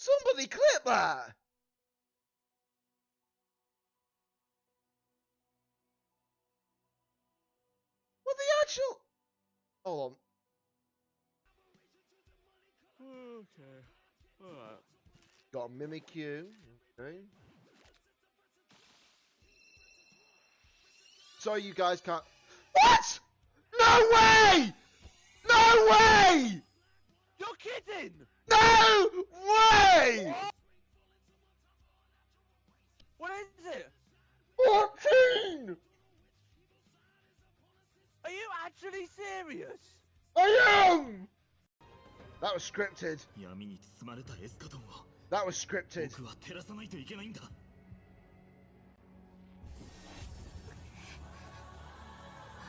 Somebody clip that! What the actual... Hold on. Okay. Alright. Got a Mimikyu. Okay. Sorry you guys can't... What?! No way! No way! You're kidding! No way! What is it? 14! Are you actually serious? I am! That was scripted. 闇に包まれたエスカトンを That was scripted. 僕は照らさないといけないんだ。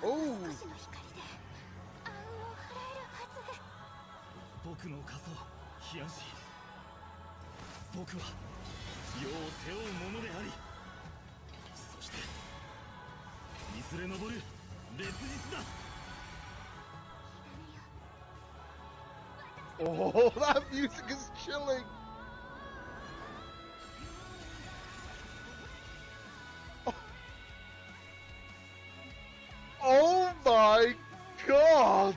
Oh! 僕の仮想、ヒアンシー。僕は世を背負うものであり、そしていずれ昇る烈日だ。 Oh, that music is chilling. Oh my god!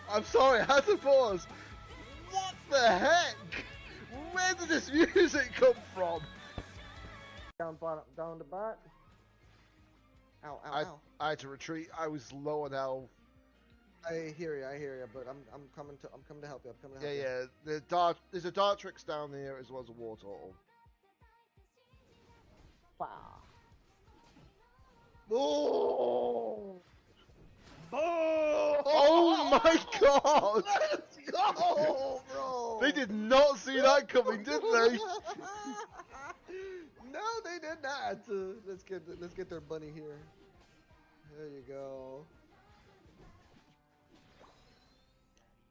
I'm sorry, I had to pause. What the heck? Where did this music come from? Down bottom, down the back. Ow, ow, ow. I had to retreat. I was low on health. I hear you, but I'm coming to help you. I'm coming to help you. Yeah. There's a Dartrix down here as well as a War Turtle. Wow. Oh! Oh my god! Let's go, bro! They did not see that coming, did they? No, they did not. Let's get their bunny here. There you go.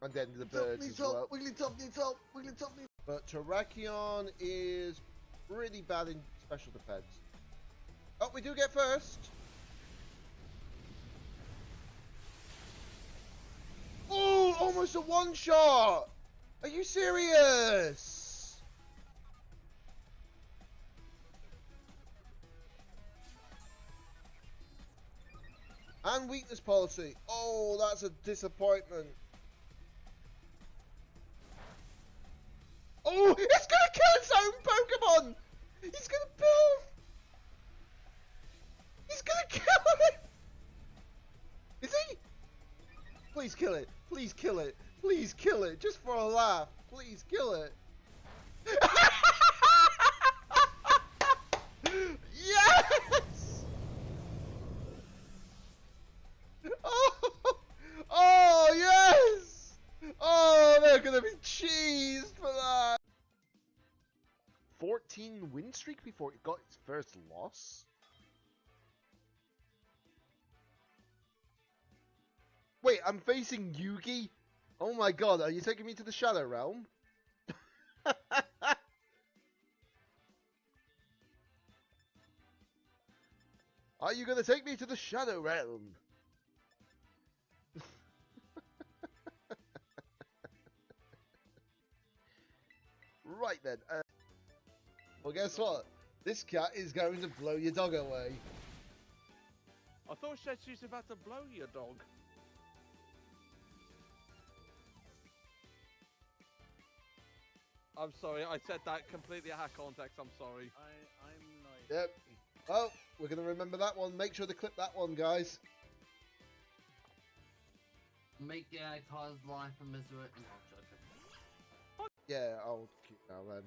And then the birds as well. Wigglytuff needs help. Wigglytuff needs. But Terrakion is really bad in special defense. Oh, we do get first. Oh, almost a one shot. Are you serious? And weakness policy. Oh, that's a disappointment. Oh, it's gonna kill its own Pokemon! He's gonna build! He's gonna kill it! Is he? Please kill it. Please kill it. Please kill it. Just for a laugh. Please kill it. Yes! Oh! Oh, yes! Oh, they're gonna be cheesed for that. 14 win streak before it got its first loss? Wait, I'm facing Yugi? Oh my god, are you taking me to the Shadow Realm? Are you gonna take me to the Shadow Realm? Right then. Well, guess what? This cat is going to blow your dog away. I thought she was about to blow your dog. I'm sorry, I said that completely out of context, I'm sorry. I'm like... Yep. Oh, we're going to remember that one. Make sure to clip that one, guys. Make cause life a misery. Yeah, I'll keep now then.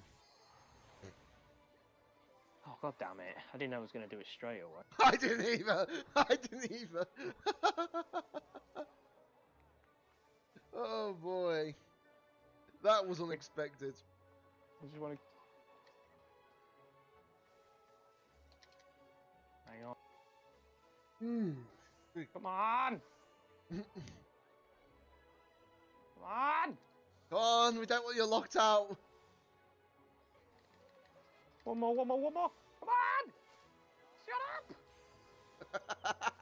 Oh god damn it! I didn't know I was going to do it straight away. I didn't either. I didn't either. Oh boy, that was unexpected. I just want to. Hang on. Come on! Come on! Come on, we don't want you locked out. One more! Come on! Shut up!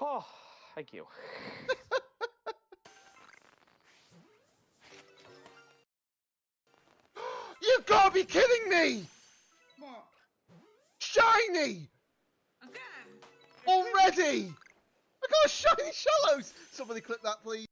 Oh, thank you. You gotta be kidding me! What? Shiny! Again? Already! I got a shiny Shallows! Somebody clip that, please.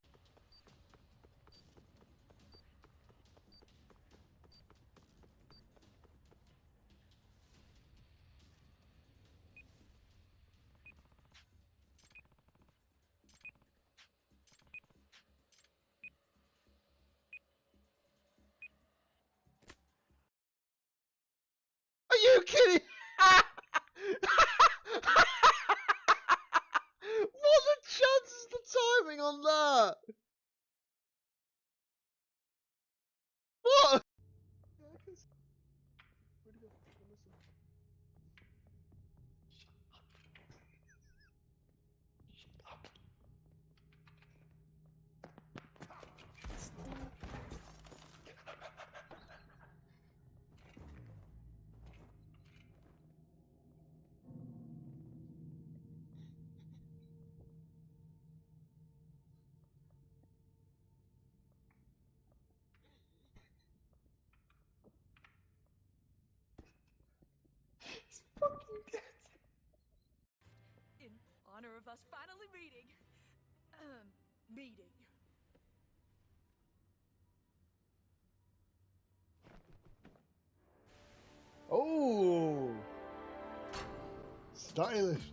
Are you kidding? What are the chances, the timing on that? What? In honor of us finally meeting. Meeting. Oh, stylish.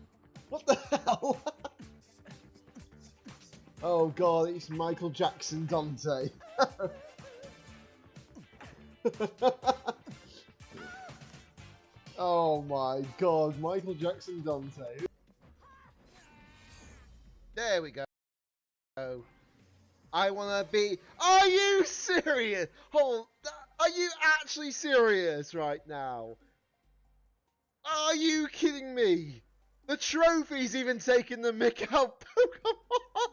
What the hell? Oh god, it's Michael Jackson Dante. Oh my god, Michael Jackson Dante. There we go. I wanna be. Are you serious? Hold. Are you actually serious right now? Are you kidding me? The trophy's even taking the mick out Pokemon.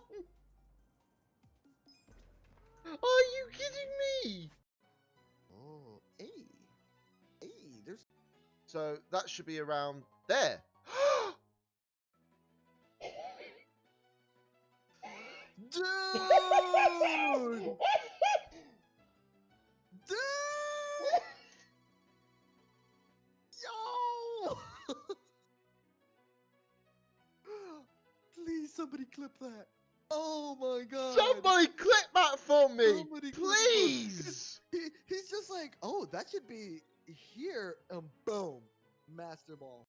Are you kidding me? Oh, hey, there's. So that should be around there. Dude! Dude! Yo! Please, somebody clip that. Oh my god. Somebody clip that for me! Somebody clip it. Please! He's just like, oh, that should be here, and boom, Master Ball.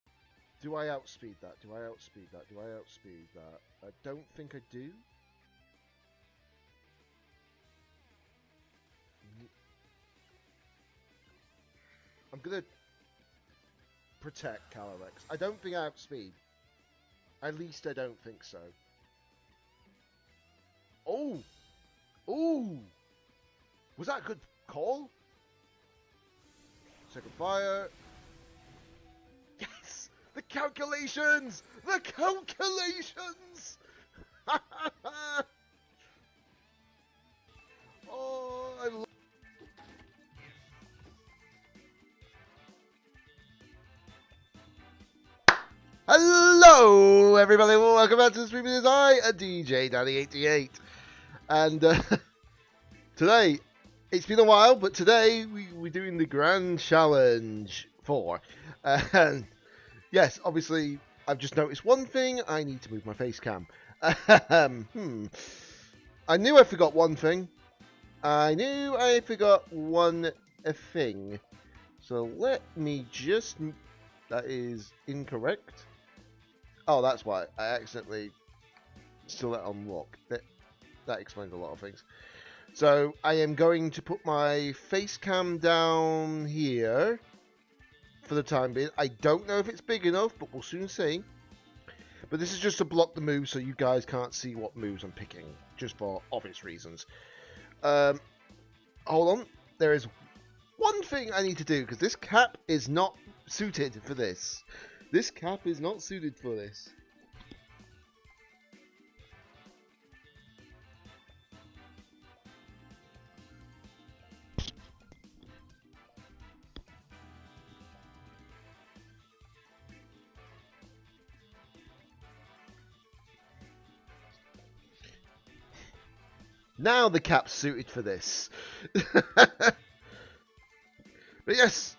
Do I outspeed that? Do I outspeed that? Do I outspeed that? I don't think I do. I'm gonna protect Calyrex. I don't think I outspeed. At least I don't think so. Oh! Ooh! Was that a good call? Second fire. Yes! The calculations! The calculations! Oh, I love. Hello, everybody. Welcome back to the stream. It is I, a DJ Danny88, and today it's been a while, but today we're doing the Grand Challenge 4. And yes, obviously, I've just noticed one thing. I need to move my face cam. I knew I forgot one thing. I knew I forgot one thing. So let me just. That is incorrect. Oh, that's why I accidentally still let unlock. That explains a lot of things. So I am going to put my face cam down here for the time being. I don't know if it's big enough, but we'll soon see. But this is just to block the moves so you guys can't see what moves I'm picking, just for obvious reasons. Hold on. There is one thing I need to do, because this cap is not suited for this. This cap is not suited for this. Now the cap's suited for this. But yes,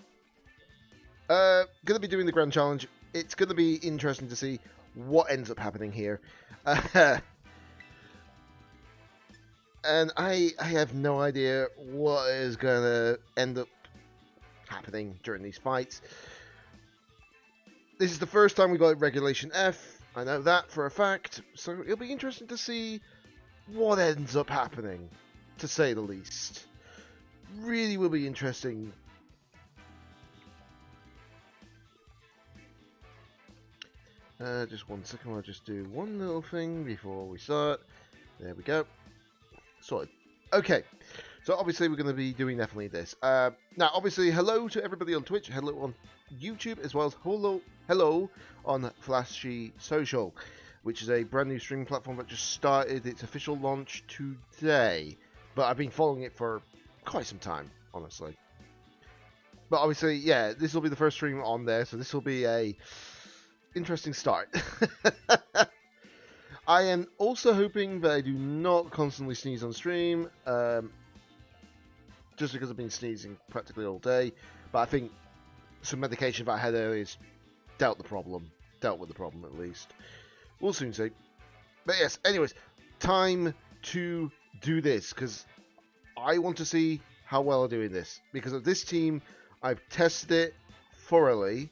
gonna be doing the Grand Challenge. It's gonna be interesting to see what ends up happening here. And I have no idea what is gonna end up happening during these fights. This is the first time we got Regulation F. I know that for a fact. So it'll be interesting to see what ends up happening, to say the least. Really will be interesting. Just 1 second, I'll just do one little thing before we start. There we go. Sorted. Okay, so obviously we're going to be doing definitely this. Now, obviously, hello to everybody on Twitch, hello on YouTube, as well as hello on Flashy Social, which is a brand new streaming platform that just started its official launch today. But I've been following it for quite some time, honestly. But obviously, yeah, this will be the first stream on there, so this will be a interesting start. I am also hoping that I do not constantly sneeze on stream, just because I've been sneezing practically all day. But I think some medication that I had earlier has dealt with the problem at least. We'll soon see. But yes, anyways, time to do this, because I want to see how well I do in this. Because of this team, I've tested it thoroughly.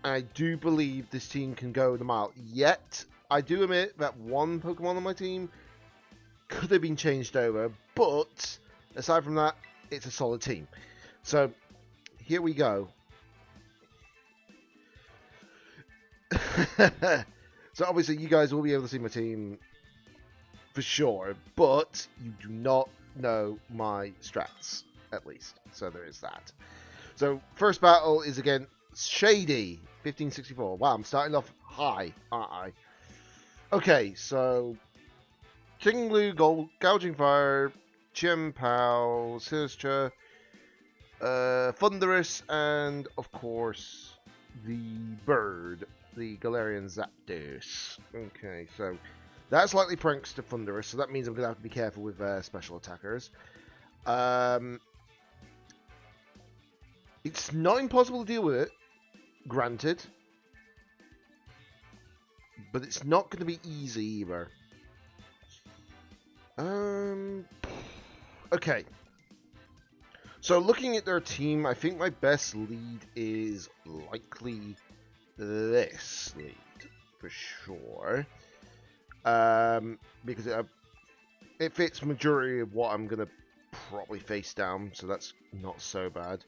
I do believe this team can go the mile. Yet, I do admit that one Pokemon on my team could have been changed over. But, aside from that, it's a solid team. So, here we go. So, obviously, you guys will be able to see my team for sure. But, you do not know my strats, at least. So, there is that. So, first battle is against Shady, 1564. Wow, I'm starting off high, aren't I? Okay, so King Lu, Gouging Fire, Chien-Pao, Sinistra, Thunderous, and of course the bird, the Galarian Zapdos. Okay, so that's likely pranks to Thunderous, so that means I'm gonna have to be careful with special attackers. It's not impossible to deal with it, granted. But it's not going to be easy either. Okay. So looking at their team, I think my best lead is likely this lead. For sure. Because it fits majority of what I'm going to probably face down. So that's not so bad.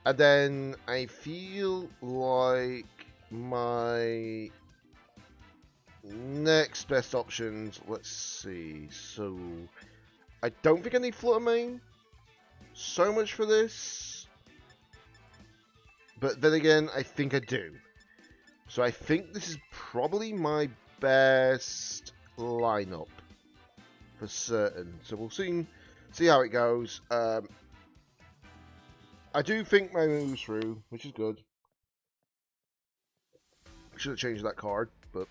And then I feel like my next best options, let's see. So I don't think I need Flutter Mane so much for this. But then again, I think I do. So I think this is probably my best lineup for certain. So we'll see how it goes. I do think my move's through, which is good. Should have changed that card, but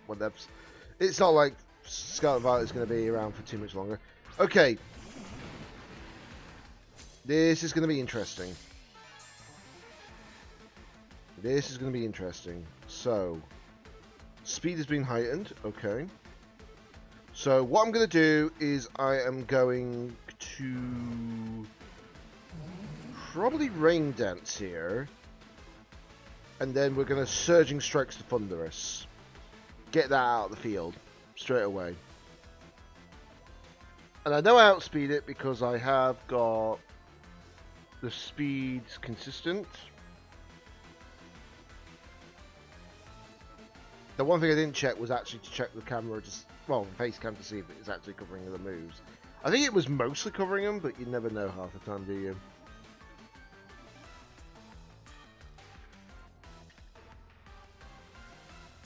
whatever. It's not like Scarlet Violet is going to be around for too much longer. Okay. This is going to be interesting. This is going to be interesting. So, speed has been heightened. Okay. So, what I'm going to do is I am going to probably Rain Dance here. And then we're going to Surging Strikes to Thunderous. Get that out of the field straight away. And I know I outspeed it because I have got the speeds consistent. The one thing I didn't check was actually to check the camera, well, the face cam, to see if it's actually covering the moves. I think it was mostly covering them, but you never know half the time, do you?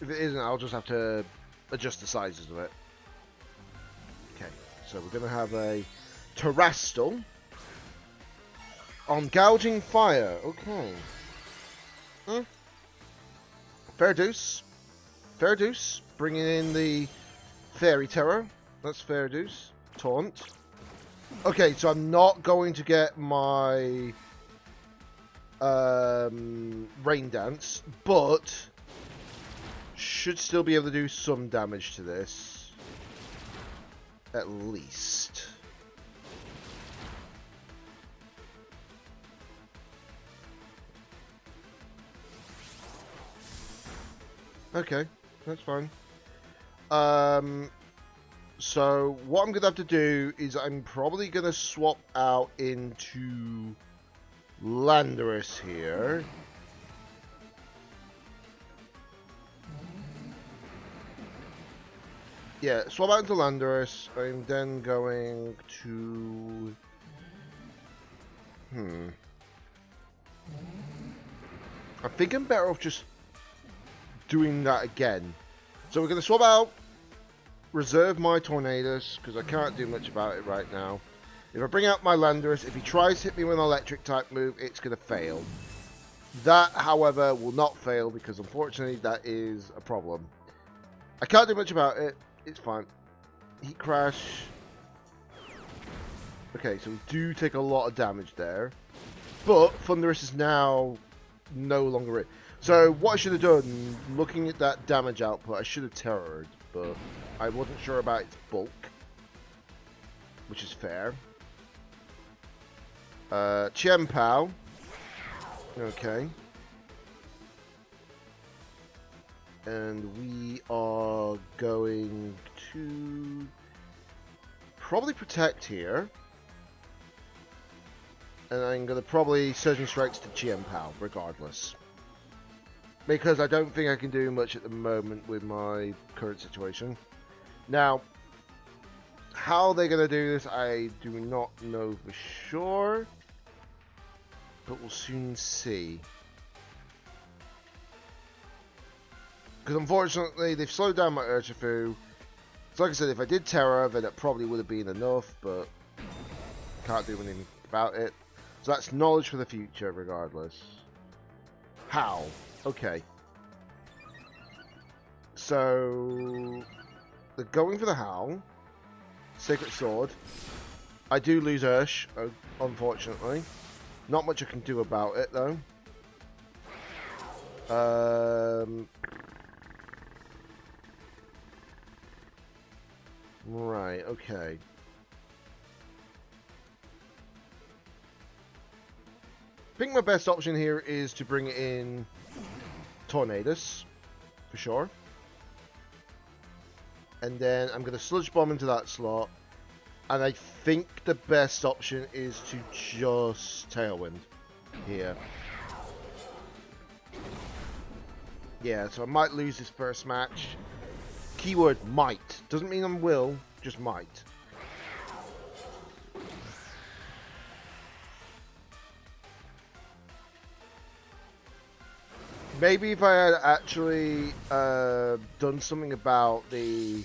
If it isn't, I'll just have to adjust the sizes of it. Okay, so we're going to have a Terrastal on Gouging Fire. Okay. Fair Deuce. Fair Deuce. Bringing in the Fairy Terror. That's Fair Deuce. taunt. Okay, so I'm not going to get my Rain Dance, but should still be able to do some damage to this. At least. Okay, that's fine. So what I'm gonna have to do is I'm probably gonna swap out into Landorus here. Yeah, swap out into Landorus. I'm then going to... I think I'm better off just doing that again. So we're going to swap out, reserve my Tornadus, because I can't do much about it right now. If I bring out my Landorus, if he tries to hit me with an electric type move, it's going to fail. That, however, will not fail, because unfortunately that is a problem. I can't do much about it. It's fine. Heat Crash. Okay, so we do take a lot of damage there. But Thunderous is now no longer it. So what I should have done, looking at that damage output, I should have terrored, but I wasn't sure about its bulk, which is fair. Chien-Pao. Okay. And we are going to probably protect here. And I'm going to probably Surging Strikes to Chien-Pao, regardless. Because I don't think I can do much at the moment with my current situation. Now, how they're going to do this, I do not know for sure. But we'll soon see. Because unfortunately, they've slowed down my Urshifu. So like I said, if I did Terror, then it probably would have been enough, but can't do anything about it. So that's knowledge for the future, regardless. How? Okay. So they're going for the Howl. Sacred Sword. I do lose Ursh, unfortunately. Not much I can do about it, though. Right, okay. I think my best option here is to bring in Tornadus, for sure. And then I'm going to Sludge Bomb into that slot. And I think the best option is to just Tailwind here. Yeah, so I might lose this first match. Keyword might. Doesn't mean I will, just might. Maybe if I had actually done something about the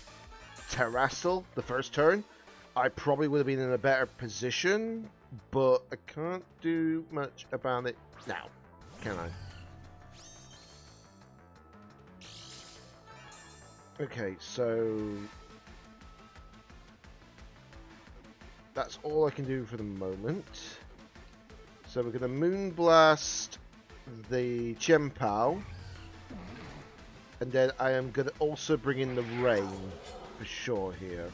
Terrastal the first turn, I probably would have been in a better position, but I can't do much about it now, can I? Okay, so that's all I can do for the moment. So we're going to Moonblast the Chien-Pao, and then I am going to also bring in the Rain for sure here.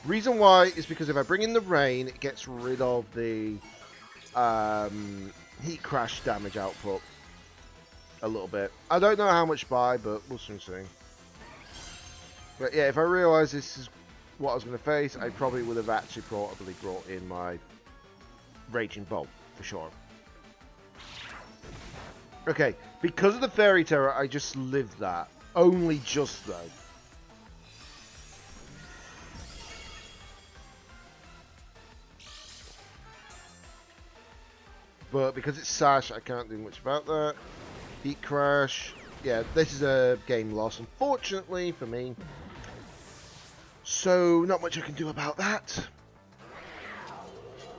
Reason why is because if I bring in the Rain, it gets rid of the Heat Crash damage output a little bit. I don't know how much by, but we'll soon see. But yeah, if I realised this is what I was going to face, I probably would have actually probably brought in my Raging Bolt, for sure. Okay, because of the Fairy Terror, I just lived that. Only just, though. But because it's Sash, I can't do much about that. Heat Crash. Yeah, this is a game loss, unfortunately, for me. So, not much I can do about that.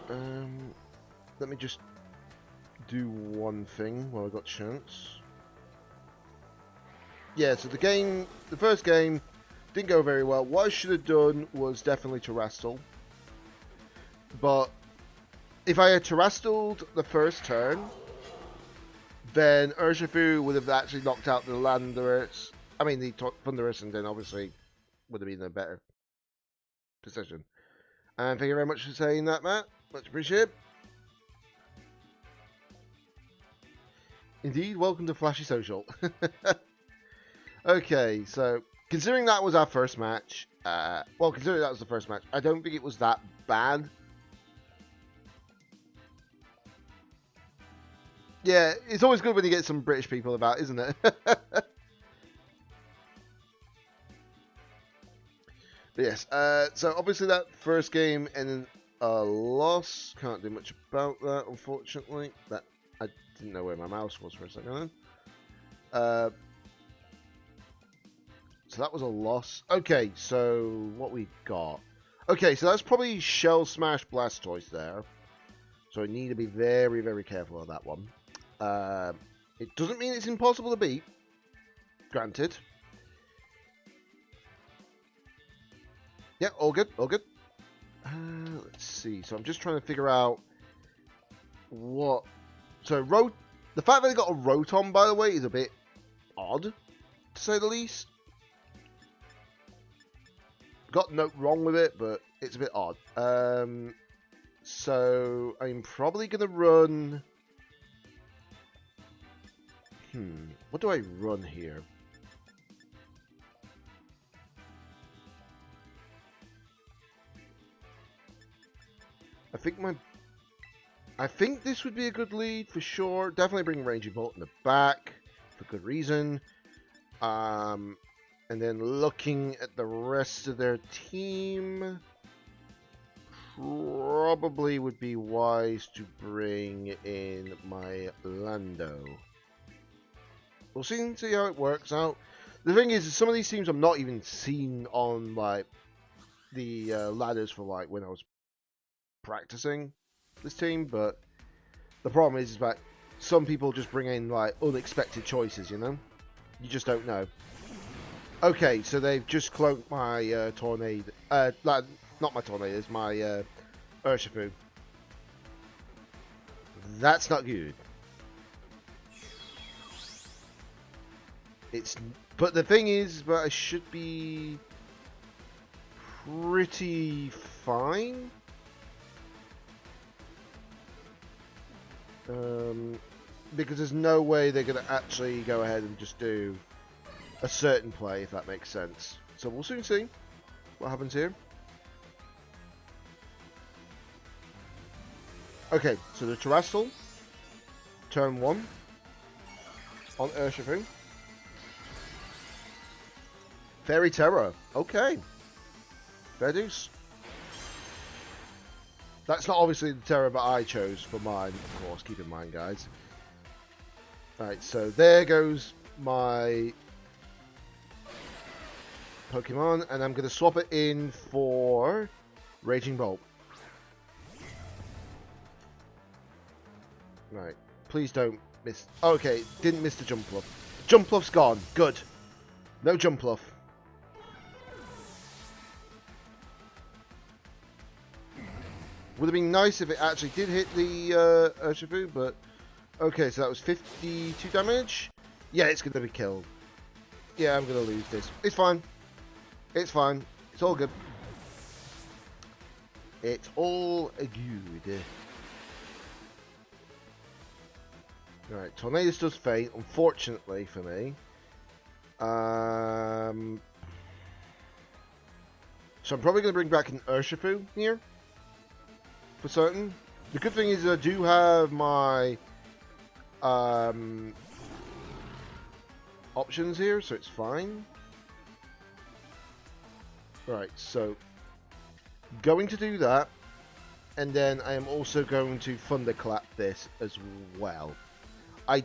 Let me just do one thing while I got a chance. Yeah, so the first game, didn't go very well. What I should have done was definitely Terrastal But if I had Terrestrialed the first turn, then Urshifu would have actually knocked out the Landorus. I mean, the Thunderous, and then obviously would have been in a better position. And thank you very much for saying that, Matt. Much appreciated. Indeed, welcome to Flashy Social. Okay, so considering that was our first match, considering that was the first match, I don't think it was that bad. Yeah, it's always good when you get some British people about, isn't it? Yes, so obviously that first game ended a loss. Can't do much about that, unfortunately. That I didn't know where my mouse was for a second. So that was a loss. Okay, so what we got? Okay, so that's probably Shell Smash Blastoise there. So I need to be very, very careful of that one. It doesn't mean it's impossible to beat. Granted. Yeah, all good, all good. Let's see. So I'm just trying to figure out what. So the fact that they got a Rotom, by the way, is a bit odd, to say the least. Got no wrong with it, but it's a bit odd. So I'm probably gonna run. What do I run here? I think this would be a good lead for sure. Definitely bring Raging Bolt in the back for good reason. And then looking at the rest of their team, probably would be wise to bring in my Lando. We'll see how it works out. The thing is, some of these teams I've not even seen on like the ladders for like when I was practicing this team, but the problem is that some people just bring in like unexpected choices, you know? You just don't know. Okay, so they've just cloaked my Tornado, not my Tornadoes, my Urshifu. That's not good. But the thing is that I should be pretty fine. Because there's no way they're going to actually go ahead and just do a certain play, if that makes sense. So we'll soon see what happens here. Okay, so the Terrestrial, turn 1 on Urshifu. Fairy Terror, okay. Fair dues. That's not obviously the Terror that I chose for mine, of course, keep in mind, guys. Alright, so there goes my Pokemon, and I'm going to swap it in for Raging Bolt. Right, please don't miss. Okay, didn't miss the Jumpluff. Jumpluff's gone, good. No Jumpluff. Would have been nice if it actually did hit the Urshifu, but okay, so that was 52 damage. Yeah, it's going to be killed. Yeah, I'm going to lose this. It's fine. It's fine. It's all good. It's all good. Alright, Tornadus does faint, unfortunately for me. So I'm probably going to bring back an Urshifu here. For certain. The good thing is I do have my options here, so it's fine. Right, so going to do that, and then I am also going to Thunderclap this as well. I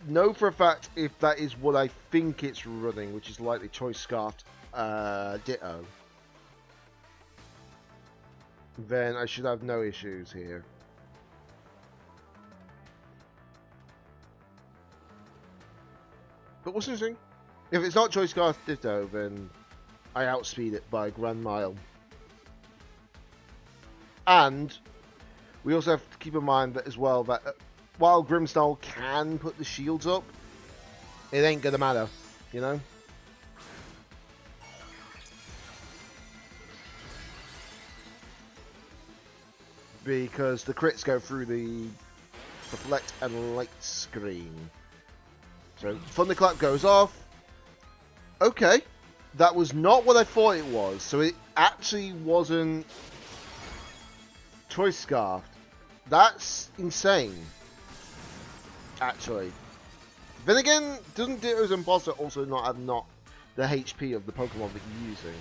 know for a fact if that is what I think it's running, which is likely Choice Scarfed Ditto, then I should have no issues here. But what's interesting, if it's not Choice Scarfed Ditto, then I outspeed it by a grand mile. And we also have to keep in mind that as well that while Grimmsnarl can put the shields up, it ain't gonna matter, you know? Because the crits go through the reflect and light screen. So Thunderclap goes off. Okay. That was not what I thought it was. So it actually wasn't Choice Scarf. That's insane. Actually. Then again, doesn't Ditto's Imposter also not have the HP of the Pokemon that you're using?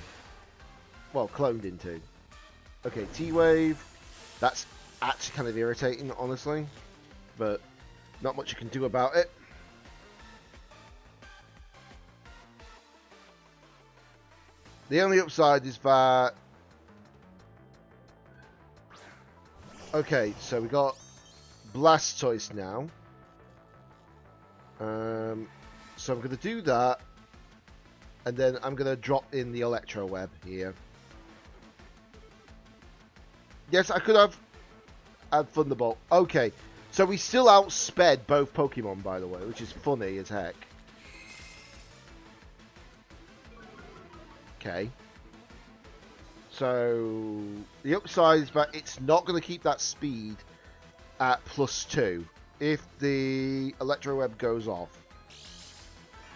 Well, cloned into. Okay, T-Wave. That's actually kind of irritating, honestly. But not much you can do about it. The only upside is that... Okay, so we got Blastoise now. So I'm going to do that. And then I'm going to drop in the Electro Web here. Yes, I could have had Thunderbolt. Okay, so we still outsped both Pokemon, by the way, which is funny as heck. Okay. So the upside is that it's not going to keep that speed at +2 if the Electro Web goes off.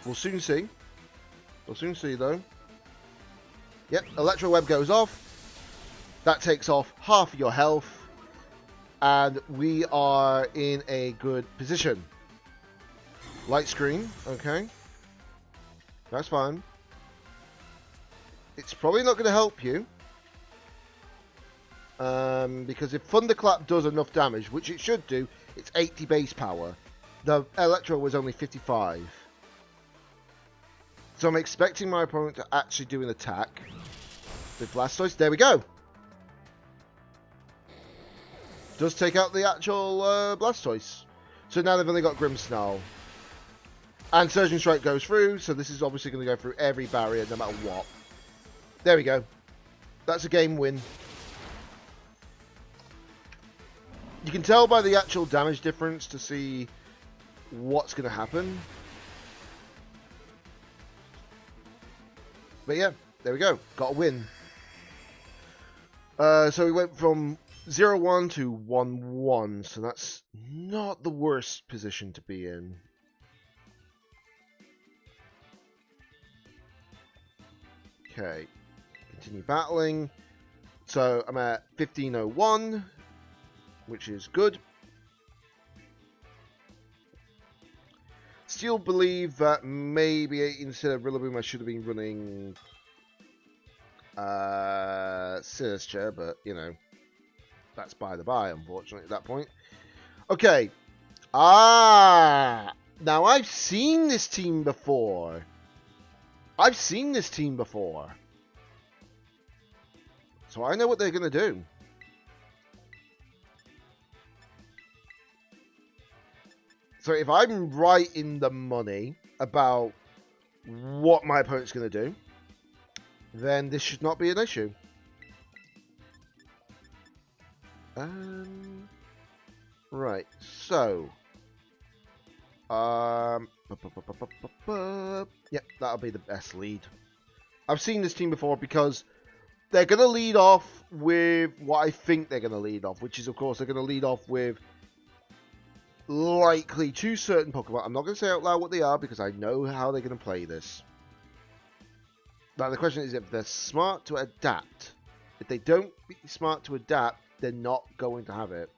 We'll soon see. We'll soon see, though. Yep, Electro Web goes off. That takes off half of your health. And we are in a good position. Light screen, okay. That's fine. It's probably not going to help you. Because if Thunderclap does enough damage, which it should do, it's 80 base power. The Electro was only 55. So I'm expecting my opponent to actually do an attack with Blastoise. There we go. Does take out the actual Blastoise. So now they've only got Grimmsnarl. And Surging Strike goes through, so this is obviously going to go through every barrier no matter what. There we go. That's a game win. You can tell by the actual damage difference to see what's going to happen. But yeah, there we go. Got a win. So we went from 0-1 to 1-1, so that's not the worst position to be in. Okay, continue battling. So I'm at 1501, which is good. Still believe that maybe instead of Rillaboom I should have been running Sinister, but you know, that's by the by, unfortunately, at that point. Okay. Now I've seen this team before. So I know what they're going to do. So if I'm right in the money about what my opponent's going to do, then this should not be an issue. Right, so yep, that'll be the best lead. I've seen this team before because they're going to lead off with what I think they're going to lead off, which is, of course, they're going to lead off with likely two certain Pokemon. I'm not going to say out loud what they are because I know how they're going to play this. Now, the question is if they're smart to adapt. If they don't be smart to adapt, they're not going to have it.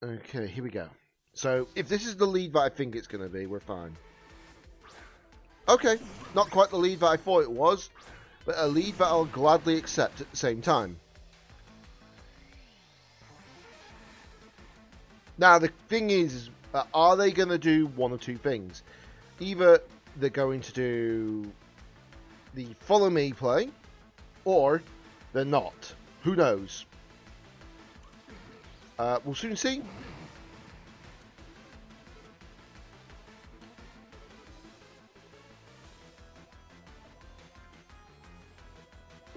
Okay, here we go. So, if this is the lead that I think it's going to be, we're fine. Okay, not quite the lead that I thought it was, but a lead that I'll gladly accept at the same time. Now, the thing is, are they going to do one or two things? Either they're going to do the follow me play, or they're not. Who knows? We'll soon see.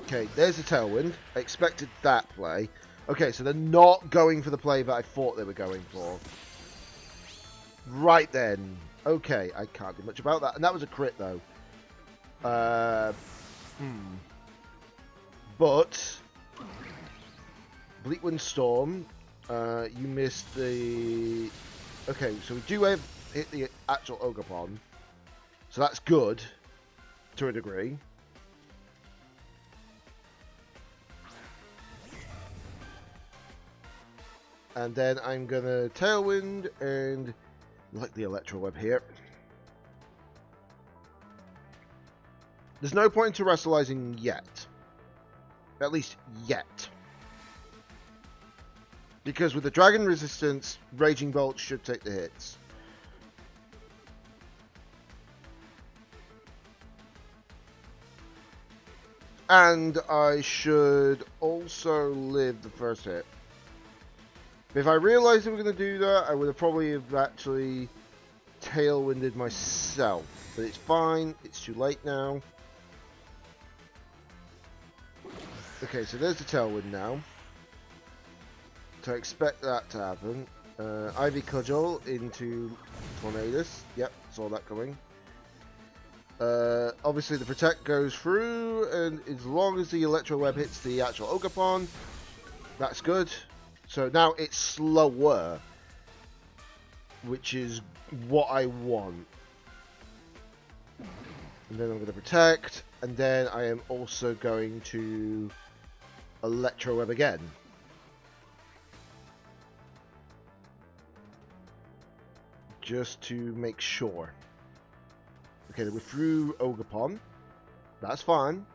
Okay, there's the Tailwind. I expected that play. Okay, so they're not going for the play that I thought they were going for. Right then. Okay, I can't do much about that. And that was a crit, though. But Bleakwind Storm, you missed the... Okay, so we do have hit the actual Ogapon. So that's good, to a degree. And then I'm gonna Tailwind and like the Electro Web here. There's no point in terrestrializing yet. At least yet. Because with the Dragon Resistance, Raging Bolt should take the hits. And I should also live the first hit. If I realised we were going to do that, I would have probably have actually Tailwinded myself. But it's fine, it's too late now. Okay, so there's the Tailwind now. So I expect that to happen. Ivy Cudgel into Tornadus. Yep, saw that coming. Obviously the Protect goes through, and as long as the Electro Web hits the actual Ogapon, that's good. So now it's slower, which is what I want. And then I'm going to Protect, and then I am also going to Electro Web again. Just to make sure. Okay, we're through Ogapon. That's fine.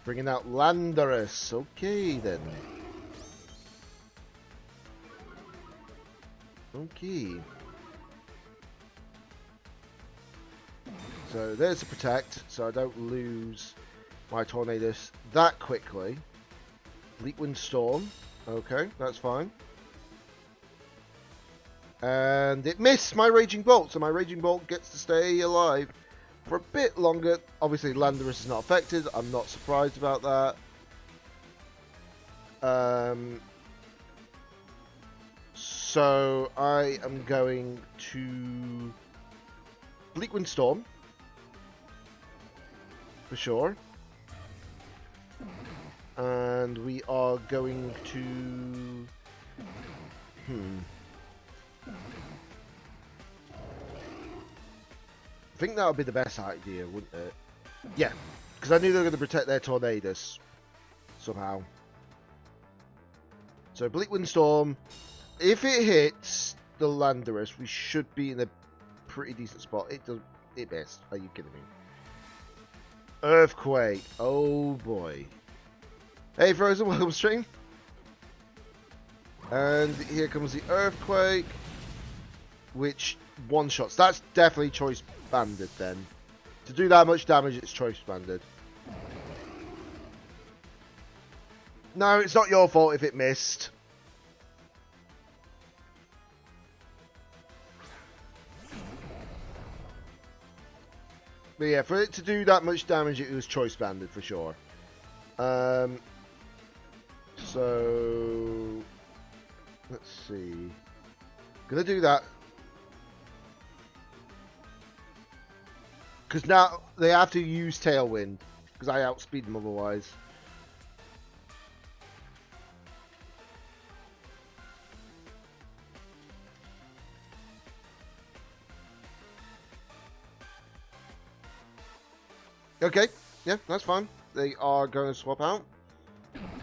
Bringing out Landorus. Okay, then. Okay. So there's the Protect, so I don't lose my Tornadus that quickly. Bleakwind Storm. Okay, that's fine. And it missed my Raging Bolt, so my Raging Bolt gets to stay alive for a bit longer. Obviously, Landorus is not affected. I'm not surprised about that. So I am going to Bleakwind Storm for sure, and we are going to I think that would be the best idea, wouldn't it? Yeah, because I knew they were going to protect their Tornadus somehow. So Bleakwind Storm. If it hits the Landorus, we should be in a pretty decent spot. It does. It missed. Are you kidding me? Earthquake. Oh boy. Hey Frozen, welcome to stream. And here comes the Earthquake, which one shots. That's definitely choice banded then. To do that much damage, it's choice banded. No, it's not your fault if it missed. But yeah, for it to do that much damage, it was choice banded for sure. So let's see. Gonna do that because now they have to use Tailwind because I outspeed them otherwise. Okay, yeah, that's fine. They are going to swap out.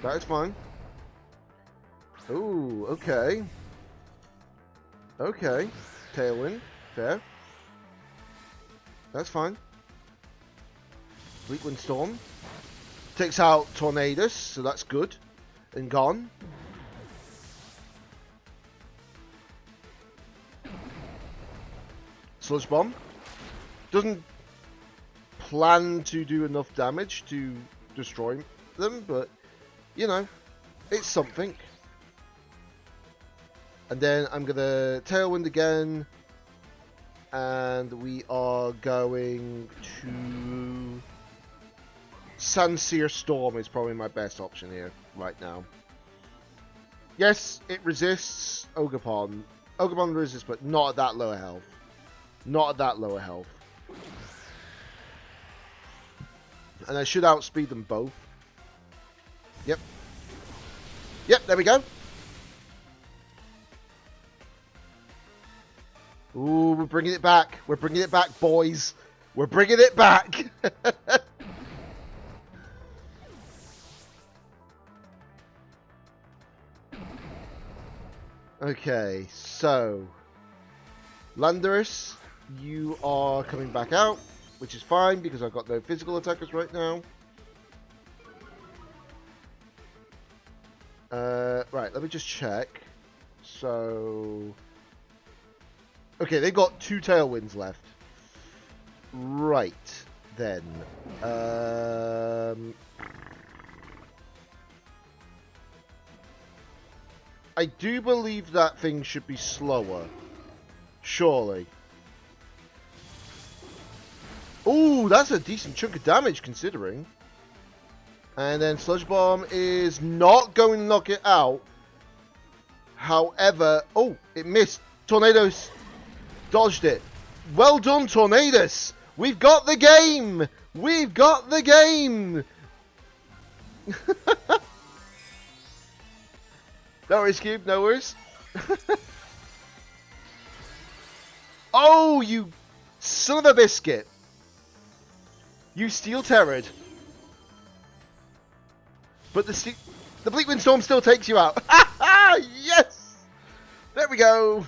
That is fine. Ooh, okay. Okay. Tailwind. Fair. That's fine. Bleakwind Storm. Takes out Tornadus, so that's good. And gone. Sludge Bomb. Doesn't plan to do enough damage to destroy them, but, you know, it's something. And then I'm going to Tailwind again, and we are going to... Sunseer Storm is probably my best option here right now. Yes, it resists Ogerpon. Ogerpon resists, but not at that lower health. Not at that lower health. And I should outspeed them both. Yep. Yep, there we go. Ooh, we're bringing it back. We're bringing it back, boys. We're bringing it back. Okay, so Landorus, you are coming back out, which is fine because I've got no physical attackers right now. Right, let me just check. So, okay, they've got 2 Tailwinds left. Right, then. I do believe that thing should be slower. Surely. Ooh, that's a decent chunk of damage considering. And then Sludge Bomb is not going to knock it out. However, oh, it missed. Tornadoes dodged it. Well done, Tornadoes. We've got the game. We've got the game. No worries, Cube. No worries. Oh, you son of a biscuit. You Steel Terrored. But the Bleak Windstorm still takes you out. Yes! There we go.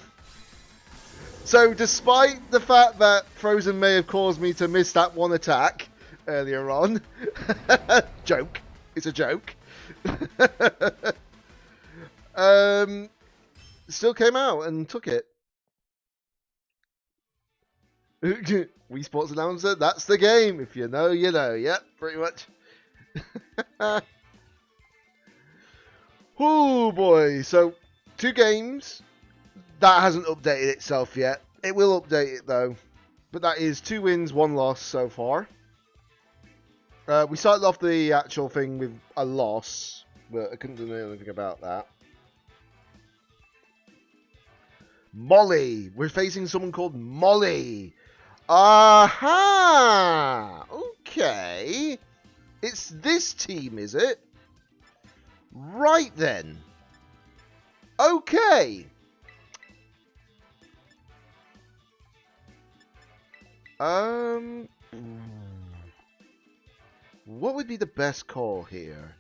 So, despite the fact that Frozen may have caused me to miss that one attack earlier on. Joke. It's a joke. Still came out and took it. Wii Sports announcer, that's the game. If you know, you know. Yep, pretty much. Oh boy, so 2 games. That hasn't updated itself yet. It will update it though. But that is 2 wins, 1 loss so far. We started off the actual thing with a loss, but I couldn't do anything about that. Molly. We're facing someone called Molly. Aha! Okay. It's this team, is it? Right then. Okay. What would be the best call here?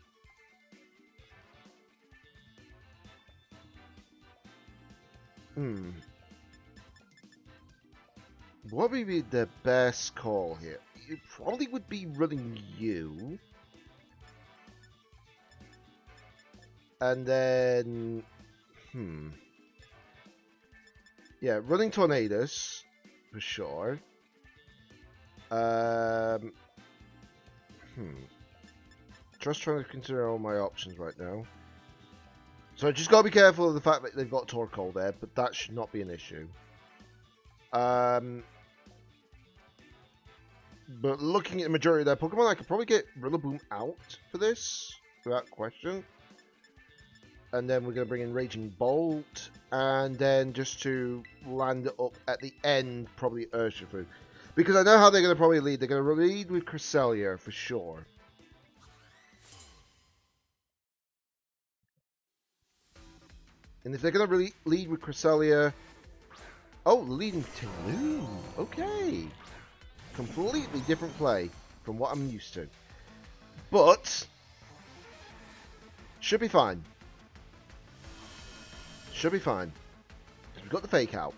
What would be the best call here? It probably would be running you. And then... Yeah, running Tornadoes, for sure. Just trying to consider all my options right now. So just gotta be careful of the fact that they've got Torkoal there, but that should not be an issue. But looking at the majority of their Pokemon, I could probably get Rillaboom out for this, without question. And then we're going to bring in Raging Bolt, and then just to land it up at the end, probably Urshifu. Because I know how they're going to probably lead. They're going to lead with Cresselia, for sure. And if they're going to lead with Cresselia... Oh, leading Tingloo. Okay. Completely different play from what I'm used to. But... should be fine. Should be fine. We've got the fake out.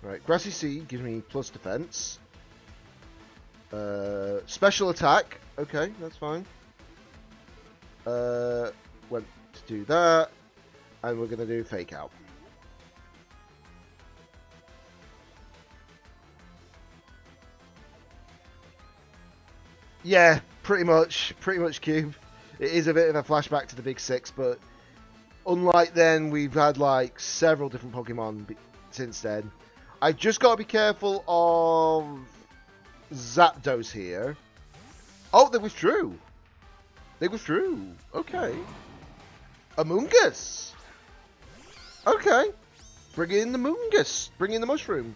Right, Grassy Seed gives me plus defense. Special attack. Okay, that's fine. Went to do that. And we're going to do fake out. Yeah, pretty much Cube. It is a bit of a flashback to the Big Six, but unlike then, we've had like several different Pokemon since then. I just got to be careful of Zapdos here. Oh, they withdrew. They withdrew. Okay. Amoonguss. Okay. Bring in the Moongus. Bring in the Mushroom.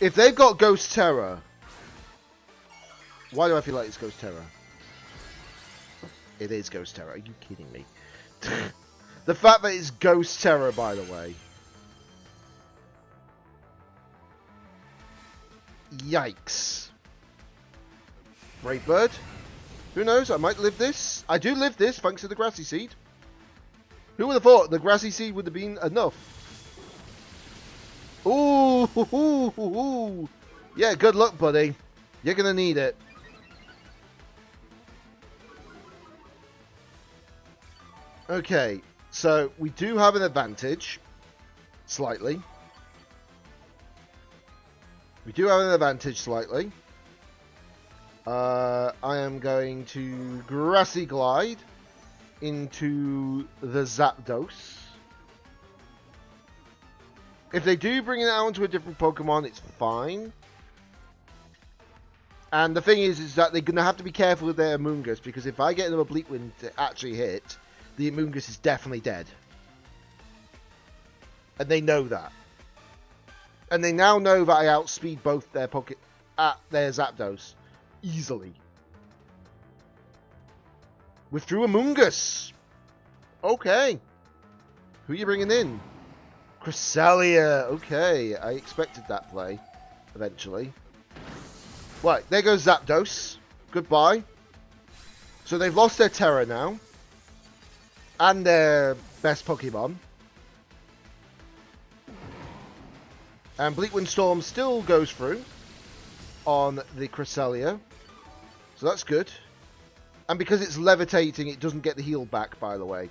If they've got Ghost Terror, why do I feel like it's Ghost Terror? It is Ghost Terror. Are you kidding me? The fact that it's Ghost Terror, by the way. Yikes. Brave Bird. Who knows? I might live this. I do live this thanks to the Grassy Seed. Who would have thought the Grassy Seed would have been enough? Ooh, ooh, ooh, ooh. Yeah, good luck, buddy. You're going to need it. Okay, so we do have an advantage. Slightly. We do have an advantage slightly. I am going to Grassy Glide into the Zapdos. If they do bring it out into a different Pokemon, it's fine. And the thing is that they're going to have to be careful with their Amoonguss, because if I get them a Bleak Wind to actually hit, the Amoonguss is definitely dead. And they know that. And they now know that I outspeed both their their Zapdos easily. Withdrew Amoonguss. Okay. Who are you bringing in? Cresselia. Okay, I expected that play eventually. Right, there goes Zapdos. Goodbye. So they've lost their Terror now. And their best Pokemon. And Bleak Wind Storm still goes through on the Cresselia. So that's good. And because it's levitating, it doesn't get the heal back, by the way.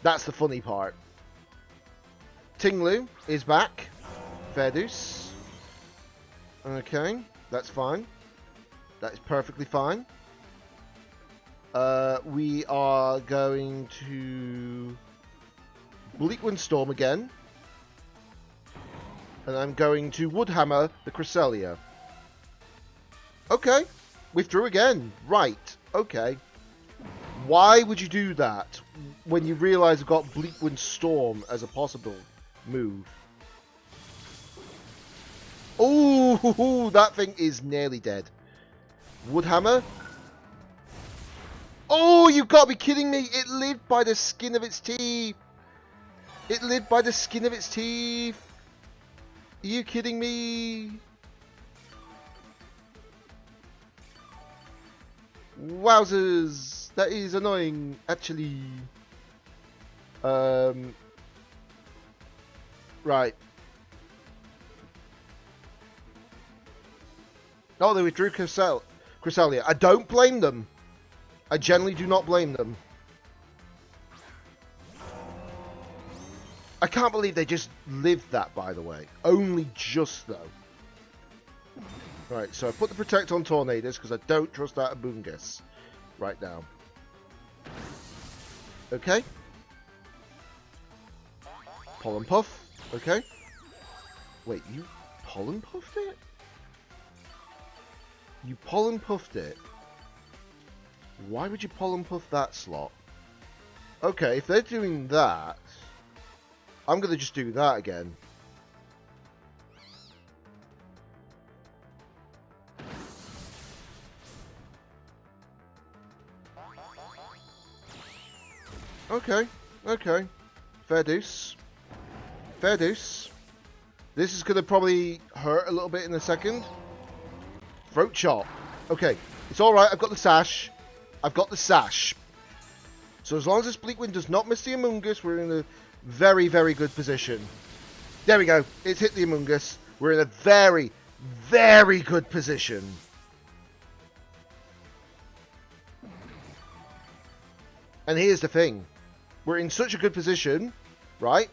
That's the funny part. Tinglu is back. Fair deuce. Okay, that's fine. That is perfectly fine. We are going to Bleak Wind Storm again. And I'm going to Woodhammer the Cresselia. Okay. Withdrew again. Right. Okay. Why would you do that when you realise you've got Bleak Wind Storm as a possible move? Oh, that thing is nearly dead. Woodhammer. Oh, you've got to be kidding me. It lived by the skin of its teeth. It lived by the skin of its teeth. Are you kidding me? Wowzers. That is annoying, actually. Right. Oh, they withdrew Cresselia. I don't blame them. I generally do not blame them. I can't believe they just lived that, by the way. Only just, though. Right, so I put the Protect on Tornadus because I don't trust that Amoonguss right now. Okay. Pollen Puff. Okay. Wait, you Pollen Puffed it? You Pollen Puffed it? Why would you Pollen Puff that slot? Okay, if they're doing that, I'm going to just do that again. Okay, okay. Fair deuce. Fair deuce. This is going to probably hurt a little bit in a second. Throat Chop. Okay, it's alright, I've got the Sash. I've got the Sash. So as long as this Bleak Wind does not miss the Amoonguss, we're in a very, very good position. There we go. It's hit the Amoonguss. We're in a very, very good position. And here's the thing. We're in such a good position, right?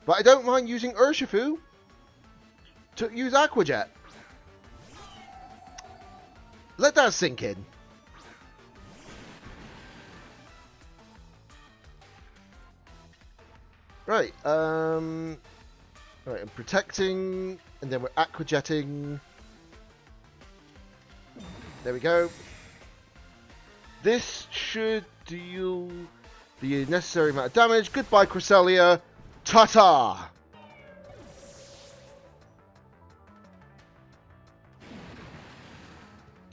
But I don't mind using Urshifu to use Aqua Jet. Let that sink in. Right, right, I'm protecting, and then we're aquajetting. There we go. This should deal the necessary amount of damage. Goodbye, Cresselia. Ta-ta!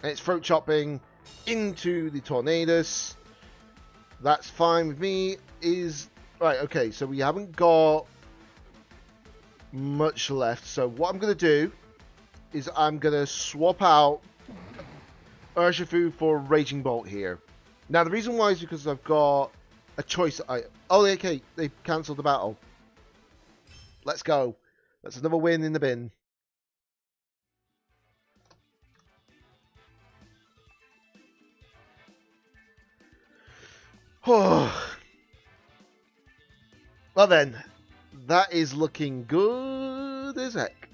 And it's throat chopping into the Tornadus. That's fine with me. Right, okay, so we haven't got much left. So what I'm going to do is I'm going to swap out Urshifu for Raging Bolt here. Now, the reason why is because I've got a choice. Oh, okay, they cancelled the battle. Let's go. That's another win in the bin. Well then, that is looking good as heck.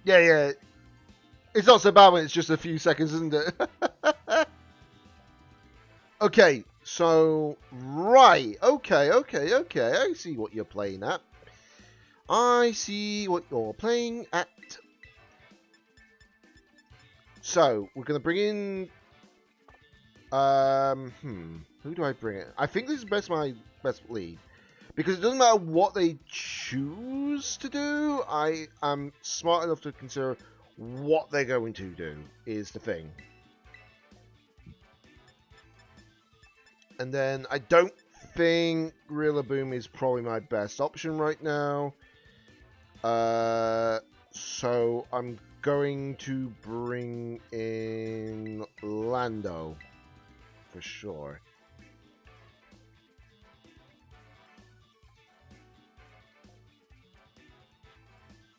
Yeah. It's not so bad when it's just a few seconds, isn't it? Okay, so, right. Okay. I see what you're playing at. So, we're going to bring in... who do I bring in? I think this is my best lead. Because it doesn't matter what they choose to do, I am smart enough to consider what they're going to do, is the thing. And then I don't think Rillaboom is probably my best option right now. So I'm going to bring in Lando for sure.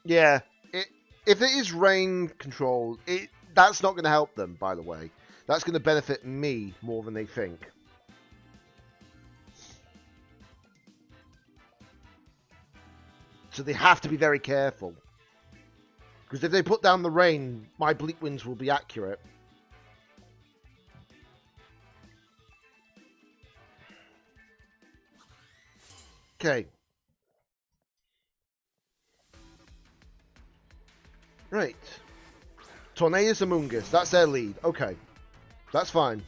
Yeah, if it is rain control, that's not going to help them, by the way. That's going to benefit me more than they think. So they have to be very careful. Because if they put down the rain, my Bleak Winds will be accurate. Okay. Right. Tornadus Amoongus. That's their lead. Okay. That's fine.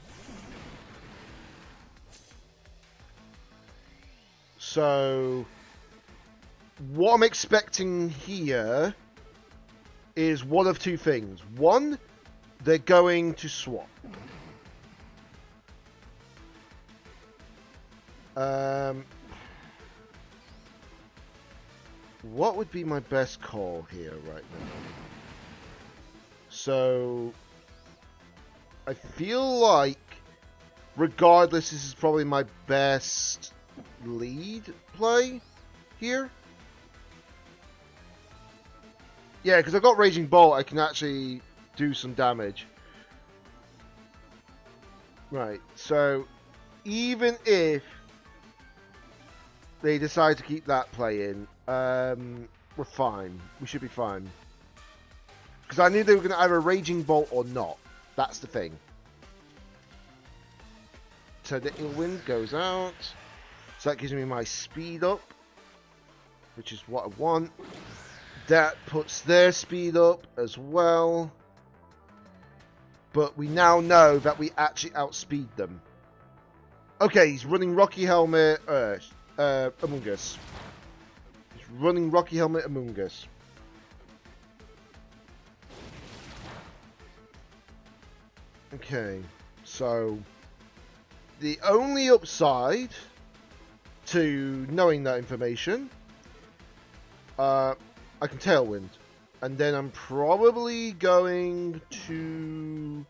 So, what I'm expecting here is one of two things. One, they're going to swap. What would be my best call here right now? So, I feel like, regardless, this is probably my best lead play here. Yeah, because I've got Raging Bolt, I can actually do some damage. Right, so even if they decide to keep that play in, we're fine. We should be fine. Because I knew they were going to either Raging Bolt or not. That's the thing. So the Ill Wind goes out. So that gives me my speed up, which is what I want. That puts their speed up as well. But we now know that we actually outspeed them. Okay, he's running Rocky Helmet Among Us. He's running Rocky Helmet Among Us. Okay, so the only upside to knowing that information, I can Tailwind, and then I'm probably going to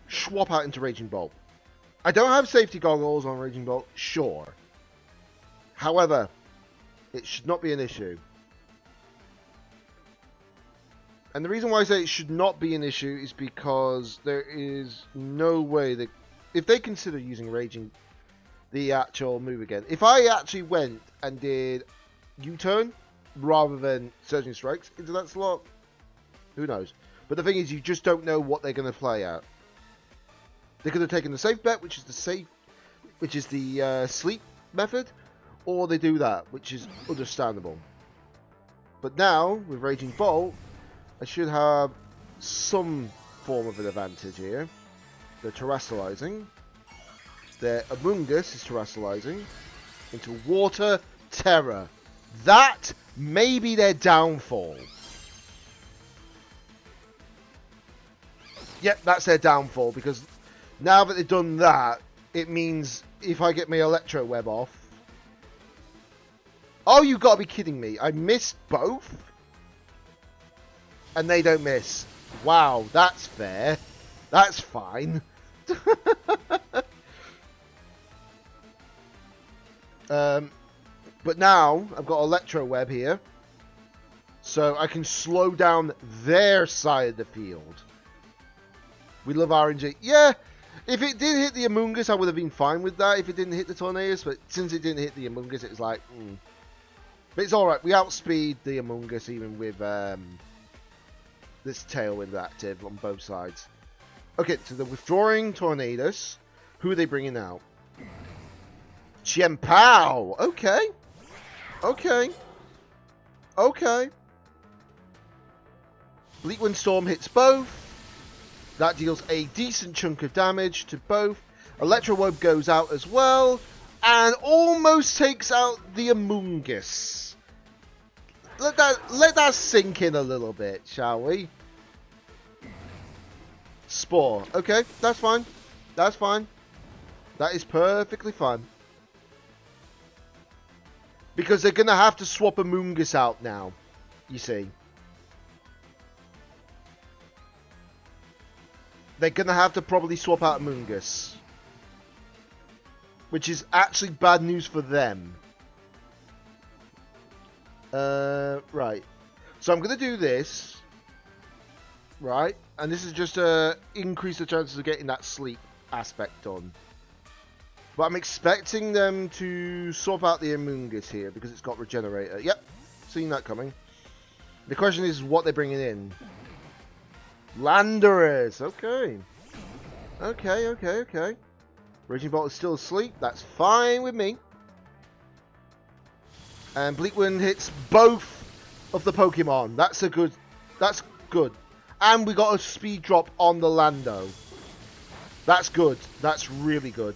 swap out into Raging Bolt. I don't have safety goggles on Raging Bolt, sure. However, it should not be an issue. And the reason why I say it should not be an issue is because there is no way that if they consider using Raging, the actual move again, if I actually went and did U-turn rather than Surging Strikes into that slot, who knows? But the thing is, you just don't know what they're going to play at. They could have taken the safe bet, which is the sleep method, or they do that, which is understandable. But now with Raging Bolt, I should have some form of an advantage here. They're terrestrializing. Their Amoongus is terrestrializing into Water Terror. That may be their downfall. Yep, that's their downfall, because now that they've done that, it means if I get my Electro Web off... Oh, you gotta be kidding me. I missed both? And they don't miss. Wow, that's fair. That's fine. But now, I've got Electro Web here. So I can slow down their side of the field. We love RNG. Yeah, if it did hit the Amoongus, I would have been fine with that if it didn't hit the Tornadus. But since it didn't hit the Amoongus, it was like, But it's alright. We outspeed the Amoongus even with this Tailwind active on both sides. Okay, so they're withdrawing Tornadus. Who are they bringing out? Chien-Pao! Okay. Okay. Okay. Bleakwind Storm hits both. That deals a decent chunk of damage to both. Electro Web goes out as well. And almost takes out the Amoongus. Let that sink in a little bit, shall we? Spore. Okay, that's fine. That's fine. That is perfectly fine. Because they're going to have to swap Amoongus out now. You see. They're going to have to probably swap out Amoongus. Which is actually bad news for them. Right. So I'm going to do this. Right. And this is just to increase the chances of getting that sleep aspect done. But I'm expecting them to swap out the Amoongus here because it's got Regenerator. Yep. Seen that coming. The question is what they're bringing in. Landorus. Okay. Okay, okay, okay. Raging Bolt is still asleep. That's fine with me. And Bleakwind hits both of the Pokemon. That's a good... That's good. And we got a speed drop on the Lando. That's good. That's really good.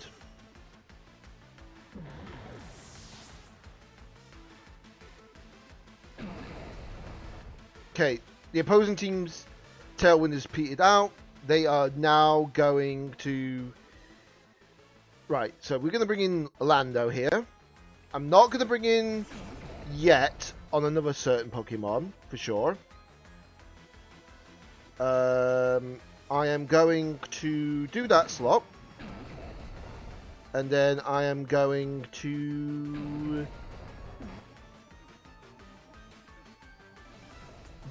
Okay. The opposing team's Tailwind is petered out. They are now going to... Right, so we're going to bring in Lando here. I'm not going to bring in yet on another certain Pokemon, for sure. I am going to do that slot. And then I am going to...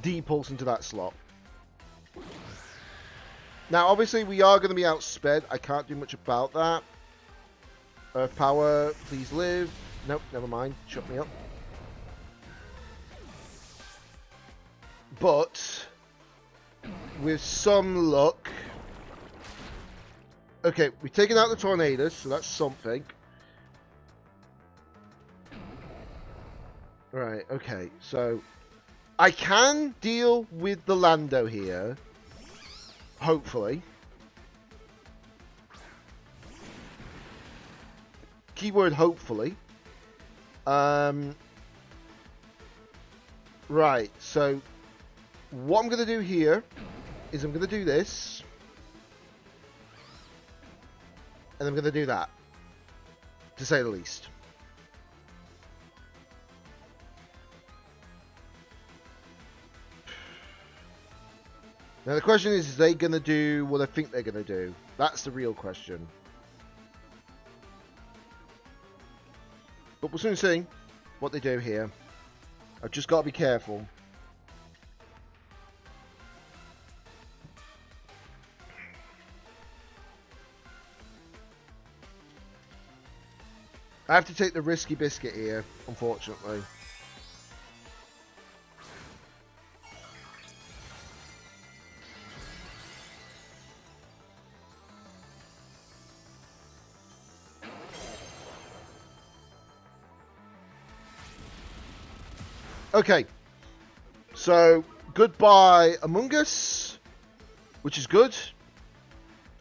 D-Pulse into that slot. Now, obviously, we are going to be outsped. I can't do much about that. Earth Power, please live. Nope, never mind. Shut me up. But, with some luck... Okay, we've taken out the Tornadus, so that's something. Right, okay, so... I can deal with the Lando here. Hopefully. Keyword hopefully. Right, so what I'm going to do here is I'm going to do this. And I'm going to do that. To say the least. Now the question is they going to do what I think they're going to do? That's the real question. But we'll soon see what they do here. I've just got to be careful. I have to take the risky biscuit here, unfortunately. Okay. So, goodbye Among Us, which is good.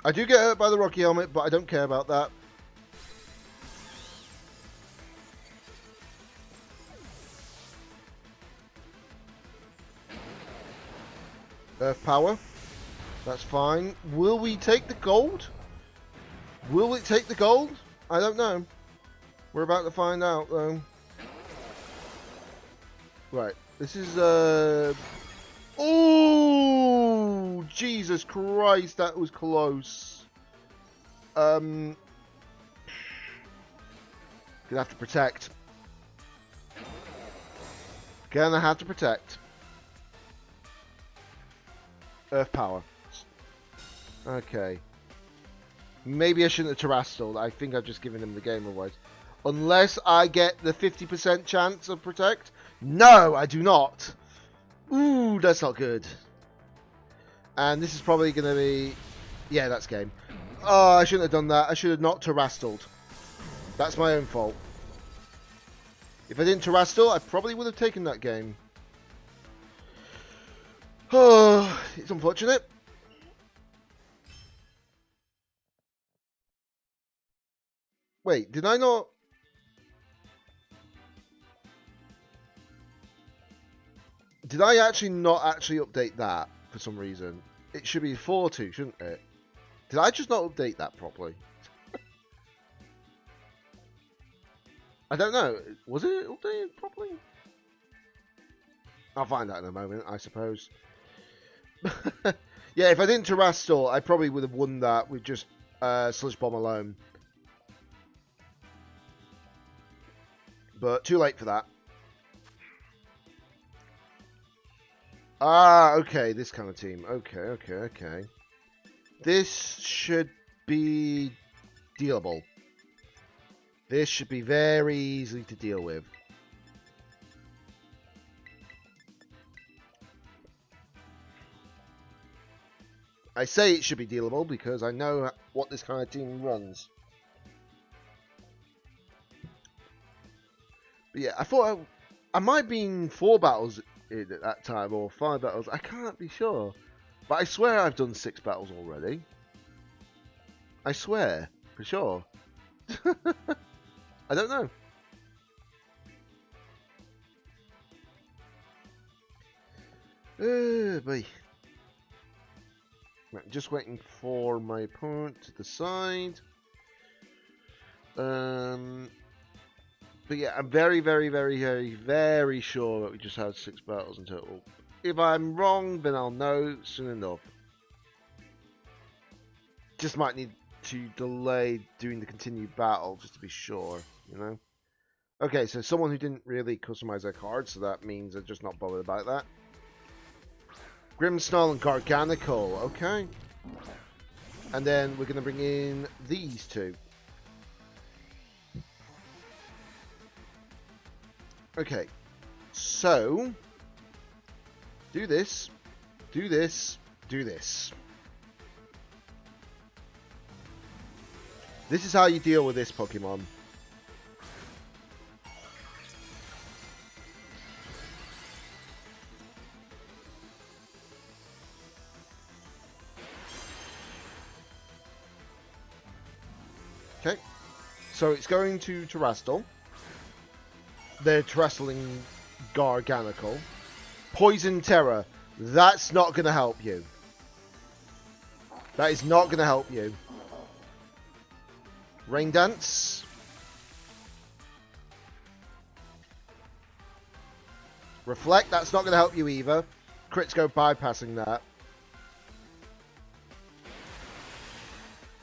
I do get hurt by the Rocky Helmet, but I don't care about that. Earth Power. That's fine. Will we take the gold? Will it take the gold? I don't know. We're about to find out, though. Right. This is, Oh! Jesus Christ, that was close. Gonna have to protect. Gonna have to protect. Earth Power. Okay. Maybe I shouldn't have terrestrial. I think I've just given him the game otherwise. Unless I get the 50% chance of protect. No, I do not. Ooh, that's not good. And this is probably going to be... Yeah, that's game. Oh, I shouldn't have done that. I should have not terrestrialed. That's my own fault. If I didn't terrestrial, I probably would have taken that game. Oh, it's unfortunate. Wait, did I not... Did I actually not actually update that for some reason? It should be 4-2, shouldn't it? Did I just not update that properly? I don't know. Was it updated properly? I'll find out in a moment, I suppose. Yeah, if I didn't terrestrial, I probably would have won that with just Sludge Bomb alone. But too late for that. Ah, okay, this kind of team. Okay. This should be dealable. This should be very easy to deal with. I say it should be dealable because I know what this kind of team runs. But yeah, I thought I might have been 4 battles in at that time, or 5 battles. I can't be sure. But I swear I've done 6 battles already. I swear, for sure. I don't know. Boy. Right, just waiting for my opponent to decide. But yeah, I'm very sure that we just had 6 battles in total. If I'm wrong, then I'll know soon enough. Just might need to delay doing the continued battle just to be sure, you know? Okay, so someone who didn't really customize their card, so that means they're just not bothered about that. Grimmsnarl and Garganical, okay. And then we're going to bring in these two. Okay, so do this, do this, do this. This is how you deal with this Pokemon. Okay, so it's going to Terastal. They're Terrastling Garganical. Poison Terror. That's not going to help you. That is not going to help you. Rain Dance. Reflect. That's not going to help you either. Crits go bypassing that.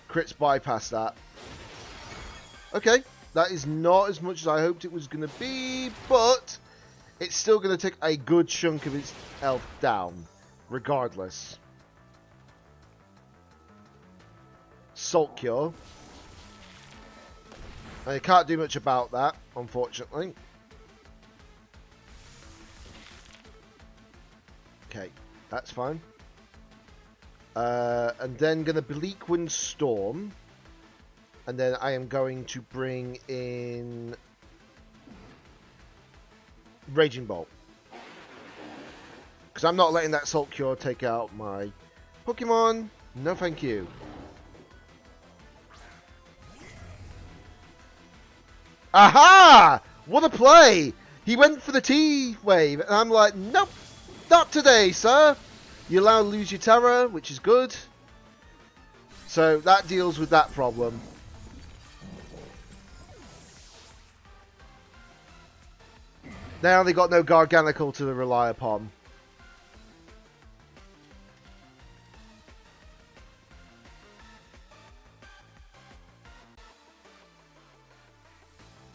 Crits bypass that. Okay. That is not as much as I hoped it was going to be, but it's still going to take a good chunk of its health down, regardless. Salt Cure. I can't do much about that, unfortunately. Okay, that's fine. And then gonna Bleak Wind Storm. And then I am going to bring in Raging Bolt. Because I'm not letting that Salt Cure take out my Pokemon. No thank you. Aha! What a play! He went for the T-Wave, and I'm like, nope, not today, sir. You allow lose your Terra, which is good. So that deals with that problem. Now they got no Garganical to rely upon.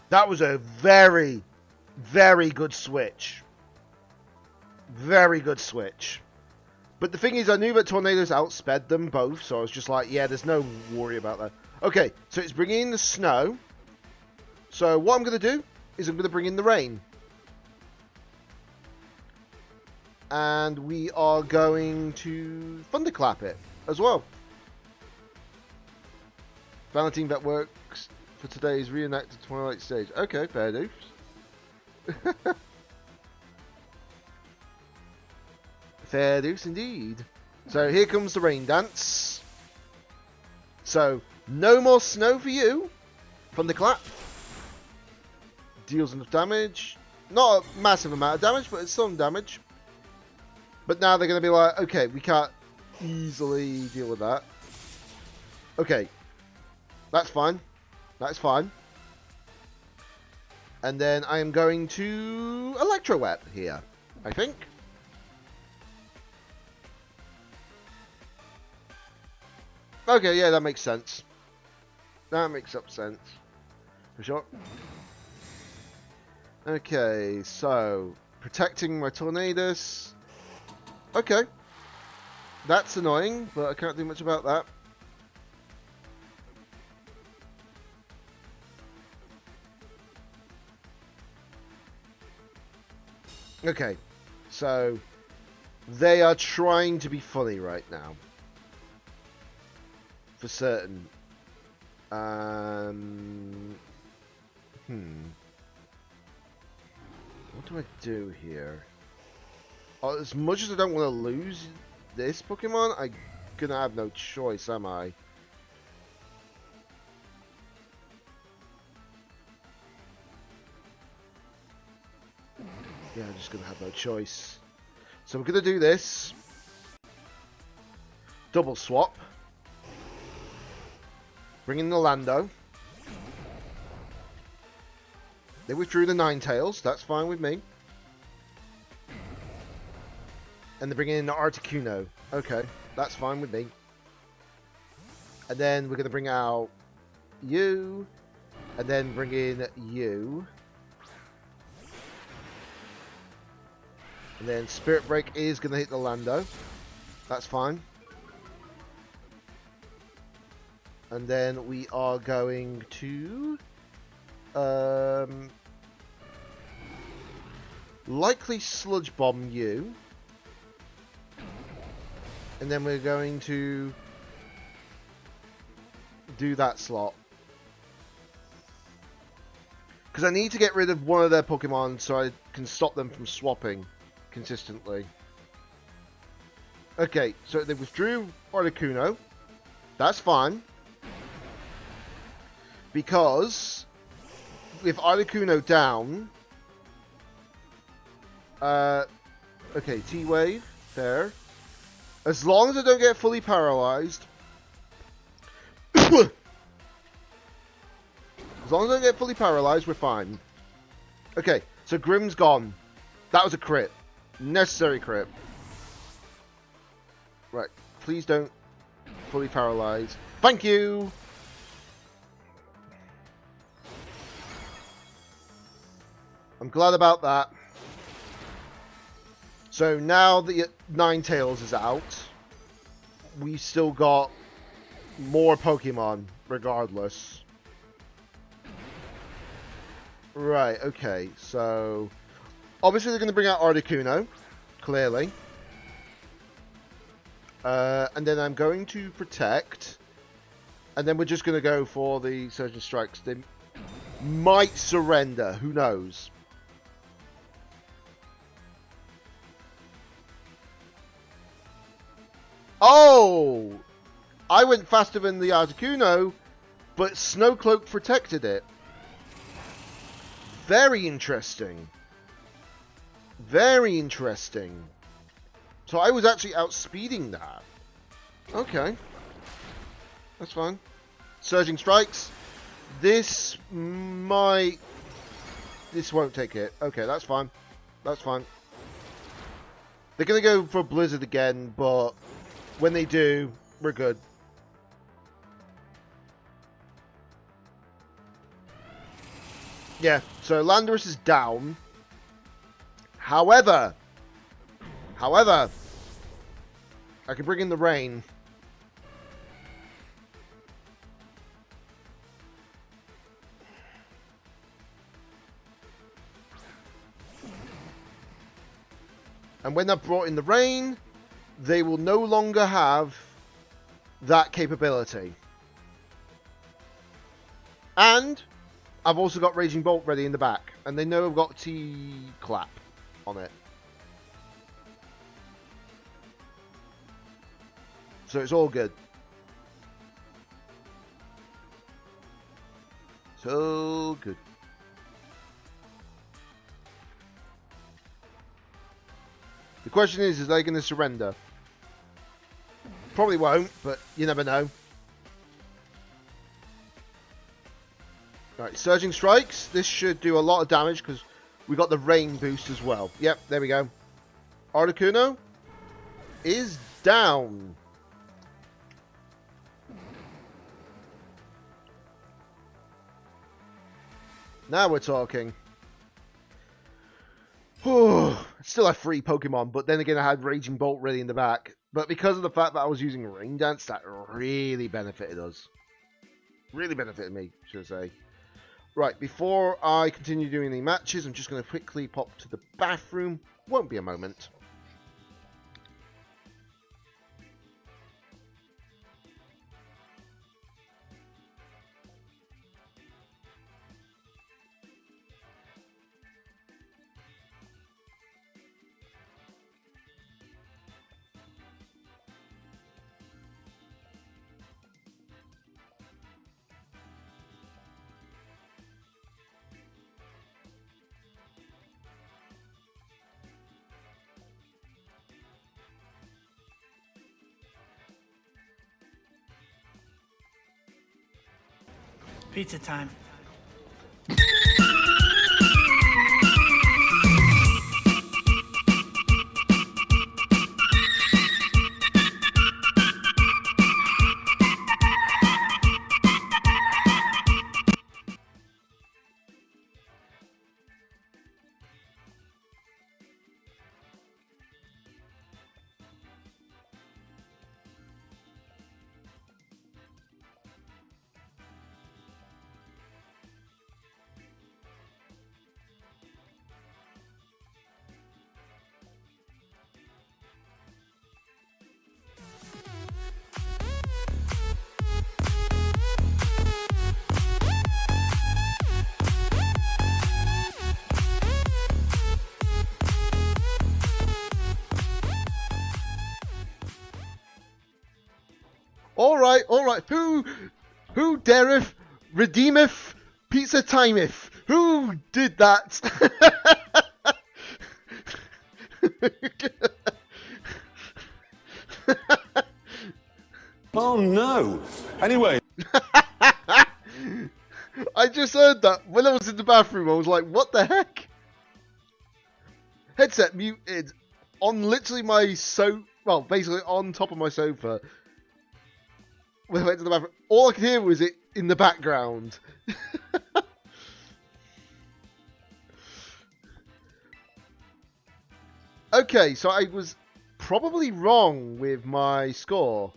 That was a very, very good switch. Very good switch. But the thing is, I knew that Tornadoes outsped them both, so I was just like, yeah, there's no worry about that. Okay, so it's bringing in the snow. So what I'm going to do is I'm going to bring in the rain. And we are going to Thunderclap it as well. Valentine that works for today's reenacted Twilight stage. Okay, fair dues. Fair dues indeed. So here comes the rain dance. So no more snow for you. Thunderclap. Deals enough damage. Not a massive amount of damage, but it's some damage. But now they're going to be like, okay, we can't easily deal with that. Okay. That's fine. That's fine. And then I am going to Electro Web here, I think. Okay, yeah, that makes sense. That makes up sense. For sure. Okay, so protecting my Tornadus. Okay. That's annoying, but I can't do much about that. Okay, so they are trying to be funny right now. For certain. What do I do here? Oh, as much as I don't want to lose this Pokemon, I'm gonna have no choice, am I? Yeah, I'm just gonna have no choice. So we're gonna do this. Double swap. Bring in the Lando. They withdrew the Ninetales, that's fine with me. And they're bringing in the Articuno. Okay, that's fine with me. And then we're going to bring out you. And then bring in you. And then Spirit Break is going to hit the Lando. That's fine. And then we are going to... likely Sludge Bomb you. And then we're going to do that slot. Because I need to get rid of one of their Pokemon so I can stop them from swapping consistently. Okay, so they withdrew Articuno. That's fine. Because with Articuno down... okay, T-Wave. There. As long as I don't get fully paralyzed. As long as I don't get fully paralyzed, we're fine. Okay, so Grim's gone. That was a crit. Necessary crit. Right, please don't fully paralyze. Thank you! I'm glad about that. So now the Ninetales is out, we still got more Pokemon regardless. Right, okay. So, obviously they're going to bring out Articuno, clearly. And then I'm going to protect. And then we're just going to go for the Surgeon Strikes. They might surrender. Who knows? Oh! I went faster than the Articuno, but Snowcloak protected it. Very interesting. Very interesting. So I was actually outspeeding that. Okay. That's fine. Surging Strikes. This might... This won't take it. Okay, that's fine. That's fine. They're going to go for Blizzard again, but when they do, we're good. Yeah, so Landorus is down. However, I can bring in the rain. And when I've brought in the rain, they will no longer have that capability. And I've also got Raging Bolt ready in the back. And they know I've got T-Clap on it. So it's all good. So good. The question is they going to surrender? Probably won't, but you never know. Right, Surging Strikes. This should do a lot of damage because we got the rain boost as well. Yep, there we go. Articuno is down. Now we're talking. Still have 3 Pokemon, but then again I had Raging Bolt ready in the back. But because of the fact that I was using Rain Dance, that really benefited us. Really benefited me, should I say. Right, before I continue doing the matches, I'm just going to quickly pop to the bathroom. Won't be a moment. Pizza time. All right. Who dareth, redeemeth, pizza timeth? Who did that? Oh no! Anyway. I just heard that when I was in the bathroom. I was like, what the heck? Headset muted on literally my well, basically on top of my sofa. When I went to the bathroom, all I could hear was it in the background. Okay, so I was probably wrong with my score.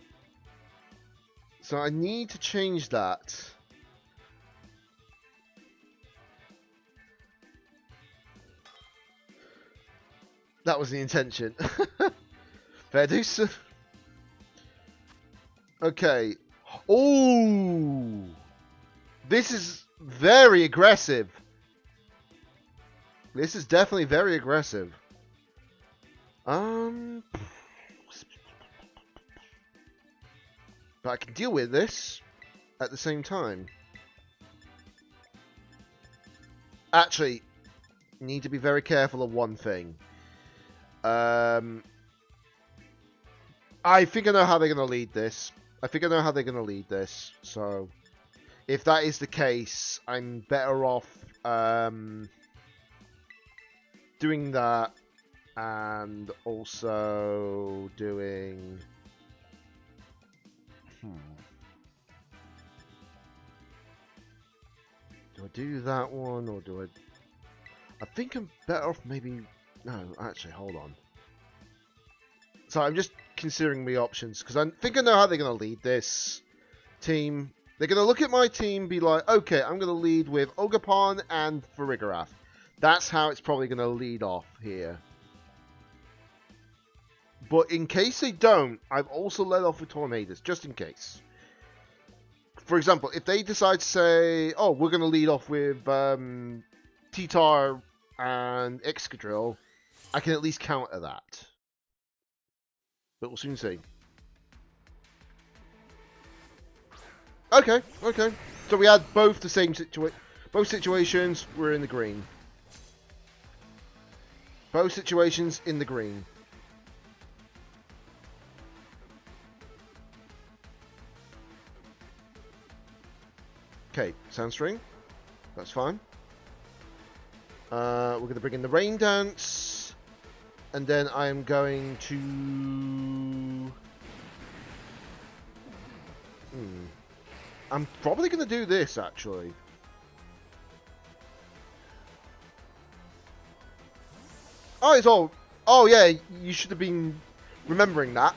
So I need to change that. That was the intention. Fair dues. Okay. Oh, this is very aggressive. This is definitely very aggressive. But I can deal with this at the same time. Actually, need to be very careful of one thing. I think I know how they're going to lead this. So, if that is the case, I'm better off doing that and also doing... Do I do that one or do I... I think I'm better off maybe... No, actually, hold on. So I'm just considering the options, because I think I know how they're going to lead this team. They're going to look at my team, be like, okay, I'm going to lead with Ogapon and Farigarath. That's how it's probably going to lead off here. But in case they don't, I've also led off with Tornadus, just in case. For example, if they decide to say, oh, we're going to lead off with T-Tar and Excadrill, I can at least counter that. But we'll soon see. Okay. So we had both the same situation. Both situations were in the green. Both situations in the green. Okay, Sandstring. That's fine. We're going to bring in the Rain Dance. And then I am going to... I'm probably going to do this, actually. Oh, it's all... Oh, yeah, you should have been remembering that.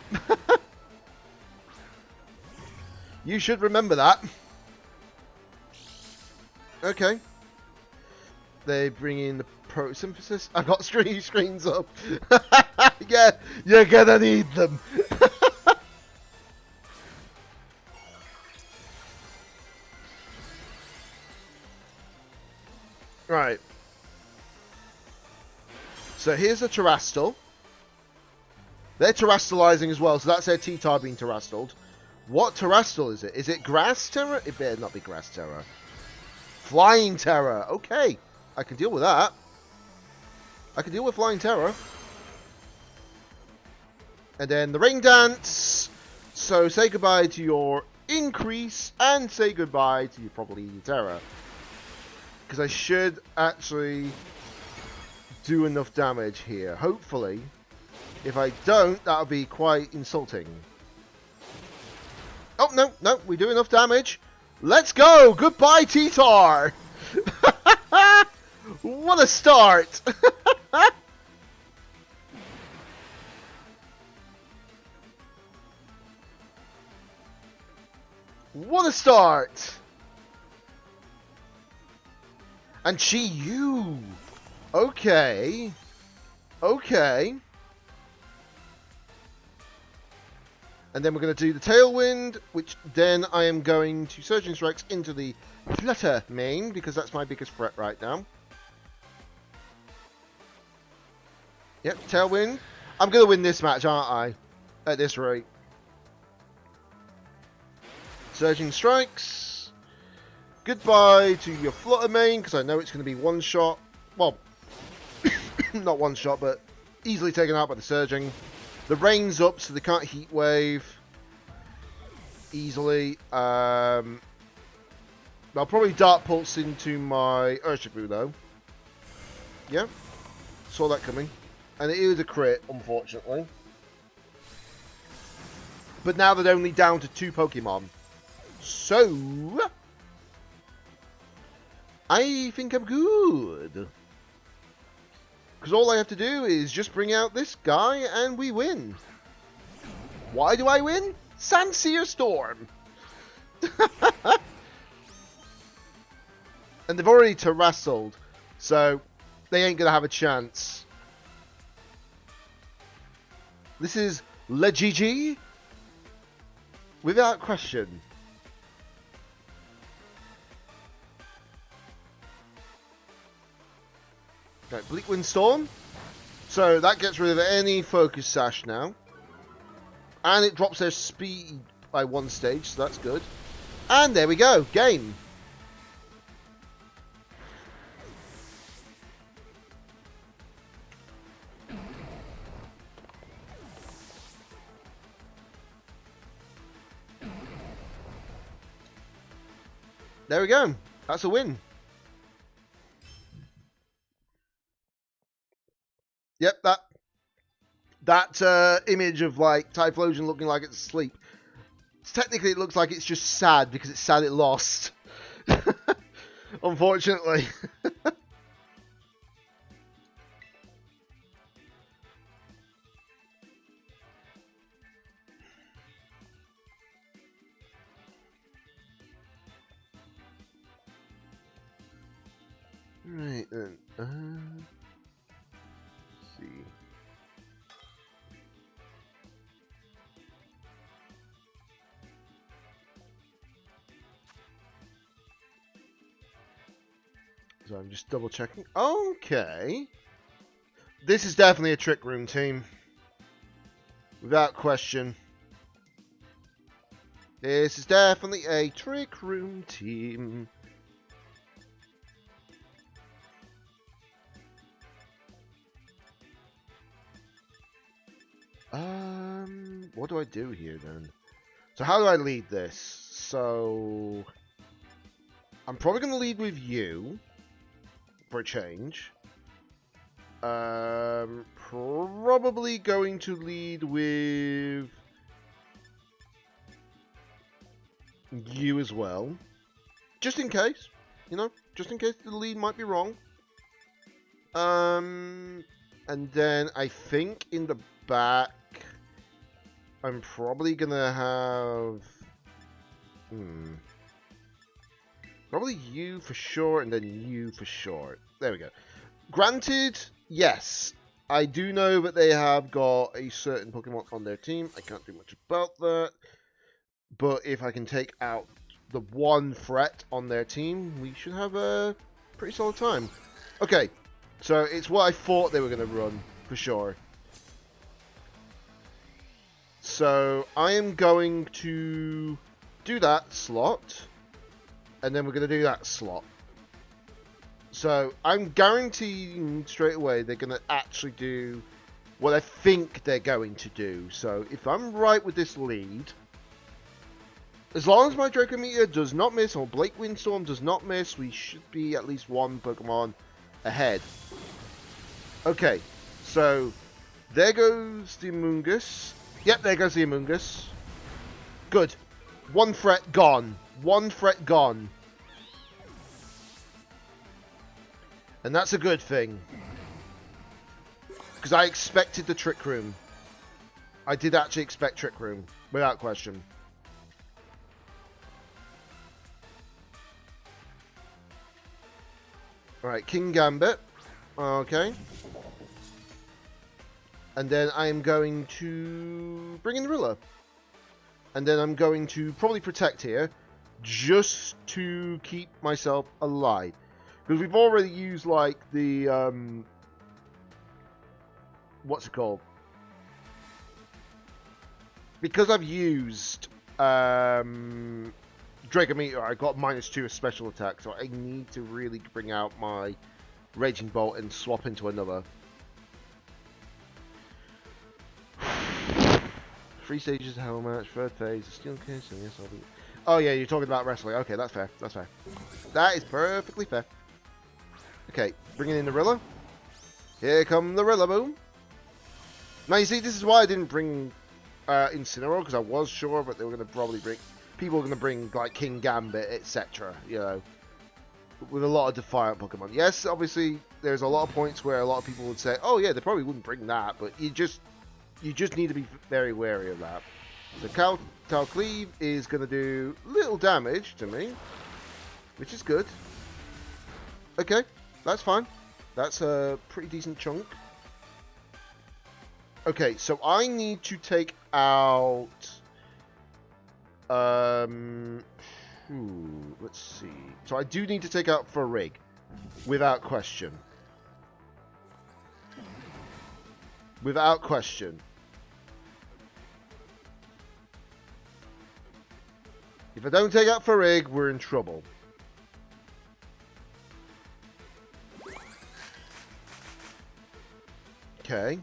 You should remember that. Okay. They bring in the Prosynthesis. I got screens up. Yeah, you're gonna need them. Right. So here's a Terrastal. They're Terrastalizing as well, so that's their T-Tar being Terrastaled. What Terrastal is it? Is it Grass Terror? It better not be Grass Terror. Flying Terror. Okay. I can deal with that. I can deal with Flying Terror. And then the Rain Dance. So say goodbye to your Increase and say goodbye to your probably Terror. Because I should actually do enough damage here. Hopefully. If I don't, that'll be quite insulting. Oh, no, we do enough damage. Let's go! Goodbye, T-Tar! What a start! What a start! And Chi-Yu! Okay. Okay. And then we're going to do the Tailwind, which then I am going to Surging Strikes into the Flutter main, because that's my biggest threat right now. Yep, Tailwind. I'm going to win this match, aren't I? At this rate. Surging Strikes. Goodbye to your Flutter main, because I know it's going to be one shot. Well, not one shot, but easily taken out by the Surging. The rain's up, so they can't Heat Wave easily. I'll probably Dark Pulse into my Urshifu, though. Yeah, saw that coming. And it is a crit, unfortunately. But now they're only down to 2 Pokemon. So, I think I'm good. Because all I have to do is just bring out this guy and we win. Why do I win? Sandsear Storm. And they've already terrastled, so they ain't going to have a chance. This is Legigi. Without question. Right, Bleakwind Storm. So that gets rid of any focus sash now. And it drops their speed by 1 stage, so that's good. And there we go, game. There we go. That's a win. Yep, that image of like Typhlosion looking like it's asleep. Technically, it looks like it's just sad because it's sad it lost. Unfortunately. Right then. Let's see. So I'm just double checking. Okay. This is definitely a Trick Room team. Without question. This is definitely a Trick Room team. What do I do here then? So how do I lead this? So I'm probably going to lead with you for a change. Probably going to lead with you as well. Just in case, you know, just in case the lead might be wrong. And then I think in the back, I'm probably gonna have probably you for sure, and then you for sure. There we go. Granted, yes, I do know that they have got a certain Pokemon on their team. I can't do much about that. But if I can take out the one threat on their team, we should have a pretty solid time. Okay, so it's what I thought they were going to run, for sure. So I am going to do that slot, and then we're going to do that slot. So I'm guaranteeing straight away they're going to actually do what I think they're going to do. So if I'm right with this lead, as long as my Draco Meteor does not miss or Bleakwind Storm does not miss, we should be at least one Pokemon ahead. Okay, so there goes the Amoonguss. Yep, there goes the Amoonguss. Good. One threat gone. One threat gone. And that's a good thing. Because I expected the Trick Room. I did actually expect Trick Room, without question. Alright, King Gambit. Okay. And then I am going to bring in Rilla. And then I'm going to probably protect here, just to keep myself alive. Because we've already used, like, the, what's it called? Because I've used, Draco Meteor, I got -2 of special attack, so I need to really bring out my Raging Bolt and swap into another. 3 stages of Hell Match, 3rd phase, a Steel Case, and yes, I'll be... Oh yeah, you're talking about wrestling. Okay, that's fair, that's fair. That is perfectly fair. Okay, bringing in the Rilla. Here come the Rillaboom. Now you see, this is why I didn't bring Incineroar, because I was sure that they were going to probably bring... People were going to bring, like, King Gambit, etc., you know, with a lot of Defiant Pokemon. Yes, obviously, there's a lot of points where a lot of people would say, oh yeah, they probably wouldn't bring that, but you just need to be very wary of that. So Talcleave is going to do little damage to me, which is good. Okay, that's fine. That's a pretty decent chunk. Okay, so I need to take out... let's see. So I do need to take out Farig, without question. Without question. If I don't take out Farig, we're in trouble. Okay.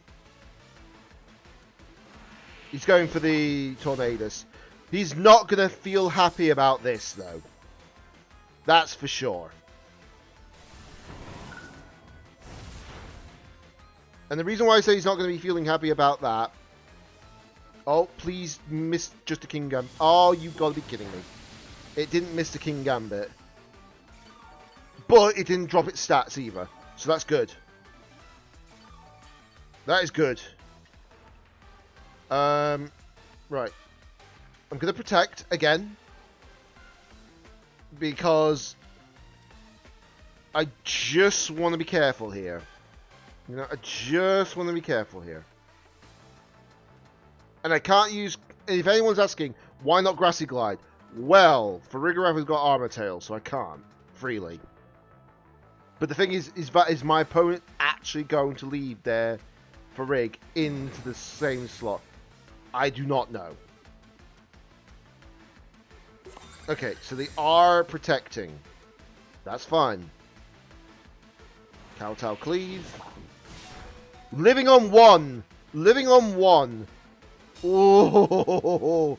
He's going for the Tornadus. He's not going to feel happy about this, though. That's for sure. And the reason why I say he's not going to be feeling happy about that... Oh, please miss just a King Gambit. Oh, you've got to be kidding me. It didn't miss the King Gambit. But it didn't drop its stats either. So that's good. That is good. Right. I'm going to protect again. Because I just want to be careful here. You know, I just want to be careful here. And I can't use... If anyone's asking, why not Grassy Glide? Well, Farigarath has got Armor Tail, so I can't. Freely. But the thing is my opponent actually going to leave their Farig into the same slot? I do not know. Okay, so they are protecting. That's fine. Kowtow Cleave. Living on one! Living on one! Oh,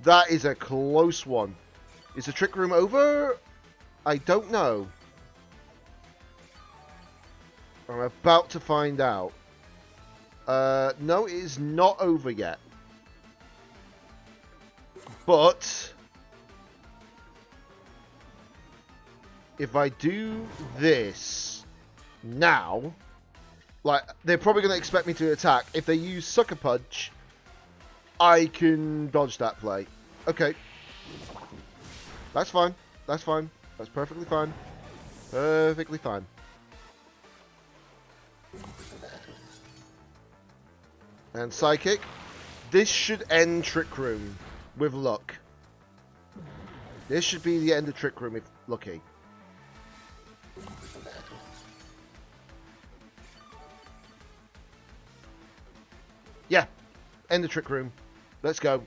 that is a close one. Is the Trick Room over? I don't know. I'm about to find out. No, it is not over yet. But if I do this now, like, they're probably going to expect me to attack. If they use Sucker Punch, I can dodge that play. Okay. That's fine. That's fine. That's perfectly fine. Perfectly fine. And Psychic. This should end Trick Room with luck. This should be the end of Trick Room if lucky. Yeah. End the Trick Room. Let's go.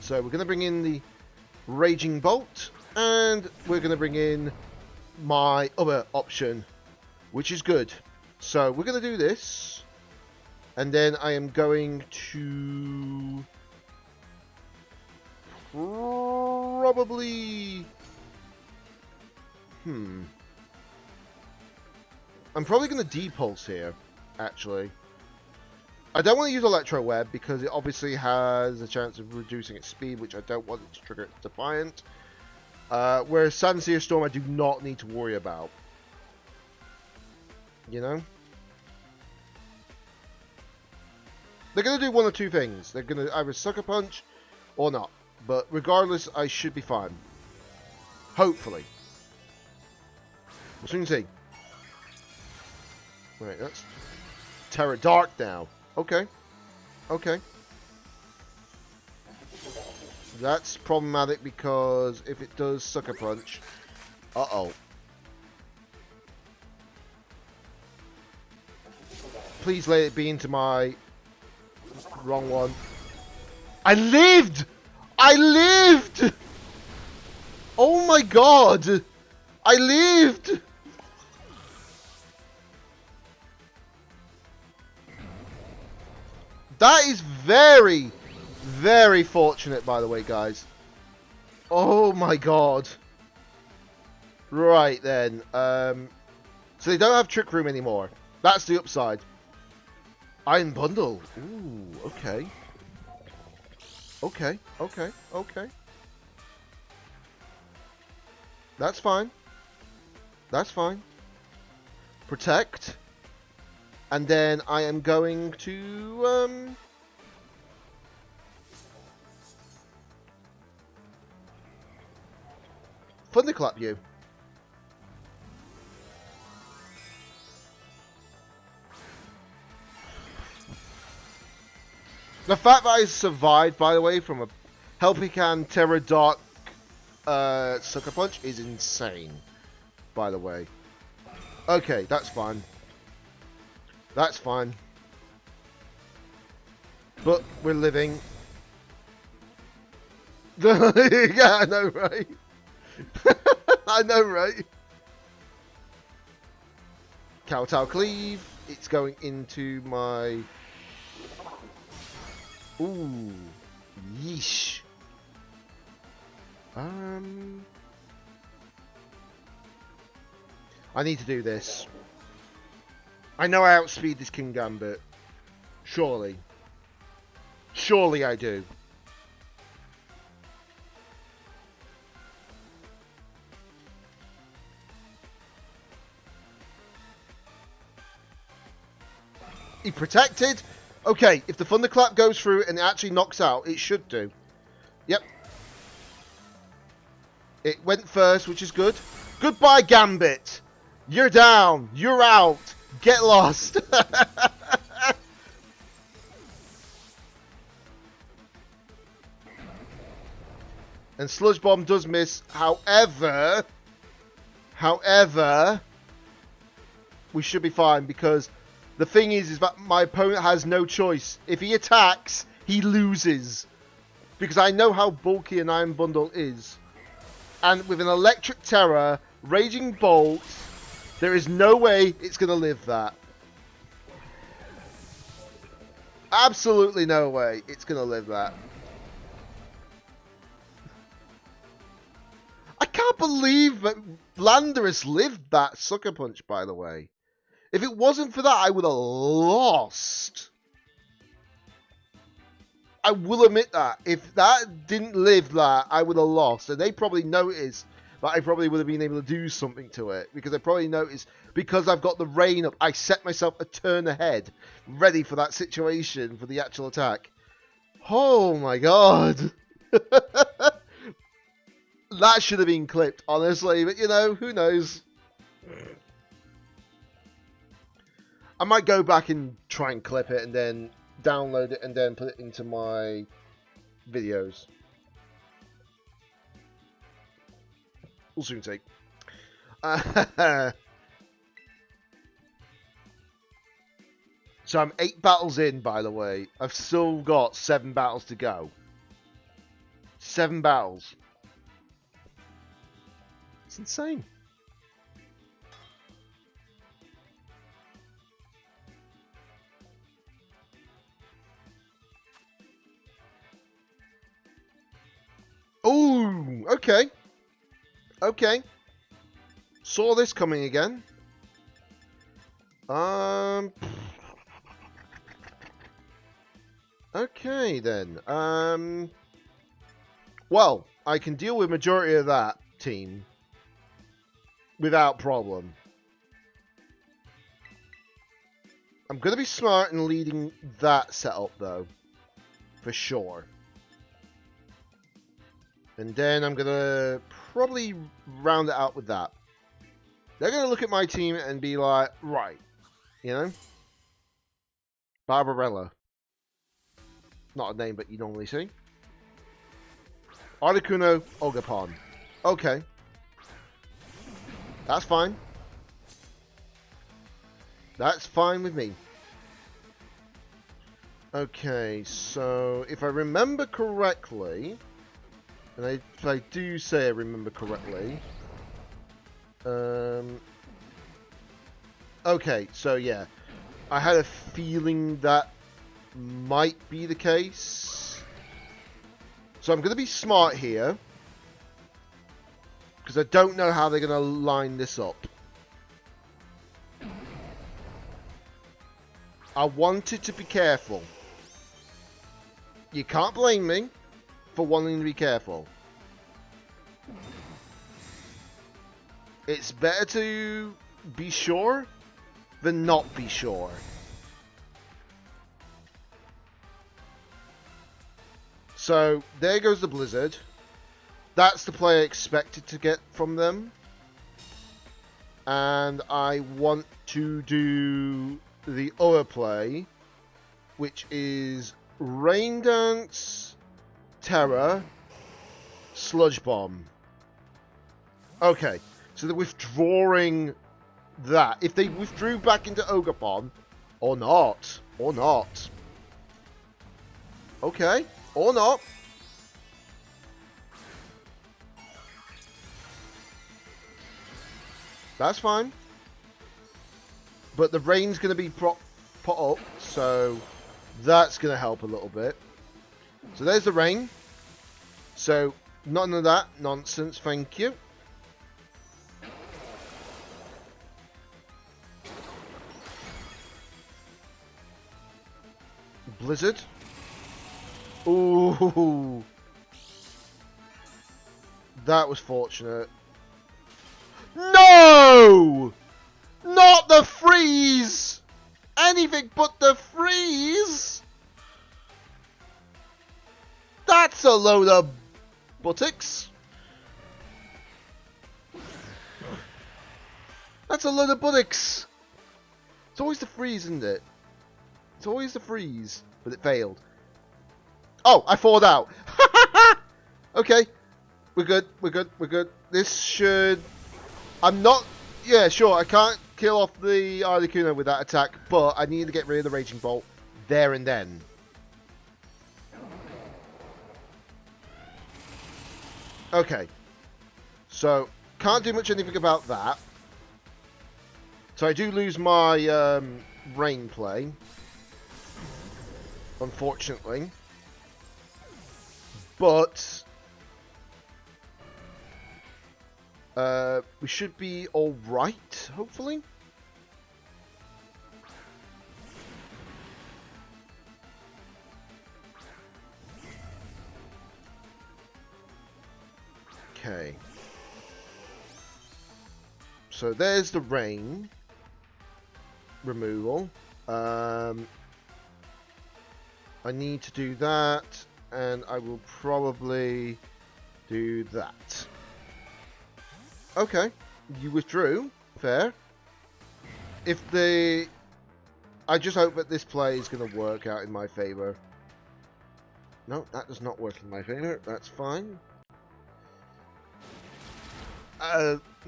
So we're going to bring in the Raging Bolt. And we're going to bring in my other option, which is good. So we're going to do this. And then I am going to... probably... I'm probably going to Depulse here, actually. I don't want to use Electro Web because it obviously has a chance of reducing its speed, which I don't want it to trigger its Defiant. Whereas Sunseer Storm I do not need to worry about. You know? They're going to do one or two things. They're going to either Sucker Punch or not. But regardless, I should be fine. Hopefully. We'll soon see. Right, that's Terra Dark now. Okay. Okay. That's problematic because if it does Sucker Punch... Uh-oh. Please let it be into my... wrong one. I lived! I lived! Oh my god! I lived! That is very, very fortunate, by the way, guys. Oh my god. Right, then. So they don't have Trick Room anymore. That's the upside. Iron Bundle. Ooh, okay. Okay, okay, okay. That's fine. That's fine. Protect. And then I am going to, Thunderclap you. The fact that I survived, by the way, from a Helpican Terra Dark Sucker Punch is insane, by the way. Okay, that's fine. That's fine. But we're living. Yeah, I know, right? I know, right? Kowtow Cleave. It's going into my... Ooh. Yeesh. I need to do this. I know I outspeed this King Gambit. Surely. Surely I do. He protected. Okay, if the Thunderclap goes through and it actually knocks out, it should do. Yep. It went first, which is good. Goodbye, Gambit. You're down. You're out. Get lost. And Sludge Bomb does miss. However, we should be fine because the thing is that my opponent has no choice. If he attacks, he loses. Because I know how bulky an Iron Bundle is. And with an Electric Terror, Raging Bolt, there is no way it's going to live that. Absolutely no way it's going to live that. I can't believe that Landorus lived that Sucker Punch, by the way. If it wasn't for that, I would have lost. I will admit that. If that didn't live that, I would have lost. And they probably noticed that I probably would have been able to do something to it. Because they probably noticed, because I've got the rain up, I set myself a turn ahead, ready for that situation, for the actual attack. Oh my god. That should have been clipped, honestly. But, you know, who knows? I might go back and try and clip it and then download it and then put it into my videos. We'll soon see. So I'm 8 battles in, by the way. I've still got 7 battles to go. 7 battles. It's insane. Oh, okay. Okay. Saw this coming again. Okay then. Well, I can deal with majority of that team without problem. I'm going to be smart in leading that setup though, for sure. And then I'm going to probably round it out with that. They're going to look at my team and be like, right, you know, Barbarella. Not a name, but you normally see. Articuno Ogapon. Okay. That's fine. That's fine with me. Okay, so if I remember correctly, and if I do say I remember correctly, okay, so yeah, I had a feeling that might be the case. So I'm going to be smart here, because I don't know how they're going to line this up. I wanted to be careful. You can't blame me for wanting to be careful. It's better to be sure than not be sure. So, there goes the Blizzard. That's the play I expected to get from them. And I want to do the other play, which is Rain Dance, Terror, Sludge Bomb. Okay, so they're withdrawing that. If they withdrew back into Ogre Bomb, or not. Okay, or not. That's fine. But the rain's going to be put up, so that's going to help a little bit. So there's the rain. So none of that nonsense, thank you. Blizzard. Ooh. That was fortunate. No! Not the freeze! Anything but the freeze! That's a load of buttocks. That's a load of buttocks. It's always the freeze, isn't it? It's always the freeze. But it failed. Oh, I thawed out. Okay. We're good. This should... I'm not... Yeah, sure, I can't kill off the Articuno with that attack, but I need to get rid of the Raging Bolt there and then. Okay. So, can't do much anything about that. So I do lose my rain play. Unfortunately. But... we should be alright, hopefully. Okay. So there's the rain removal. I need to do that, and I will probably do that. Okay, you withdrew. Fair. If the... I just hope that this play is going to work out in my favour. No, that does not work in my favour. That's fine.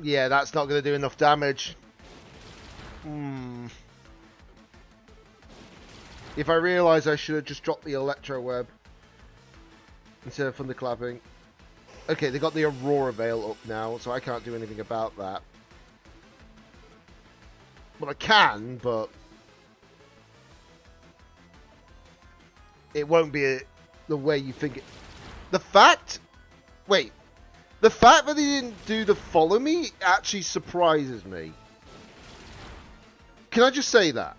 Yeah, that's not going to do enough damage. If I realise I should have just dropped the Electro Web instead of Thunderclapping. Okay, they got the Aurora Veil up now, so I can't do anything about that. Well, I can, but it won't be the way you think it. The fact... Wait. The fact that they didn't do the follow me actually surprises me. Can I just say that?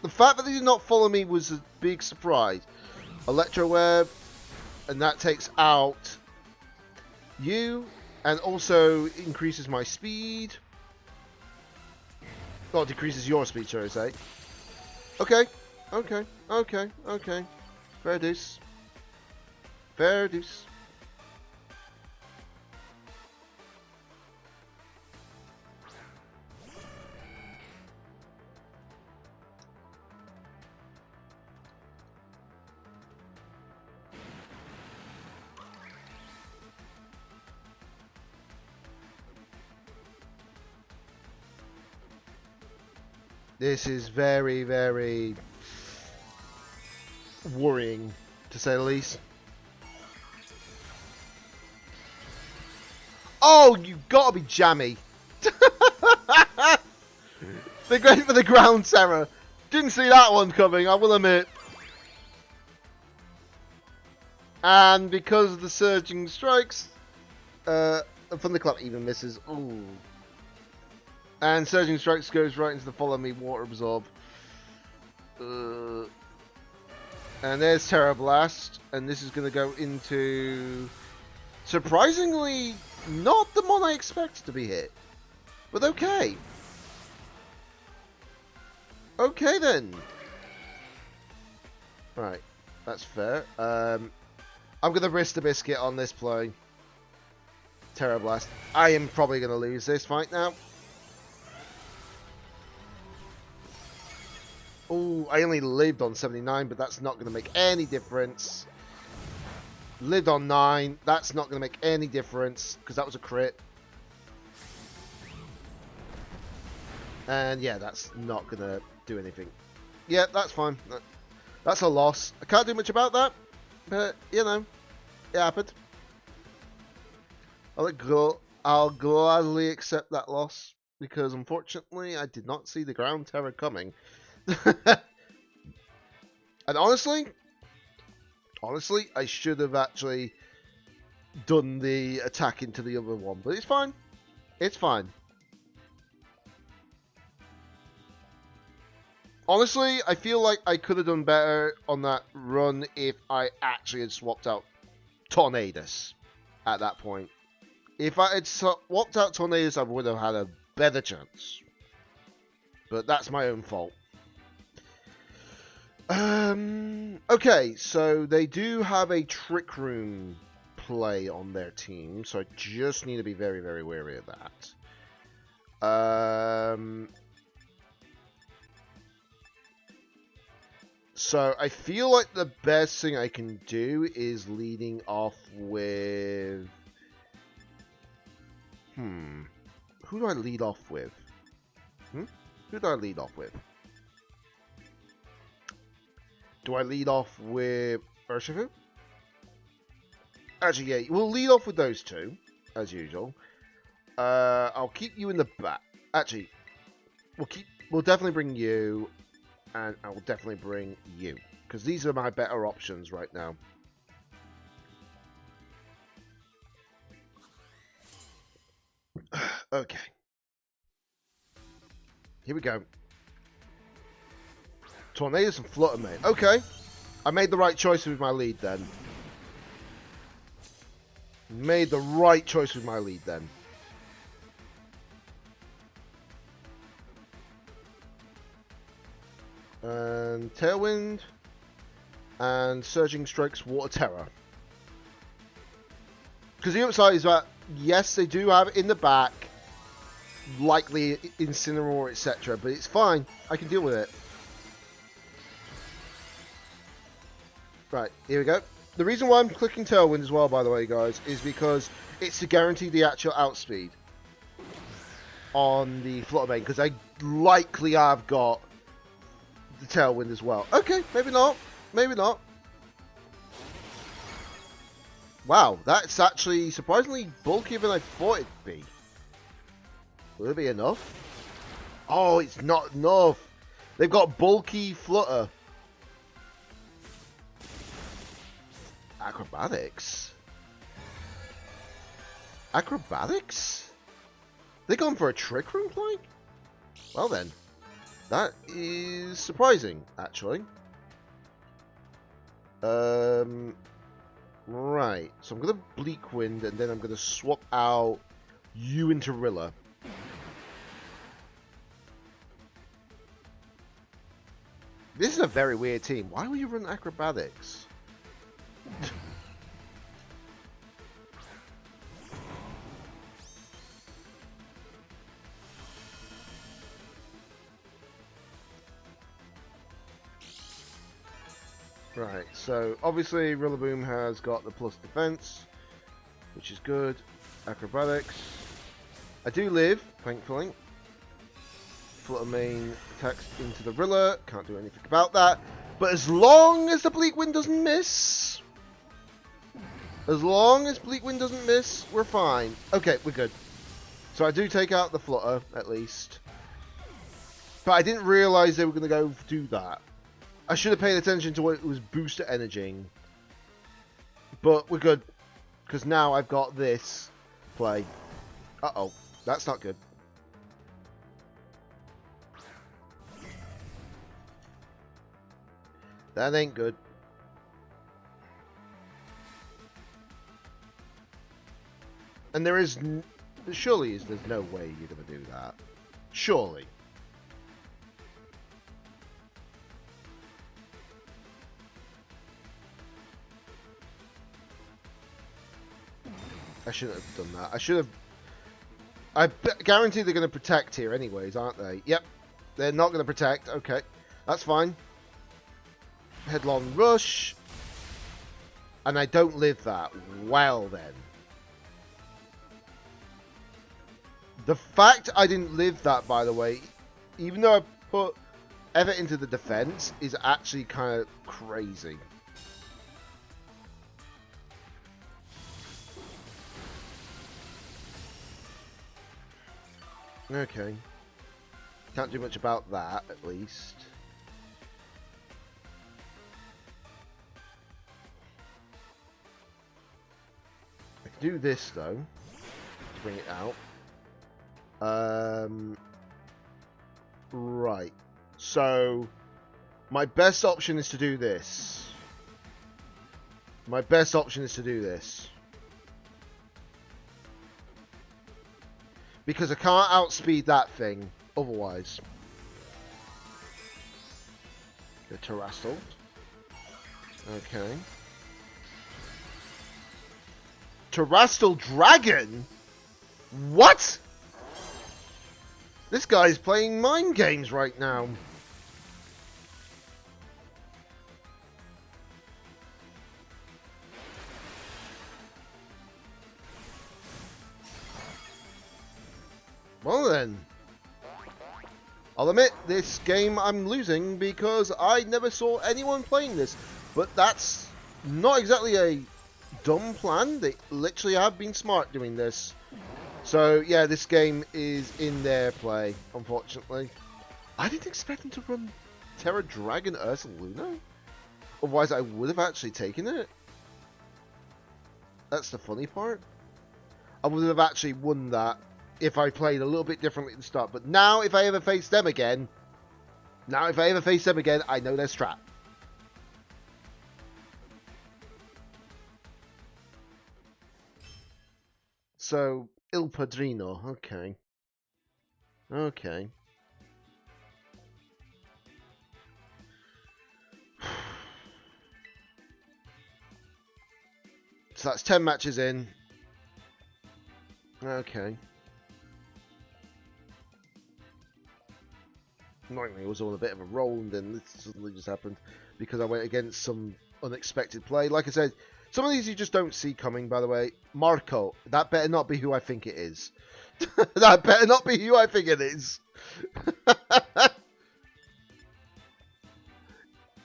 The fact that they did not follow me was a big surprise. Electro Web, and that takes out you, and also increases my speed. Well, decreases your speed, shall I say. Okay. Fair deuce. Fair deuce. This is very, very worrying, to say the least. Oh, you gotta be jammy. They're going for the ground terror. Didn't see that one coming, I will admit. And because of the surging strikes, Thunderclap even misses. Ooh. And Surging Strikes goes right into the Follow Me Water Absorb. And there's Terra Blast. And this is going to go into... Surprisingly, not the one I expected to be hit. But okay. Okay then. Right. That's fair. I'm going to risk the biscuit on this play. Terra Blast. I am probably going to lose this fight now. Oh, I only lived on 79, but that's not going to make any difference. Lived on 9. That's not going to make any difference because that was a crit. And yeah, that's not going to do anything. Yeah, that's fine. That's a loss. I can't do much about that, but you know, it happened. I'll gladly accept that loss because unfortunately I did not see the ground terror coming. And honestly, I should have actually done the attack into the other one, but it's fine. It's fine. Honestly, I feel like I could have done better on that run if I actually had swapped out Tornadus at that point. If I had swapped out Tornadus, I would have had a better chance. But that's my own fault. Okay, so they do have a Trick Room play on their team, so I just need to be very, very wary of that. So I feel like the best thing I can do is leading off with... Who do I lead off with? Who do I lead off with? Do I lead off with Urshifu? Actually, yeah, we'll lead off with those two, as usual. I'll keep you in the back. Actually, we'll definitely bring you, and I will definitely bring you, because these are my better options right now. Okay. Here we go. Tornadus and Flutter Mane. Okay. I made the right choice with my lead then. Made the right choice with my lead then. And Tailwind. And Surging Strikes Water Terror. Because the upside is that, yes, they do have it in the back. Likely Incineroar, etc. But it's fine. I can deal with it. Right, here we go. The reason why I'm clicking Tailwind as well, by the way, guys, is because it's to guarantee the actual outspeed on the Flutter Mane, because I likely have got the Tailwind as well. Okay, maybe not. Maybe not. Wow, that's actually surprisingly bulkier than I thought it'd be. Will it be enough? Oh, it's not enough. They've got bulky Flutter. Acrobatics? Acrobatics? They gone for a Trick Room play? Well then, that is surprising, actually. Right, so I'm gonna Bleak Wind and then I'm gonna swap out you into Rilla. This is a very weird team. Why would you run Acrobatics? Right, so obviously Rillaboom has got the plus defense, which is good. Acrobatics. I do live, thankfully. Flutter Mane attacks into the Rilla. Can't do anything about that. But as long as the Bleak Wind doesn't miss, we're fine. Okay, we're good. So I do take out the Flutter, at least. But I didn't realise they were going to go do that. I should have paid attention to what it was booster energying. But we're good. Because now I've got this play. Uh-oh. That's not good. That ain't good. And there is... Surely there's no way you're going to do that. Surely. I shouldn't have done that. I should have... I guarantee they're going to protect here anyways, aren't they? Yep. They're not going to protect. Okay. That's fine. Headlong Rush. And I don't live that. Well then. The fact I didn't live that, by the way, even though I put effort into the defense, is actually kind of crazy. Okay. Can't do much about that, at least. I can do this, though, to bring it out. Right. So, my best option is to do this. My best option is to do this. Because I can't outspeed that thing, otherwise. The Terrastal. Okay. Terrastal Dragon? What? This guy's playing mind games right now. Well then. I'll admit, this game I'm losing because I never saw anyone playing this. But that's not exactly a dumb plan. They literally have been smart doing this. So, yeah, this game is in their play, unfortunately. I didn't expect them to run Terra Dragon Ursaluna. Otherwise, I would have actually taken it. That's the funny part. I would have actually won that if I played a little bit differently at the start. But now, if I ever face them again, I know their strat. So, Il Padrino, okay. Okay. So that's 10 matches in. Okay. Annoyingly, it was on a bit of a roll, and then this suddenly just happened because I went against some unexpected play. Like I said, some of these you just don't see coming, by the way. Marco, that better not be who I think it is. That better not be who I think it is.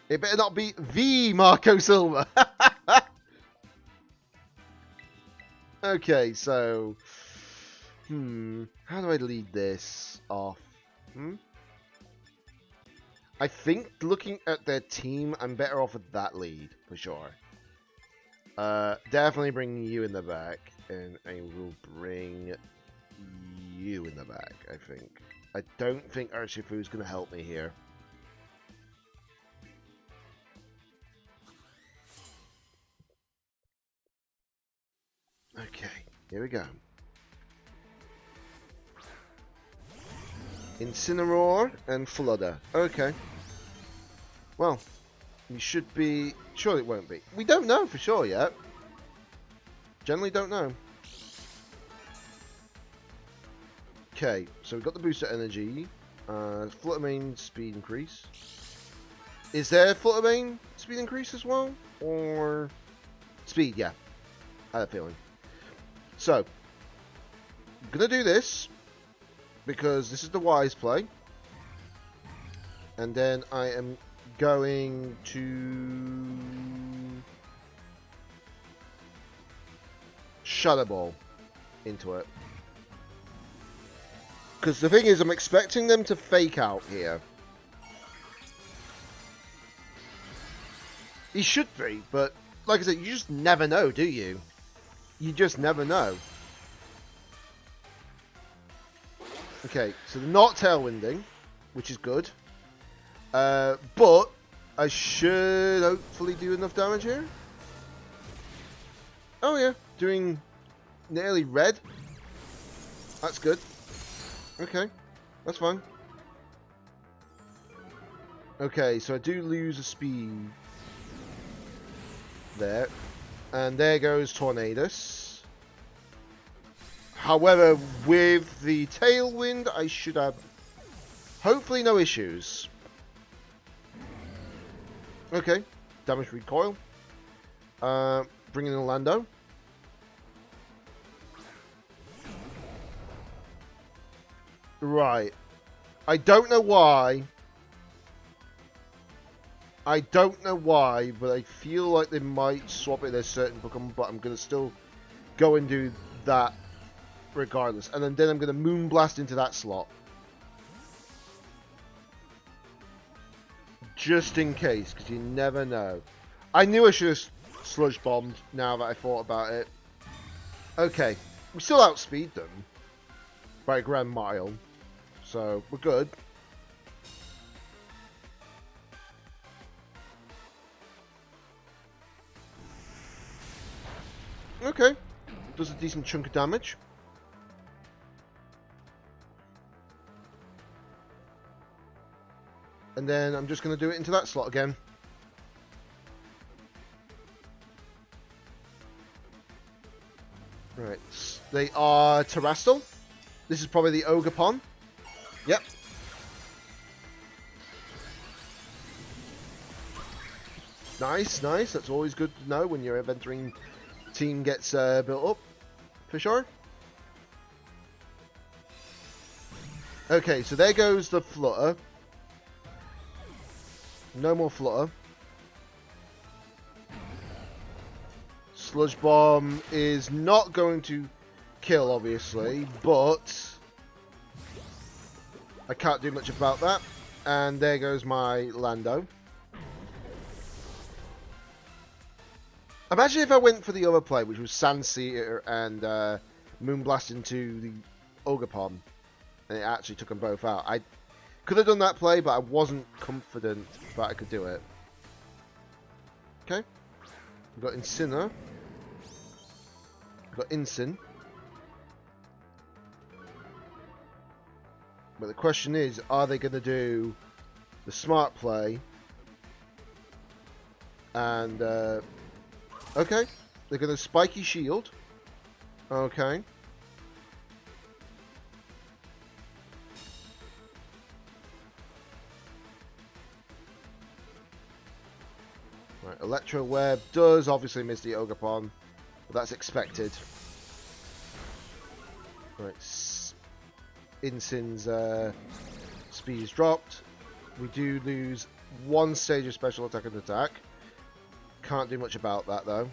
It better not be the Marco Silva. Okay, so... how do I lead this off? I think looking at their team, I'm better off with that lead, for sure. Definitely bring you in the back, and I will bring you in the back, I think. I don't think Urshifu is going to help me here. Okay, here we go. Incineroar and Fludder. Okay. Well, we should be... Surely it won't be. We don't know for sure yet. Generally don't know. Okay, so we've got the booster energy. Flutter Mane speed increase. Is there Flutter Mane speed increase as well? Or... Speed, yeah. I had a feeling. So, I'm going to do this. Because this is the wise play. And then I am going to Shadow Ball into it. Because the thing is, I'm expecting them to fake out here. He should be, but like I said, you just never know, do you? You just never know. Okay, so they're not tailwinding, which is good. But I should hopefully do enough damage here. Oh yeah, doing nearly red. That's good. Okay, that's fine. Okay, so I do lose a speed there. And there goes Tornadus. However, with the Tailwind, I should have hopefully no issues. Okay, damage recoil. Bringing in Lando. Right. I don't know why. But I feel like they might swap it in a certain Pokemon, but I'm going to still go and do that regardless. And then I'm going to Moonblast into that slot. Just in case, because you never know. I knew I should have Sludge Bombed now that I thought about it. Okay. We still outspeed them by a grand mile. So, we're good. Okay. Does a decent chunk of damage. And then I'm just going to do it into that slot again. Right. They are Terrastal. This is probably the Ogerpon. Yep. Nice, nice. That's always good to know when your adventuring team gets built up. For sure. Okay, so there goes the Flutter. No more Flutter. Sludge Bomb is not going to kill, obviously, but I can't do much about that. And there goes my Lando. Imagine if I went for the other play, which was Sandseeker and Moonblast into the Ogerpon, and it actually took them both out. I could have done that play, but I wasn't confident that I could do it. Okay. We've got Incineroar. We've got Incin. But the question is, are they going to do the smart play? And, okay. They're going to Spiky Shield. Okay. Right, Electro Web does obviously miss the Ogerpon, but that's expected. Right, Incin's speed is dropped. We do lose one stage of special attack and attack. Can't do much about that though.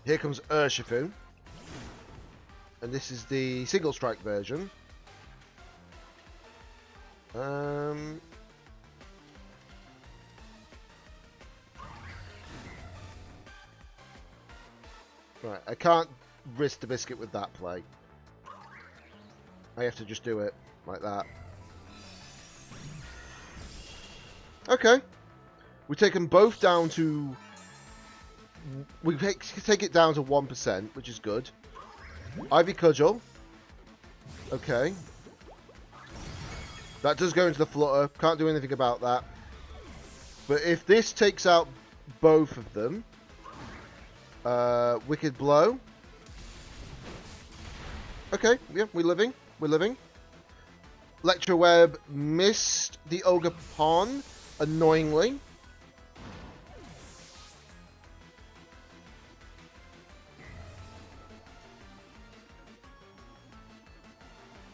Here comes Urshifu. And this is the single strike version. Right, I can't risk the biscuit with that play. I have to just do it like that. Okay. We take them both down to... We take it down to 1%, which is good. Ivy Cudgel. Okay. That does go into the Flutter. Can't do anything about that. But if this takes out both of them... Wicked Blow. Okay, yeah, we're living. We're living. Electro Web missed the Ogerpon, annoyingly.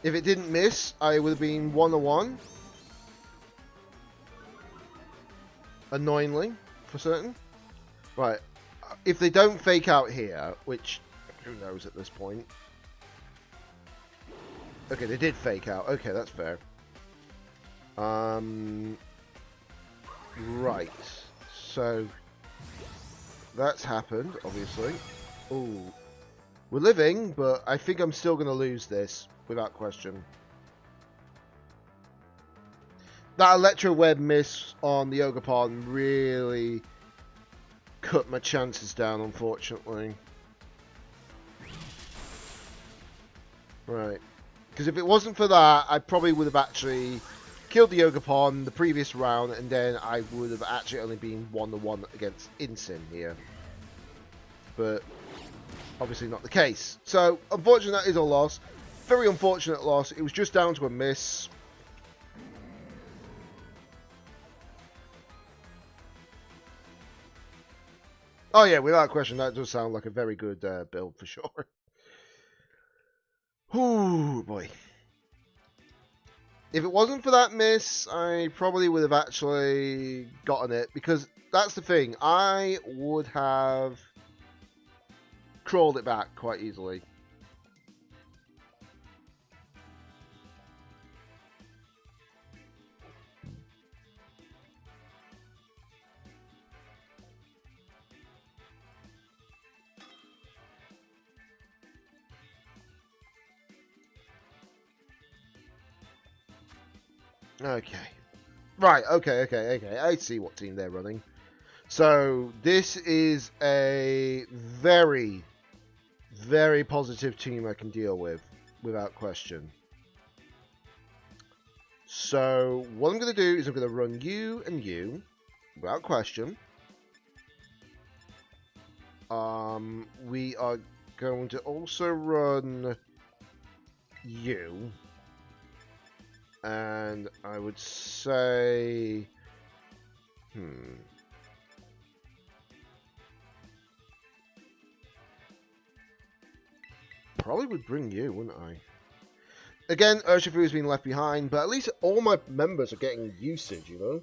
If it didn't miss, I would have been 1-1. Annoyingly, for certain. Right. If they don't fake out here, which who knows at this point. Okay, they did fake out. Okay, that's fair. Right. So that's happened, obviously. Ooh. We're living, but I think I'm still going to lose this without question. That Electro Web miss on the Ogerpon really cut my chances down, unfortunately. Right. Because if it wasn't for that, I probably would have actually killed the Ogerpon the previous round, and then I would have actually only been 1-1 against Incin here. But obviously not the case. So, unfortunately, that is a loss. very unfortunate loss. It was just down to a miss. Oh yeah, without question, that does sound like a very good build for sure. Ooh, boy. If it wasn't for that miss, I probably would have actually gotten it, because that's the thing. I would have crawled it back quite easily. Okay. Right, okay. I see what team they're running. So, this is a very, very positive team I can deal with, without question. So, what I'm going to do is I'm going to run you and you, without question. We are going to also run you. And I would say... Probably would bring you, wouldn't I? Again, Urshifu's been left behind, but at least all my members are getting usage, you know?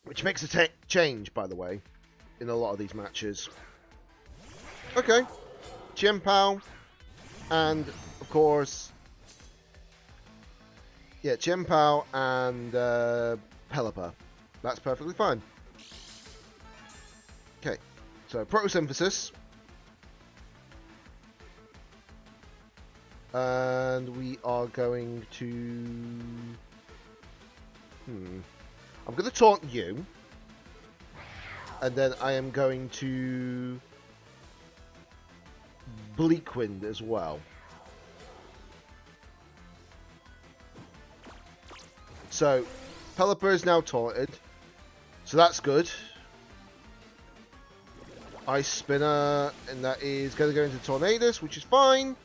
Which makes a change, by the way, in a lot of these matches. Okay. Chien-Pao. And, of course... Yeah, Chien-Pao and Pelipper. That's perfectly fine. Okay, so Photosynthesis. And we are going to... I'm going to taunt you. And then I am going to... Bleakwind as well. So, Pelipper is now taunted. So that's good. Ice Spinner, and that is going to go into Tornadus, which is fine.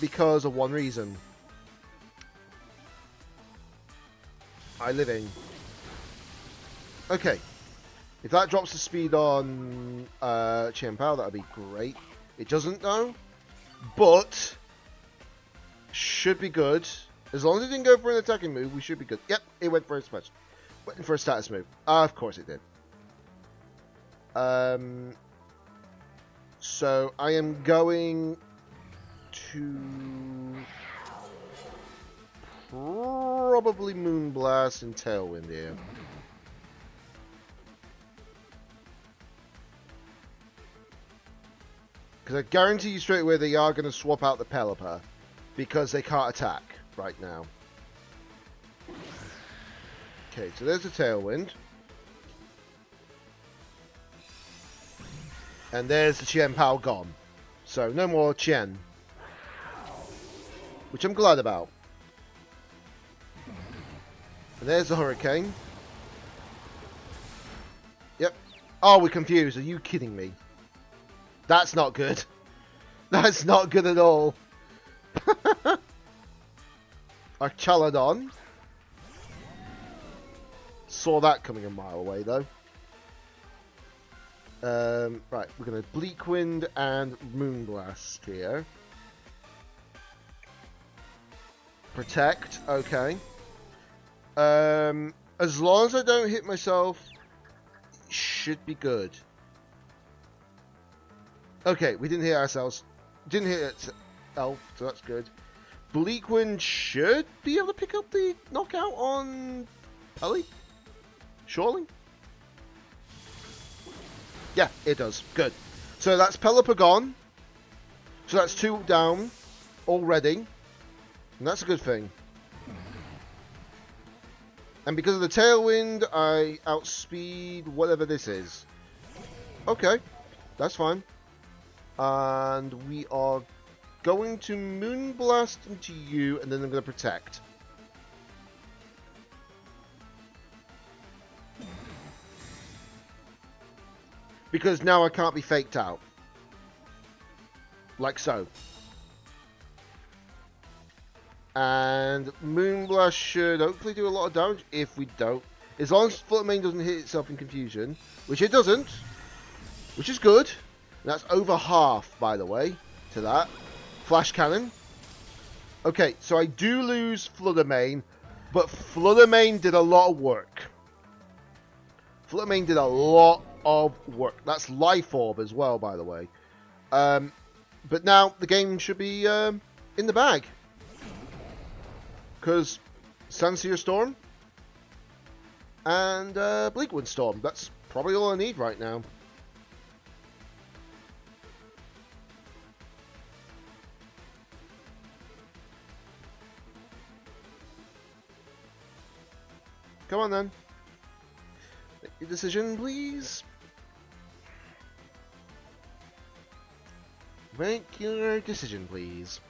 Because of one reason. I live in. Okay. If that drops the speed on Chien-Pao, that would be great. It doesn't though. But should be good. As long as it didn't go for an attacking move, we should be good. Yep, it went for a special. Went for a status move. Of course it did. So I am going to probably Moonblast and Tailwind here. Because I guarantee you straight away they are going to swap out the Pelipper because they can't attack right now. Okay, so there's the Tailwind. And there's the Chien-Pao gone. So no more Chien. Which I'm glad about. And there's the Hurricane. Yep. Oh, we're confused. Are you kidding me? That's not good. That's not good at all. Our Chaladon. Saw that coming a mile away, though. Right, we're going to Bleakwind and Moonblast here. Protect, okay. As long as I don't hit myself, it should be good. Okay, we didn't hit ourselves. Didn't hit itself, so that's good. Bleakwind should be able to pick up the knockout on Pelly? Surely? Yeah, it does. Good. So that's Pelipper gone. So that's 2 down already. And that's a good thing. And because of the Tailwind, I outspeed whatever this is. Okay. That's fine. And we are going to Moonblast into you, and then I'm going to Protect. Because now I can't be faked out. like so. And Moonblast should hopefully do a lot of damage if we don't. As long as Flutter Mane doesn't hit itself in confusion, which it doesn't, which is good. That's over half, by the way, to that. Flash Cannon. Okay, so I do lose Flutter Mane, but Flutter Mane did a lot of work. Flutter Mane did a lot of work. That's Life Orb as well, by the way. But now the game should be in the bag. Because Sunseer Storm and Bleakwood Storm. That's probably all I need right now. Come on then. Make your decision, please. Make your decision, please.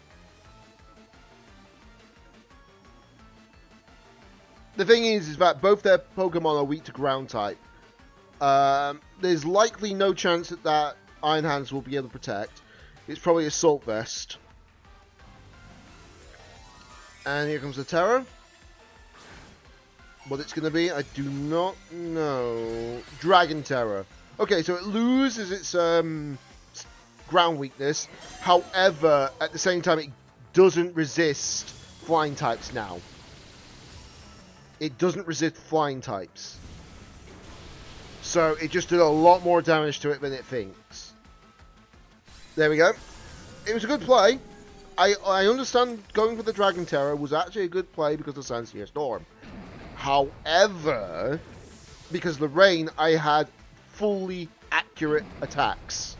The thing is that both their Pokemon are weak to ground type. There's likely no chance that Iron Hands will be able to protect. It's probably Assault Vest. And here comes the Terror. What it's going to be, I do not know. Dragon Terror. Okay, so it loses its ground weakness. However, at the same time, it doesn't resist flying types now. It doesn't resist flying types. So it just did a lot more damage to it than it thinks. There we go. It was a good play. I understand going for the Dragon Terror was actually a good play because of Sunseer Storm. However, because of the rain, I had fully accurate attacks.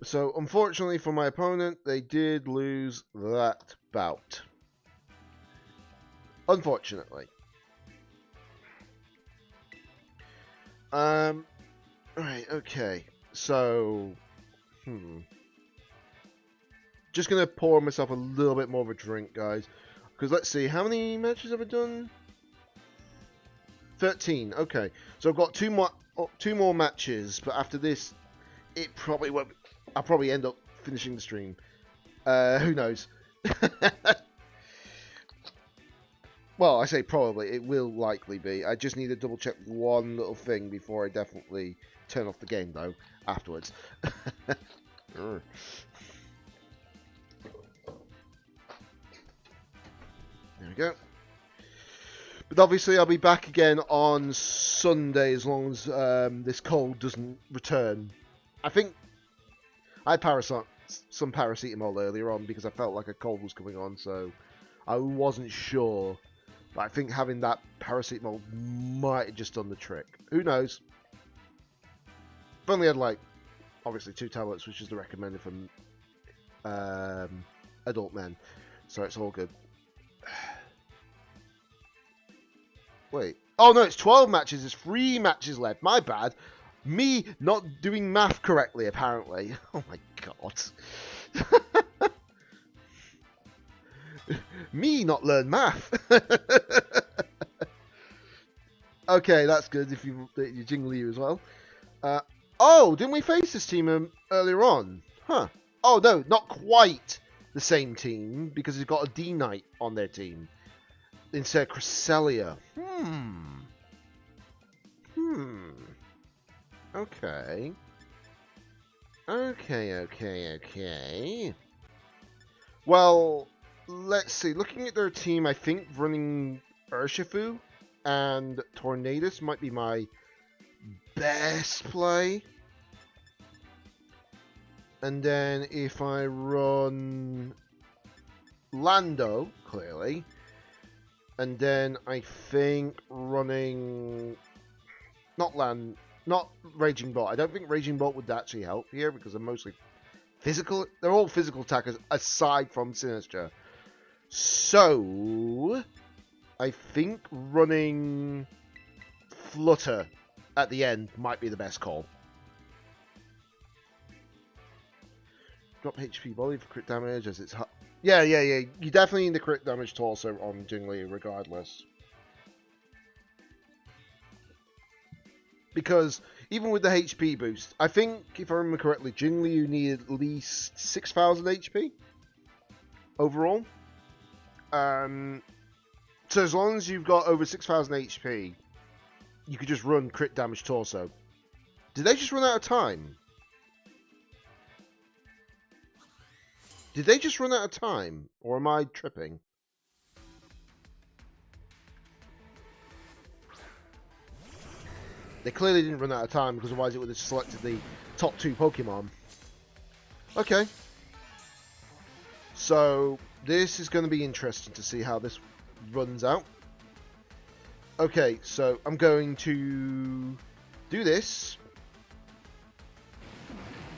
So, unfortunately for my opponent, they did lose that bout. Unfortunately. Right, okay. So, just going to pour myself a little bit more of a drink, guys. Because let's see, how many matches have I done? 13, okay. So I've got two more matches, but after this, it probably won't. I'll probably end up finishing the stream. Who knows? Well, I say probably. It will likely be. I just need to double check one little thing before I definitely turn off the game, though, afterwards. There we go. But obviously I'll be back again on Sunday as long as this cold doesn't return. I think I had some paracetamol earlier on because I felt like a cold was coming on, so I wasn't sure. But I think having that paracetamol might have just done the trick. Who knows? I've only had, like, obviously 2 tablets, which is the recommended from adult men. So it's all good. Wait. Oh, no, it's 12 matches. There's 3 matches left. My bad. Me not doing math correctly, apparently. Oh, my God. Me not learn math. Okay, that's good if you jingle you as well. Oh, didn't we face this team earlier on? Huh. Oh, no, not quite the same team, because he's got a D-Knight on their team. Instead of Cresselia. Okay. Okay. Well, let's see. Looking at their team, I think running Urshifu and Tornadus might be my best play. And then if I run Lando, clearly. And then I think running not Raging Bolt. I don't think Raging Bolt would actually help here because they're mostly physical. They're all physical attackers aside from Sinister. So I think running Flutter at the end might be the best call. Drop HP volley for crit damage as it's hot. Yeah. You definitely need the crit damage torso on Jingli regardless. Because even with the HP boost, I think, if I remember correctly, generally you need at least 6,000 HP overall. So as long as you've got over 6,000 HP, you could just run crit damage torso. Did they just run out of time? Did they just run out of time? Or am I tripping? They clearly didn't run out of time, because otherwise it would have selected the top 2 Pokemon. Okay. So, this is going to be interesting to see how this runs out. Okay, so I'm going to do this.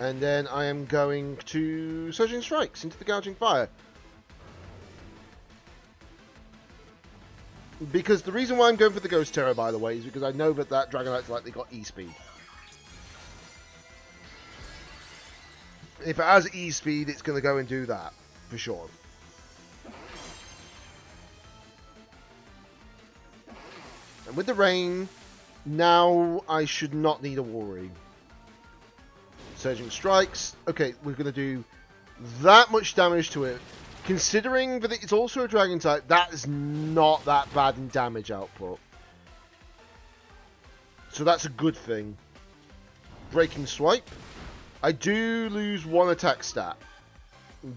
And then I am going to Surging Strikes into the Gouging Fire. Because the reason why I'm going for the Ghost Terror, by the way, is because I know that that Dragonite's likely got E-Speed. If it has E-Speed, it's going to go and do that, for sure. And with the rain, now I should not need a worry. Surging Strikes. Okay, we're going to do that much damage to it. Considering that it's also a Dragon type, that is not that bad in damage output. So that's a good thing. Breaking Swipe. I do lose 1 attack stat.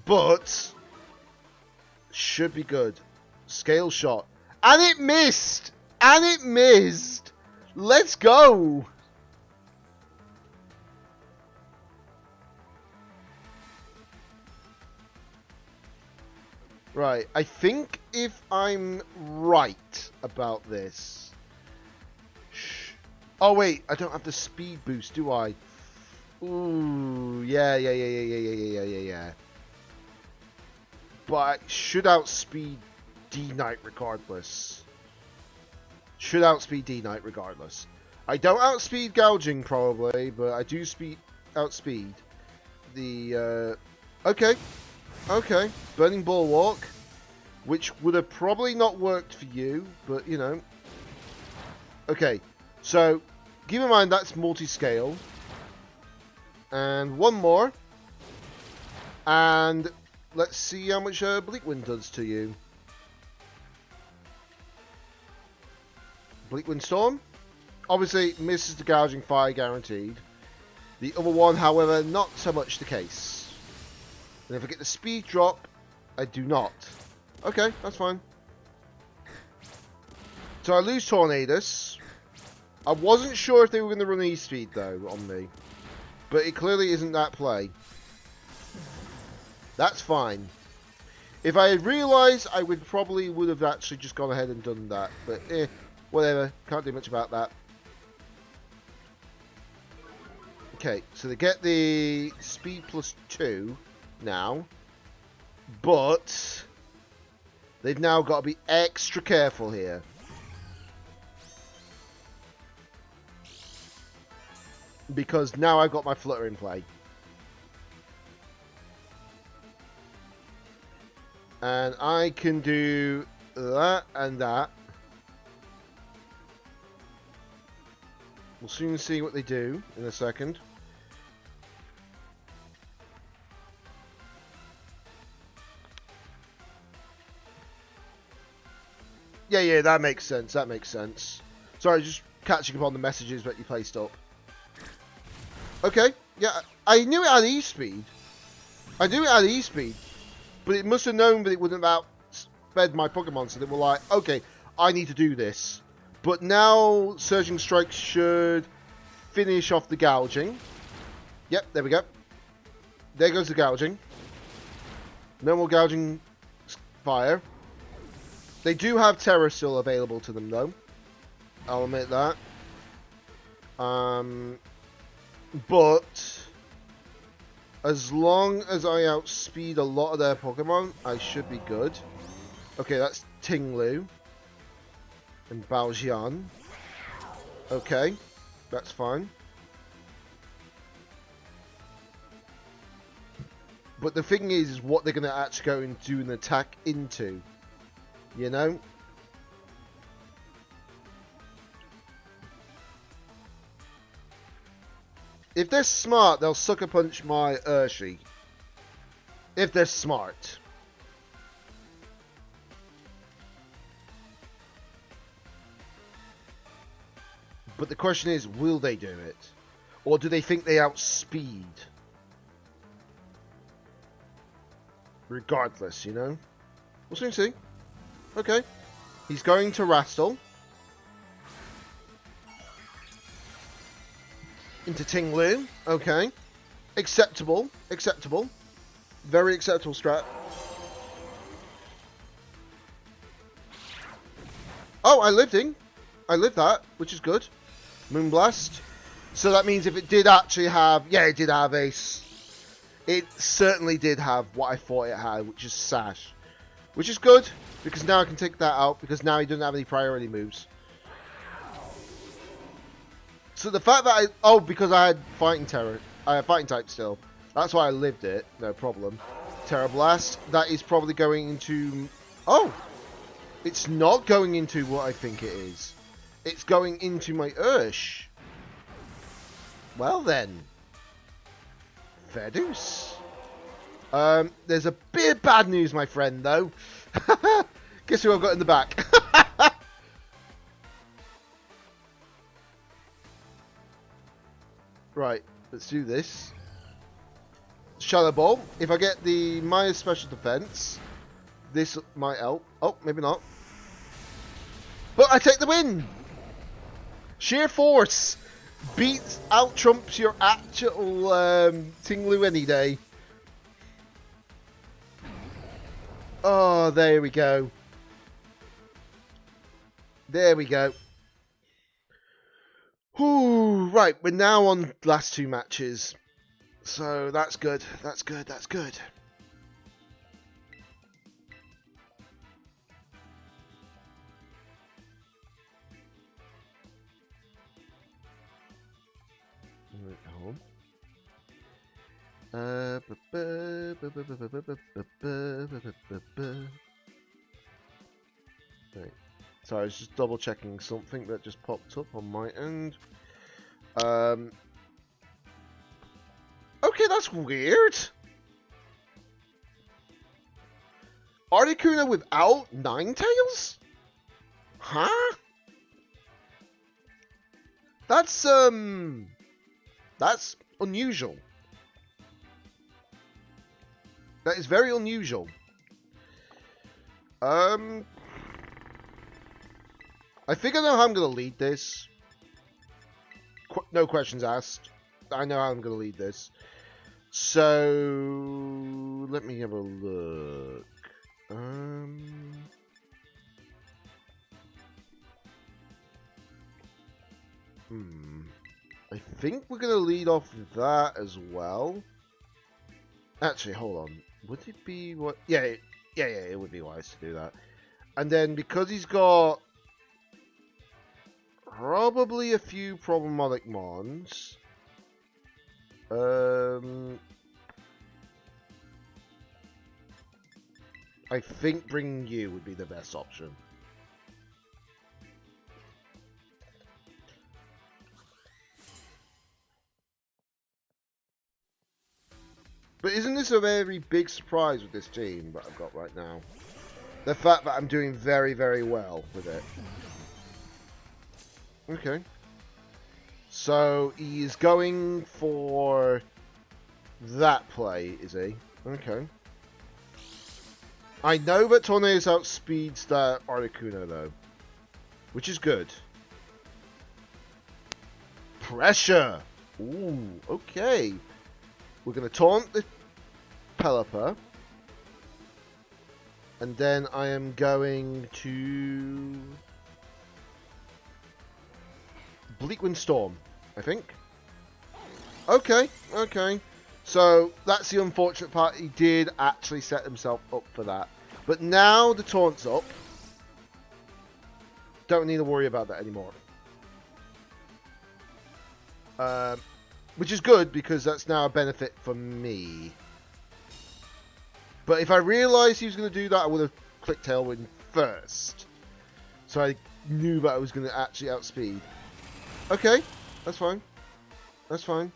But should be good. Scale Shot. And it missed! And it missed! Let's go! Right, I think if I'm right about this... Oh wait, I don't have the speed boost, do I? Ooh, yeah. But I should outspeed D-Knight regardless. Should outspeed D-Knight regardless. I don't outspeed Gouging probably, but I do outspeed the... Okay. Okay, Burning Bulwark, which would have probably not worked for you, but, you know. Okay, so, keep in mind that's multi-scale. And one more. And let's see how much Bleak Wind does to you. Bleak Wind Storm. Obviously, misses the Gouging Fire guaranteed. The other one, however, not so much the case. And if I get the speed drop, I do not. Okay, that's fine. So I lose Tornadus. I wasn't sure if they were going to run E-Speed, though, on me. But it clearly isn't that play. That's fine. If I had realised, I would have actually just gone ahead and done that. But, whatever. Can't do much about that. Okay, so they get the speed +2 now. But they've now got to be extra careful here. Because now I've got my Flutter in play. And I can do that and that. We'll soon see what they do in a second. Yeah, that makes sense. That makes sense. Sorry, just catching up on the messages that you placed up. Okay, yeah, I knew it had E-Speed. I knew it had E-Speed. But it must have known that it wouldn't have outsped my Pokemon, so they were like, okay, I need to do this. But now, Surging Strike should finish off the Gouging. Yep, there we go. There goes the Gouging. No more Gouging Fire. They do have Terror still available to them, though. I'll admit that. But as long as I outspeed a lot of their Pokemon, I should be good. Okay, that's Tinglu and Baojian. Okay, that's fine. But the thing is what they're going to actually go and do an attack into. You know? If they're smart, they'll sucker punch my Urshi. If they're smart. But the question is, will they do it? Or do they think they outspeed? Regardless, you know? We'll soon see. Okay. He's going to Rastal. Into Tinglu. Okay. Acceptable. Acceptable. Very acceptable strat. Oh, I lived that, which is good. Moonblast. So that means if it did actually have... Yeah, it did have Ace. It certainly did have what I thought it had, which is Sash. Which is good, because now I can take that out, because now he doesn't have any priority moves. So the fact that I... Oh, because I had Fighting Terror. I had Fighting Type still. That's why I lived it. No problem. Terra Blast. That is probably going into... Oh! It's not going into what I think it is. It's going into my Ursh. Well then. Fair deuce. There's a bit of bad news, my friend, though. Guess who I've got in the back? Right, let's do this. Shadow Ball. If I get the minus special defense, this might help. Oh, maybe not. But I take the win! Sheer force beats out trumps your actual Tinglu any day. Oh, there we go. There we go. Whew, right, we're now on last two matches. So that's good. That's good. That's good. Home. Right. So I was just double checking something that just popped up on my end. Okay, that's weird. Articuno without Ninetales? Huh? That's unusual. That is very unusual. I think I know how I'm going to lead this. No questions asked. I know how I'm going to lead this. So, let me have a look. I think we're going to lead off with that as well. Actually, hold on. Would it be what? Yeah, it would be wise to do that. And then because he's got probably a few problematic mons. I think bringing you would be the best option. But isn't this a very big surprise with this team that I've got right now? The fact that I'm doing very, very well with it. Okay. So, he is going for that play, is he? Okay. I know that Tornadus outspeeds that Articuno, though. Which is good. Pressure! Ooh, okay. We're going to taunt the Pelipper. And then I am going to Bleakwind Storm, I think. Okay, okay. So, that's the unfortunate part. He did actually set himself up for that. But now the taunt's up. Don't need to worry about that anymore. Which is good, because that's now a benefit for me. But if I realised he was going to do that, I would have clicked Tailwind first. So I knew that I was going to actually outspeed. Okay, that's fine. That's fine.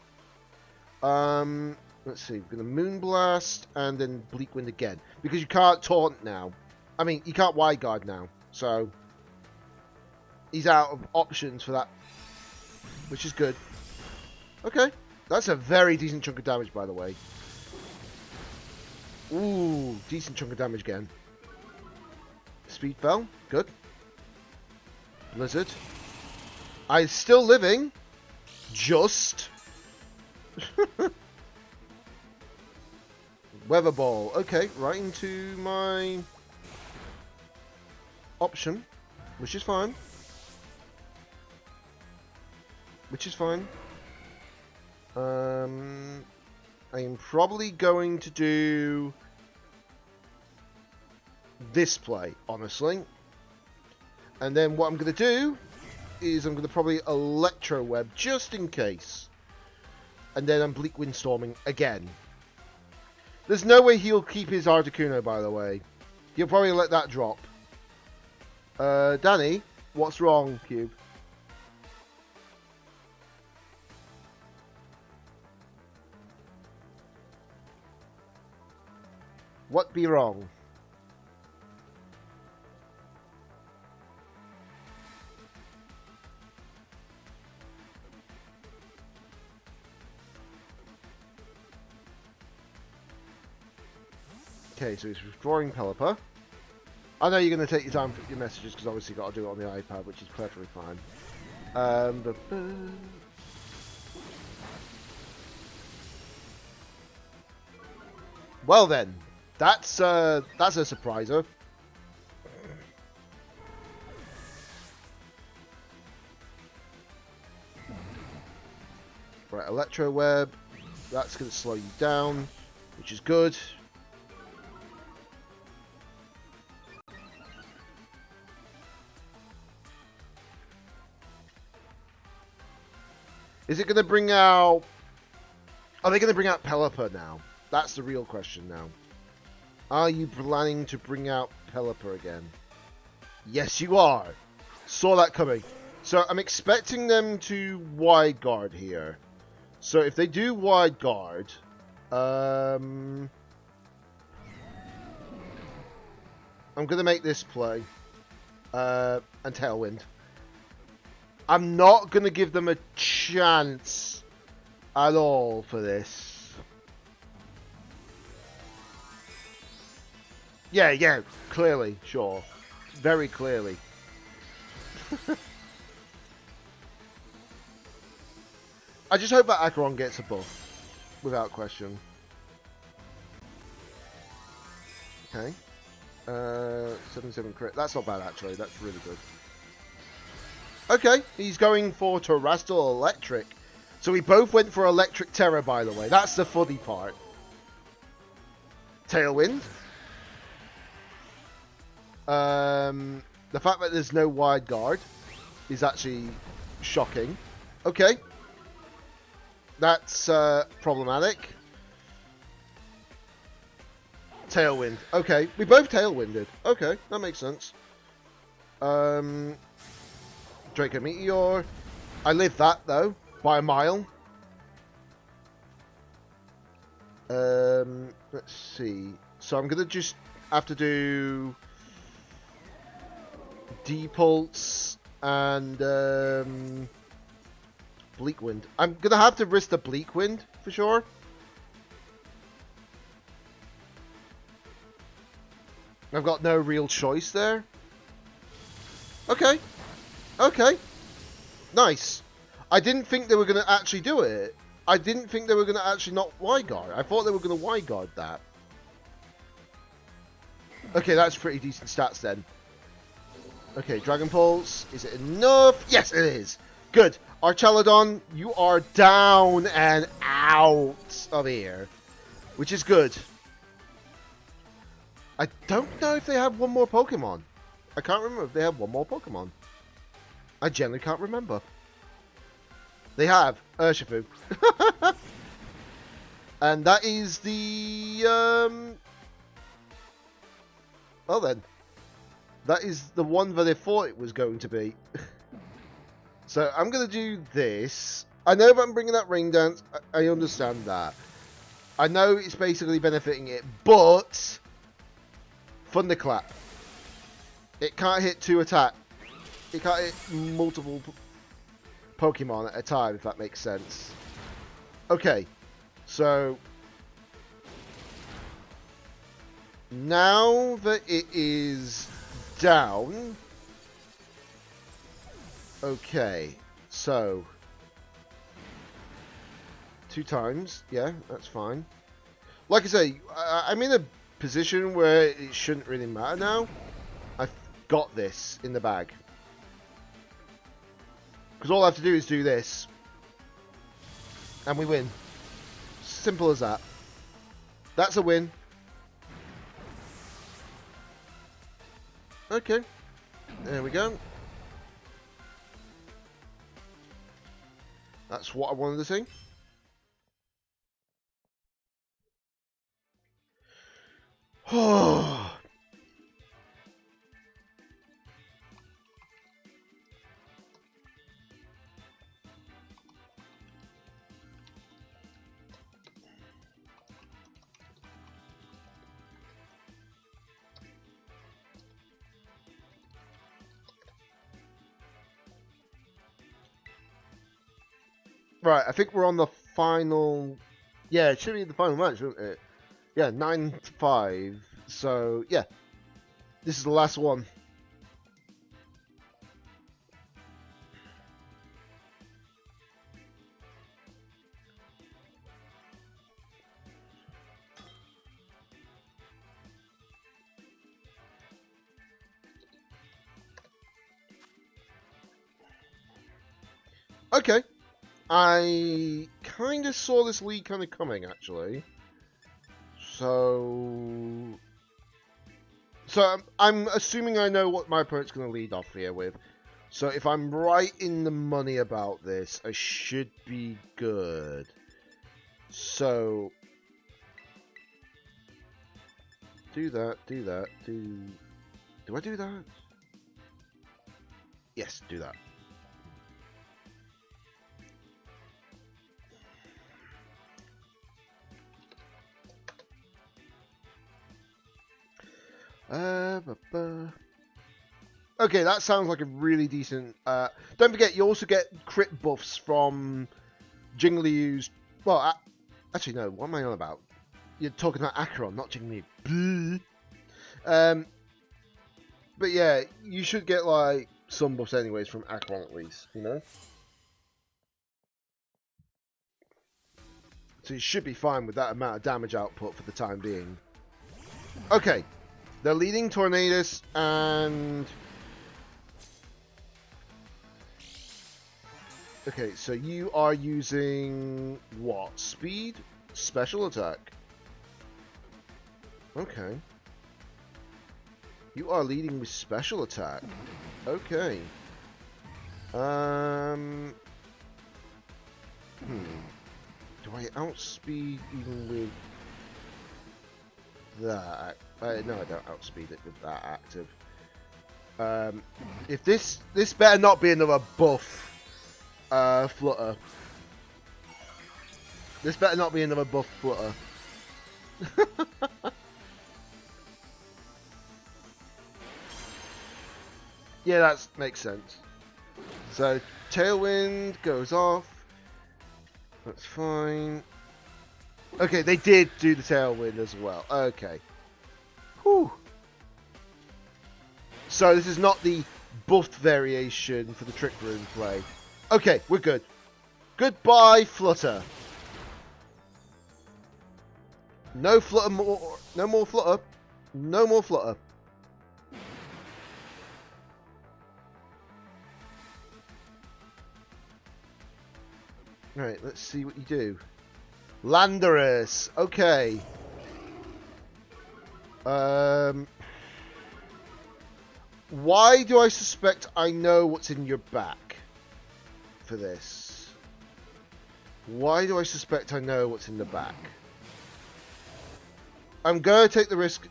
Let's see. We're going to Moonblast and then Bleak Wind again. Because you can't taunt now. I mean, you can't Wide Guard now. So, he's out of options for that. Which is good. Okay. That's a very decent chunk of damage, by the way. Ooh, decent chunk of damage again. Speed Bell. Good. Blizzard. I'm still living. Just. Weather Ball. Okay, right into my option, which is fine. Which is fine. I am probably going to do this play, honestly. And then what I'm going to do is I'm going to probably Electro Web just in case. And then I'm Bleak Windstorming again. There's no way he'll keep his Articuno, by the way. He'll probably let that drop. Danny, what's wrong, Cube? What be wrong? Okay, so he's withdrawing Pelipper. I know you're going to take your time for your messages because obviously you've got to do it on the iPad, which is perfectly fine. Well then, that's a surpriser. Right, Electro Web. That's going to slow you down, which is good. Is it going to bring out... Are they going to bring out Pelipper now? That's the real question now. Are you planning to bring out Pelipper again? Yes, you are. Saw that coming. So I'm expecting them to Wide Guard here. So if they do Wide Guard... I'm going to make this play. And Tailwind. I'm not going to give them a chance at all for this. Yeah, clearly, sure. Very clearly. I just hope that Acheron gets a buff, without question. Okay. 7-7 crit. That's not bad, actually. That's really good. Okay, he's going for Terrestrial Electric. So we both went for Electric Terror, by the way. That's the funny part. Tailwind. The fact that there's no Wide Guard is actually shocking. Okay. That's problematic. Tailwind. Okay, we both Tailwinded. Okay, that makes sense. Draco Meteor. I lived that, though, by a mile. Let's see. So I'm going to just have to do Depulse and Bleak Wind. I'm going to have to risk the Bleak Wind, for sure. I've got no real choice there. Okay. Okay. Nice. I didn't think they were going to actually do it. I didn't think they were going to actually not Wide Guard. I thought they were going to Wide Guard that. Okay, that's pretty decent stats then. Okay, Dragon Pulse. Is it enough? Yes, it is. Good. Archaludon, you are down and out of here. Which is good. I don't know if they have one more Pokemon. I can't remember if they have one more Pokemon. I generally can't remember. They have Urshifu. And that is the... Well then. That is the one that they thought it was going to be. So I'm going to do this. I know if I'm bringing that ring dance, I understand that. I know it's basically benefiting it, but Thunderclap. It can't hit 2 attack. It can't hit multiple Pokemon at a time, if that makes sense. Okay, so now that it is down, okay, so 2 times, yeah, that's fine. Like I say, I'm in a position where it shouldn't really matter now. I've got this in the bag. Because all I have to do is do this. And we win. Simple as that. That's a win. Okay. There we go. That's what I wanted to see. Right, I think we're on the final. Yeah, it should be the final match, shouldn't it? Yeah, 9-5. So, yeah. This is the last one. Okay. I kind of saw this lead kind of coming, actually. So I'm assuming I know what my opponent's going to lead off here with. So if I'm right in the money about this, I should be good. So do that, do that, do I do that? Yes, do that. Okay, that sounds like a really decent. Don't forget, you also get crit buffs from Jingliu's. Well, actually, no. What am I on about? You're talking about Acheron, not Jingliu. But yeah, you should get like some buffs anyways from Acheron at least, you know. So you should be fine with that amount of damage output for the time being. Okay. They're leading Tornadus and... Okay, so you are using... what? Speed? Special attack? Okay. You are leading with special attack. Okay. Do I outspeed even with... that? No, I don't outspeed it with that active. If this better not be another buff flutter. This better not be another buff flutter. Yeah, that makes sense. So Tailwind goes off. That's fine. Okay, they did do the Tailwind as well. Okay. Whew. So this is not the buffed variation for the Trick Room play. Okay, we're good. Goodbye, Flutter. No Flutter more. No more Flutter. No more Flutter. Right, let's see what you do. Landorus. Okay. Why do I suspect I know what's in your back for this? Why do I suspect I know what's in the back? I'm going to take the risk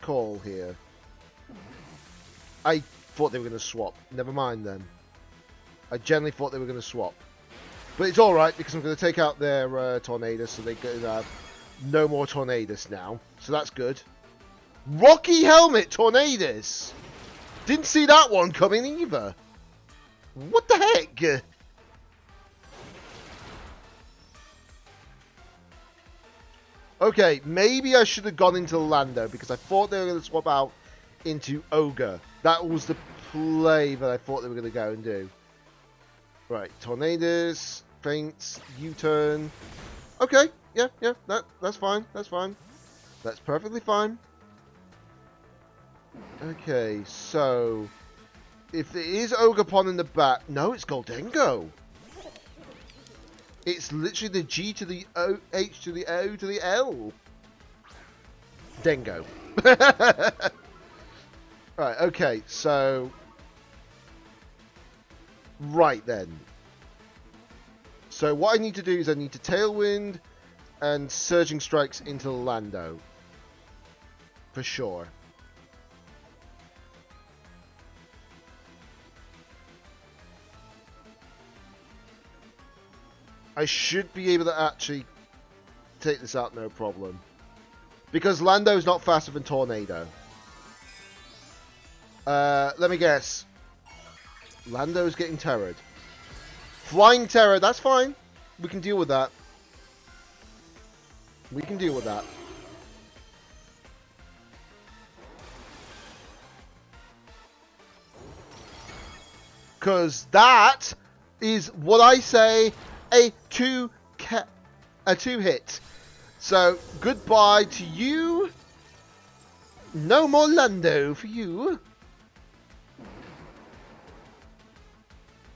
call here. I thought they were going to swap. Never mind then. I generally thought they were going to swap. But it's alright because I'm going to take out their Tornadus so they can have no more Tornadus now. So that's good. Rocky Helmet Tornadus! Didn't see that one coming either. What the heck? Okay, maybe I should have gone into Lando because I thought they were going to swap out into Ogre. That was the play that I thought they were going to go and do. Right, Tornadus, Feints, U-turn. Okay, yeah, that's fine, that's fine. That's perfectly fine. Okay, so if it is Ogerpon in the back, no, it's Goldengo. It's literally the G to the O, H to the O to the L. Dengo. Right, okay, so... Right then. So what I need to do is I need to Tailwind and Surging Strikes into Lando. For sure. I should be able to actually take this out no problem. Because Lando's not faster than Tornado. Let me guess. Lando's getting terrored. Flying Terror, that's fine. We can deal with that. We can deal with that. Because that is what I say... a two hit. So goodbye to you. No more Lando for you.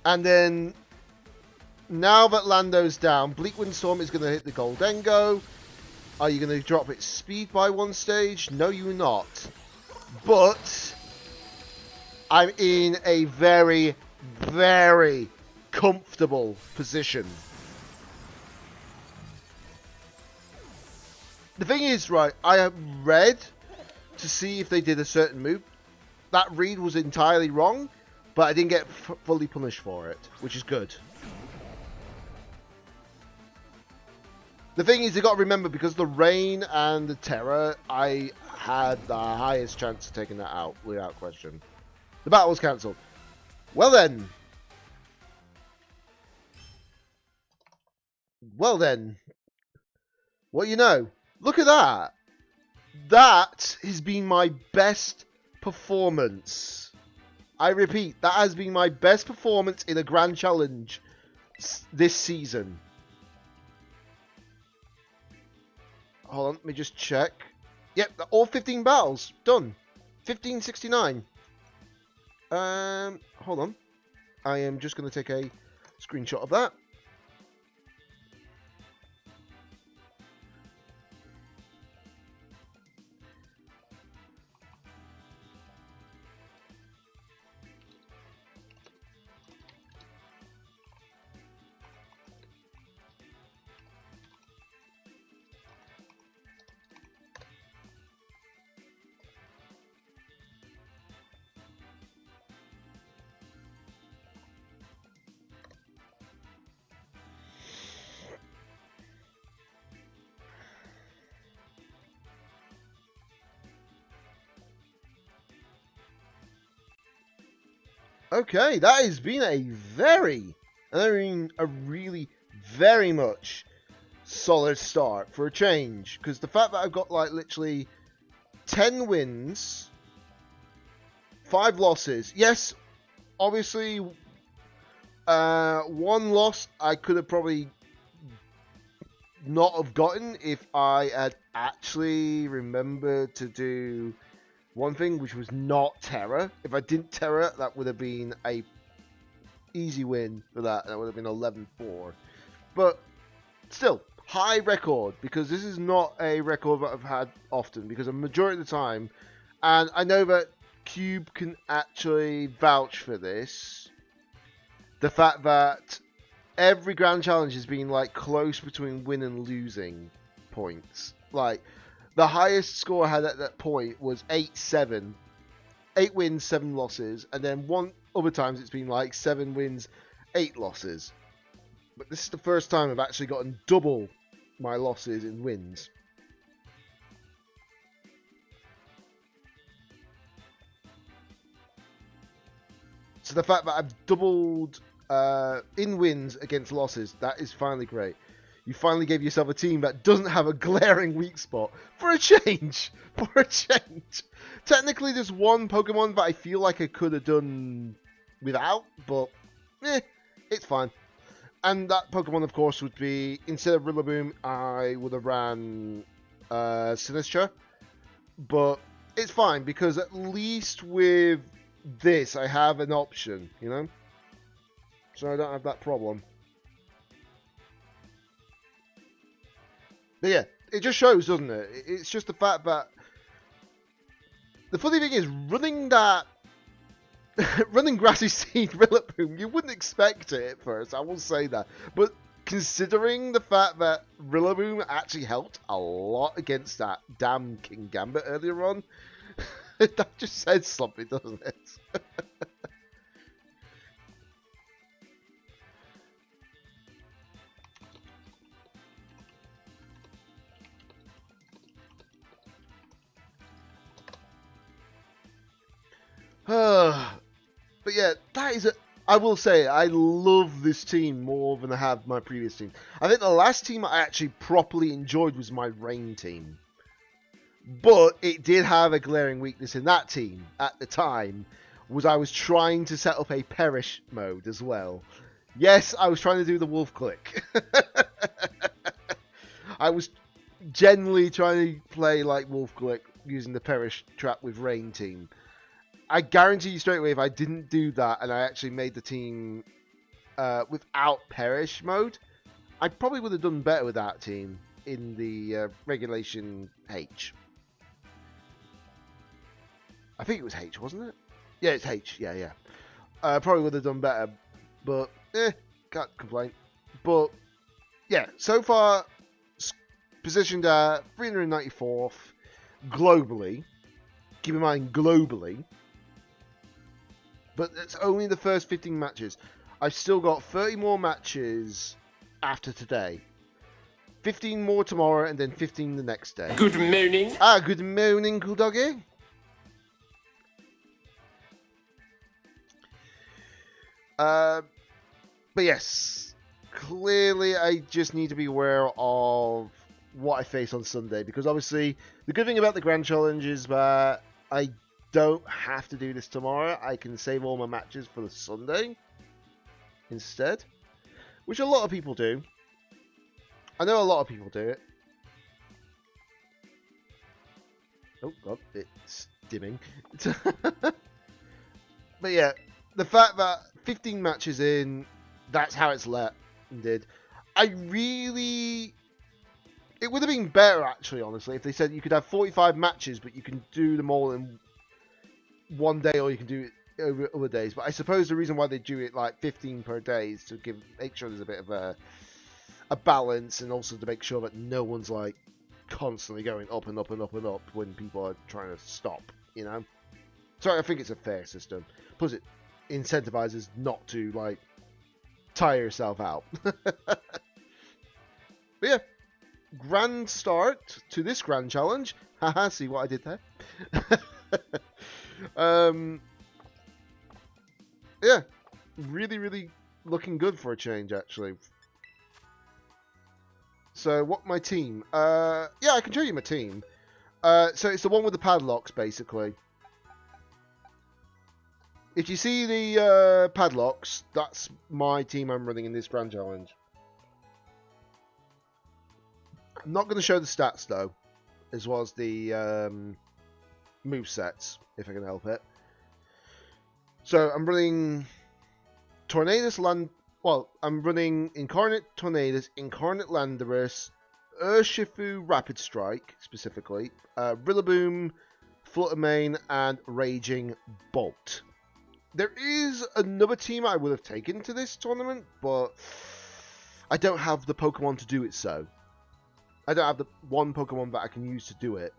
And then now that Lando's down, Bleak Windstorm is going to hit the Goldengo. Are you going to drop its speed by one stage? No, you're not. But I'm in a very, very comfortable position. The thing is, right, I have read to see if they did a certain move. That read was entirely wrong, but I didn't get fully punished for it, which is good. The thing is, you got to remember, because the Rain and the Terror, I had the highest chance of taking that out, without question. The battle was cancelled. Well then. Well then. What you know? Look at that. That has been my best performance. I repeat, that has been my best performance in a Grand Challenge this season. Hold on, let me just check. Yep, all 15 battles. Done. 1569. Hold on. I am just going to take a screenshot of that. Okay, that has been a really very much solid start for a change. Because the fact that I've got like literally 10 wins, 5 losses. Yes, obviously, 1 loss I could have probably not have gotten if I had actually remembered to do one thing, which was not Terror. If I didn't Terror, that would have been a easy win for that. That would have been 11-4. But still, high record, because this is not a record that I've had often, because a majority of the time, and I know that Cube can actually vouch for this, the fact that every Grand Challenge has been like close between win and losing points. Like, the highest score I had at that point was 8-7. 8 wins, 7 losses. And then other times it's been like 7 wins, 8 losses. But this is the first time I've actually gotten double my losses in wins. So the fact that I've doubled in wins against losses, that is finally great. You finally gave yourself a team that doesn't have a glaring weak spot. For a change! For a change! Technically, there's one Pokemon that I feel like I could have done without, but it's fine. And that Pokemon, of course, would be, instead of Rillaboom, I would have ran Sinistra. But it's fine, because at least with this, I have an option, you know? So I don't have that problem. But yeah, it just shows, doesn't it? It's just the fact that... The funny thing is, running that... running Grassy Seed Rillaboom, you wouldn't expect it at first, I will say that. But considering the fact that Rillaboom actually helped a lot against that damn King Gambit earlier on, that just says something, doesn't it? But yeah, that is I will say, I love this team more than I have my previous team. I think the last team I actually properly enjoyed was my Rain team. But it did have a glaring weakness in that team at the time, was I was trying to set up a Perish mode as well. Yes, I was trying to do the Wolf Click. I was generally trying to play like Wolf Click using the Perish trap with Rain team. I guarantee you straight away, if I didn't do that and I actually made the team without Perish mode, I probably would have done better with that team in the Regulation H. I think it was H, wasn't it? Yeah, it's H. Yeah. Probably would have done better, but can't complain. But yeah, so far positioned at 394th globally. Keep in mind, globally. But it's only the first 15 matches. I've still got 30 more matches after today. 15 more tomorrow, and then 15 the next day. Good morning. Good morning, cool doggy. But yes, clearly I just need to be aware of what I face on Sunday, because obviously the good thing about the Grand Challenge is that I don't have to do this tomorrow. I can save all my matches for the Sunday instead, which a lot of people do. I know a lot of people do it. Oh god, it's dimming. But yeah, the fact that 15 matches in, that's how it's let and did. It would have been better, actually, honestly, if they said you could have 45 matches, but you can do them all in one day, or you can do it over other days. But I suppose the reason why they do it like 15 per day is to make sure there's a bit of a balance, and also to make sure that no one's like constantly going up and up and up and up when people are trying to stop, you know? So I think it's a fair system. Plus it incentivizes not to like tire yourself out. But yeah, grand start to this grand challenge. Haha, see what I did there? Yeah, really looking good for a change, actually. So what my team? Yeah, I can show you my team. So it's the one with the padlocks, basically. If you see the padlocks, that's my team I'm running in this grand challenge. I'm not going to show the stats though, as well as the movesets, if I can help it. So I'm running Tornadus Land. Well, I'm running Incarnate Tornadus, Incarnate Landorus, Urshifu Rapid Strike specifically, Rillaboom, Fluttermane, and Raging Bolt. There is another team I would have taken to this tournament, but I don't have the Pokemon to do it so. I don't have the one Pokemon that I can use to do it.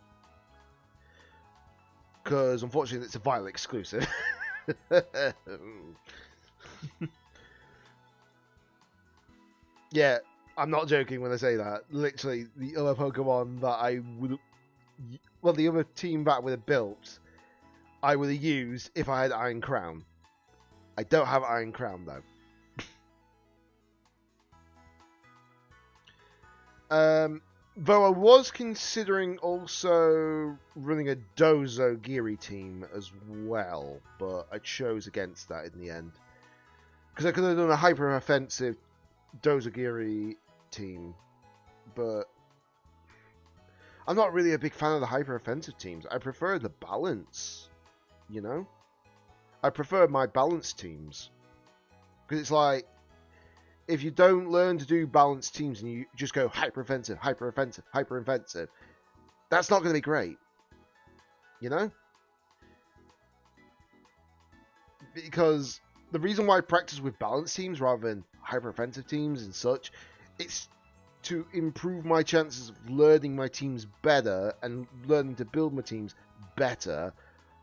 Because, unfortunately, it's a Violet exclusive. Yeah, I'm not joking when I say that. Literally, the other Pokemon that I would, well, the other team that I would have built, I would have used if I had Iron Crown. I don't have Iron Crown though. Though I was considering also running a Dozogiri team as well, but I chose against that in the end. Because I could have done a hyper offensive Dozogiri team, but I'm not really a big fan of the hyper offensive teams. I prefer the balance, you know? I prefer my balanced teams. Because it's like, if you don't learn to do balanced teams and you just go hyper offensive, hyper offensive, hyper offensive, that's not going to be great. You know? Because the reason why I practice with balanced teams rather than hyper offensive teams and such, it's to improve my chances of learning my teams better and learning to build my teams better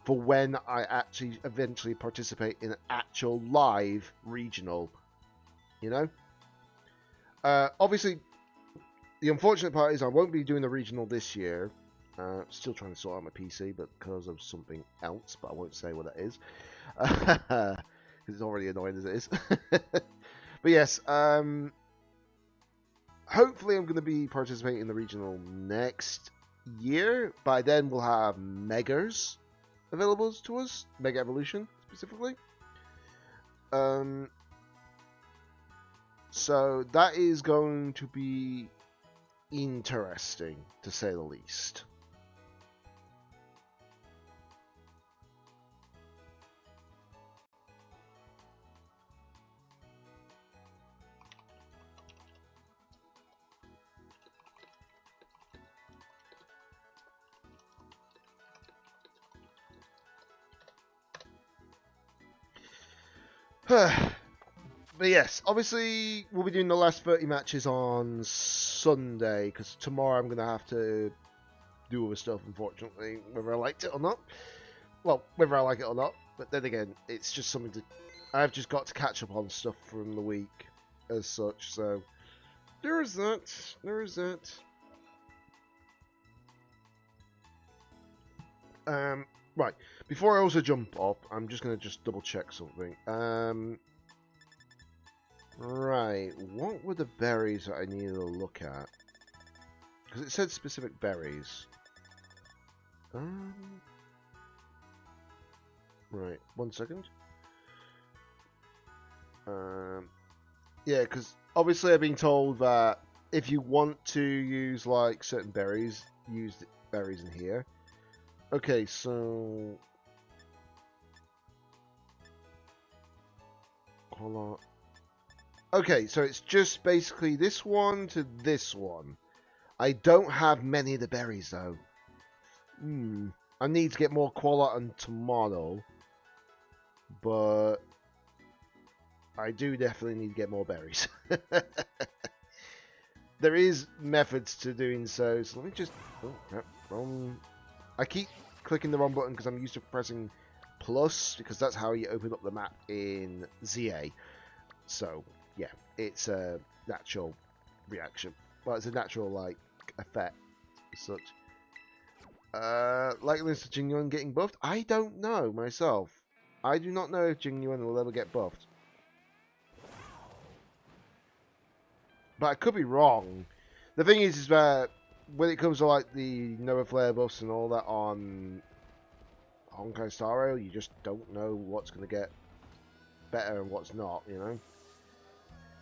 for when I actually eventually participate in an actual live regional. You know? Obviously, the unfortunate part is I won't be doing the regional this year. Still trying to sort out my PC, but because of something else, but I won't say what that is. Because it's already annoying as it is. But yes, hopefully I'm going to be participating in the regional next year. By then we'll have Megas available to us. Mega Evolution, specifically. So that is going to be interesting, to say the least. But yes, obviously we'll be doing the last 30 matches on Sunday, because tomorrow I'm going to have to do other stuff, unfortunately, whether I liked it or not. Well, whether I like it or not, but then again, it's just something to... I've just got to catch up on stuff from the week as such, so... There is that. There is that. Right. Before I also jump up, I'm just going to just double check something. Right, what were the berries that I needed to look at? Because it said specific berries. Right, 1 second. Yeah, because obviously I've been told that if you want to use like certain berries, use the berries in here. Okay, so... Hold on. Okay, so it's just basically this one to this one. I don't have many of the berries, though. I need to get more koala and tomato. But I do definitely need to get more berries. There is methods to doing so. So let me just... Oh, no, wrong... I keep clicking the wrong button because I'm used to pressing plus, because that's how you open up the map in ZA. So, yeah, it's a natural reaction. Well, it's a natural, like, effect as such. Likeliness to Jingyuan getting buffed? I don't know myself. I do not know if Jingyuan will ever get buffed. But I could be wrong. The thing is that when it comes to like the Nova Flare buffs and all that on Honkai Star Rail, you just don't know what's going to get better and what's not, you know?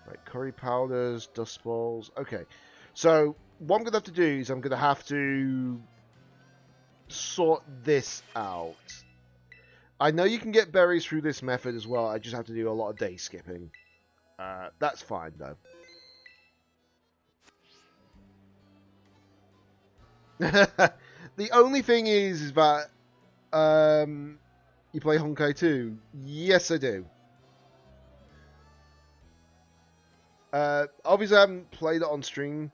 Right, curry powders, dust balls. Okay, so what I'm going to have to do is I'm going to have to sort this out. I know you can get berries through this method as well. I just have to do a lot of day skipping. That's fine, though. The only thing is that you play Honkai 2. Yes, I do. Obviously, I haven't played it on stream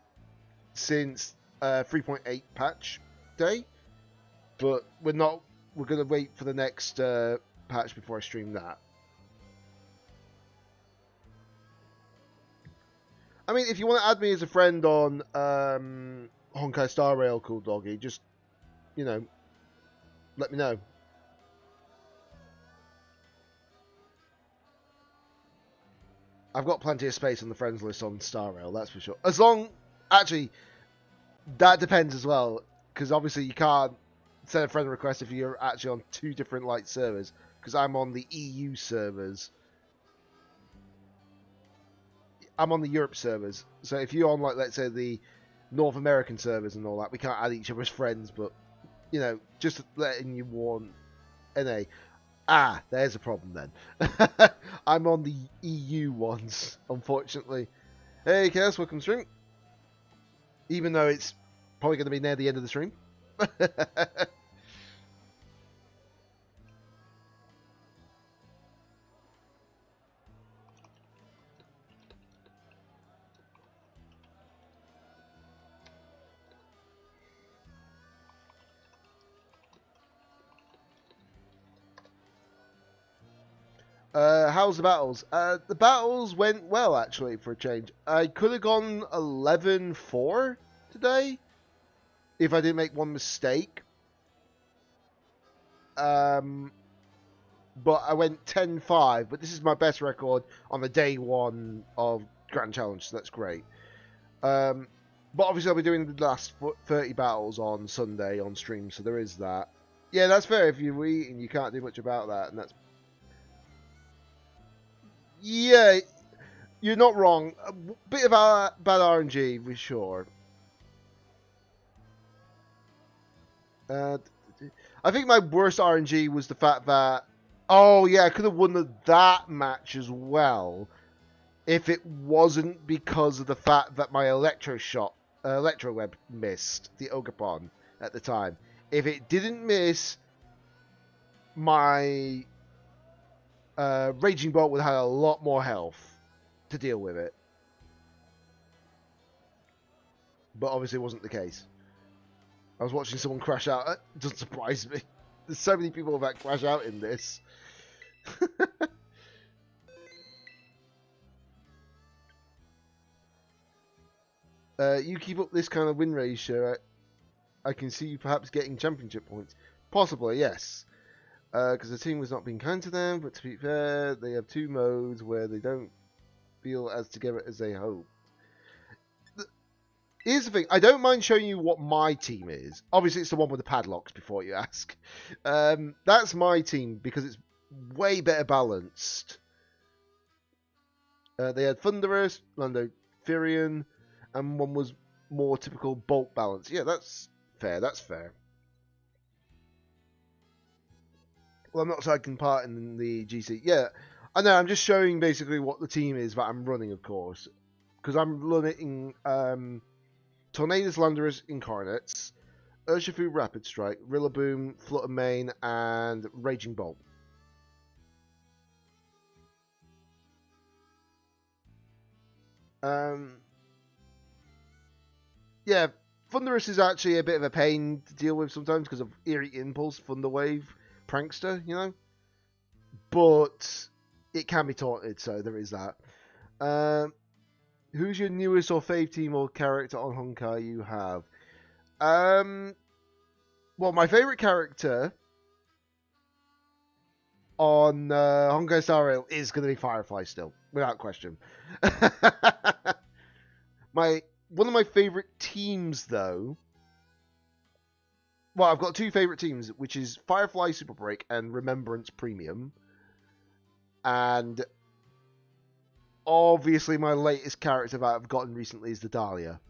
since 3.8 patch day, but we're going to wait for the next patch before I stream that. I mean, if you want to add me as a friend on Honkai Star Rail, Cool Doggy, just, you know, let me know. I've got plenty of space on the friends list on Star Rail, that's for sure. As long, actually, that depends as well, because obviously you can't send a friend request if you're actually on 2 different like servers, because I'm on the EU servers. I'm on the Europe servers, so if you're on, like, let's say the North American servers and all that, we can't add each other as friends, but, you know, just letting you warn. NA. Ah, there's a problem then. I'm on the EU ones, unfortunately. Hey, Chaos, welcome to stream. Even though it's probably going to be near the end of the stream. How's the battles? The battles went well, actually, for a change. I could have gone 11-4 today if I didn't make one mistake. But I went 10-5, but this is my best record on the day 1 of Grand Challenge, so that's great. But obviously I'll be doing the last 30 battles on Sunday on stream, so there is that. Yeah, that's fair. If you're eating, you can't do much about that, and that's... Yeah, you're not wrong. A bit of bad RNG, for sure. I think my worst RNG was the fact that... Oh, yeah, I could have won that match as well if it wasn't because of the fact that my Electro Web missed the Ogapon at the time. If it didn't miss, my Raging Bolt would have had a lot more health to deal with it. But obviously it wasn't the case. I was watching someone crash out. It doesn't surprise me. There's so many people that crash out in this. You keep up this kind of win ratio, I can see you perhaps getting championship points. Possibly, yes. Because the team was not being kind to them, but to be fair, they have 2 modes where they don't feel as together as they hope. Here's the thing, I don't mind showing you what my team is. Obviously, it's the one with the padlocks, before you ask. That's my team, because it's way better balanced. They had Thunderous, Lando Furion, and one was more typical Bolt balance. Yeah, that's fair, that's fair. Well, I'm not taking part in the GC. Yeah, I know, I'm just showing basically what the team is that I'm running, of course. Because I'm running Tornadus Landorus Incarnates, Urshifu Rapid Strike, Rillaboom, Flutter Mane, and Raging Bolt. Yeah, Thunderous is actually a bit of a pain to deal with sometimes because of Eerie Impulse, Thunder Wave, Prankster, you know? But it can be taunted, so there is that. Who's your newest or fave team or character on Honkai you have? Well, my favourite character on Honkai Star Rail is going to be Firefly still, without question. One of my favourite teams, though... Well, I've got 2 favourite teams, which is Firefly Super Break and Remembrance Premium. And obviously my latest character that I've gotten recently is the Dahlia.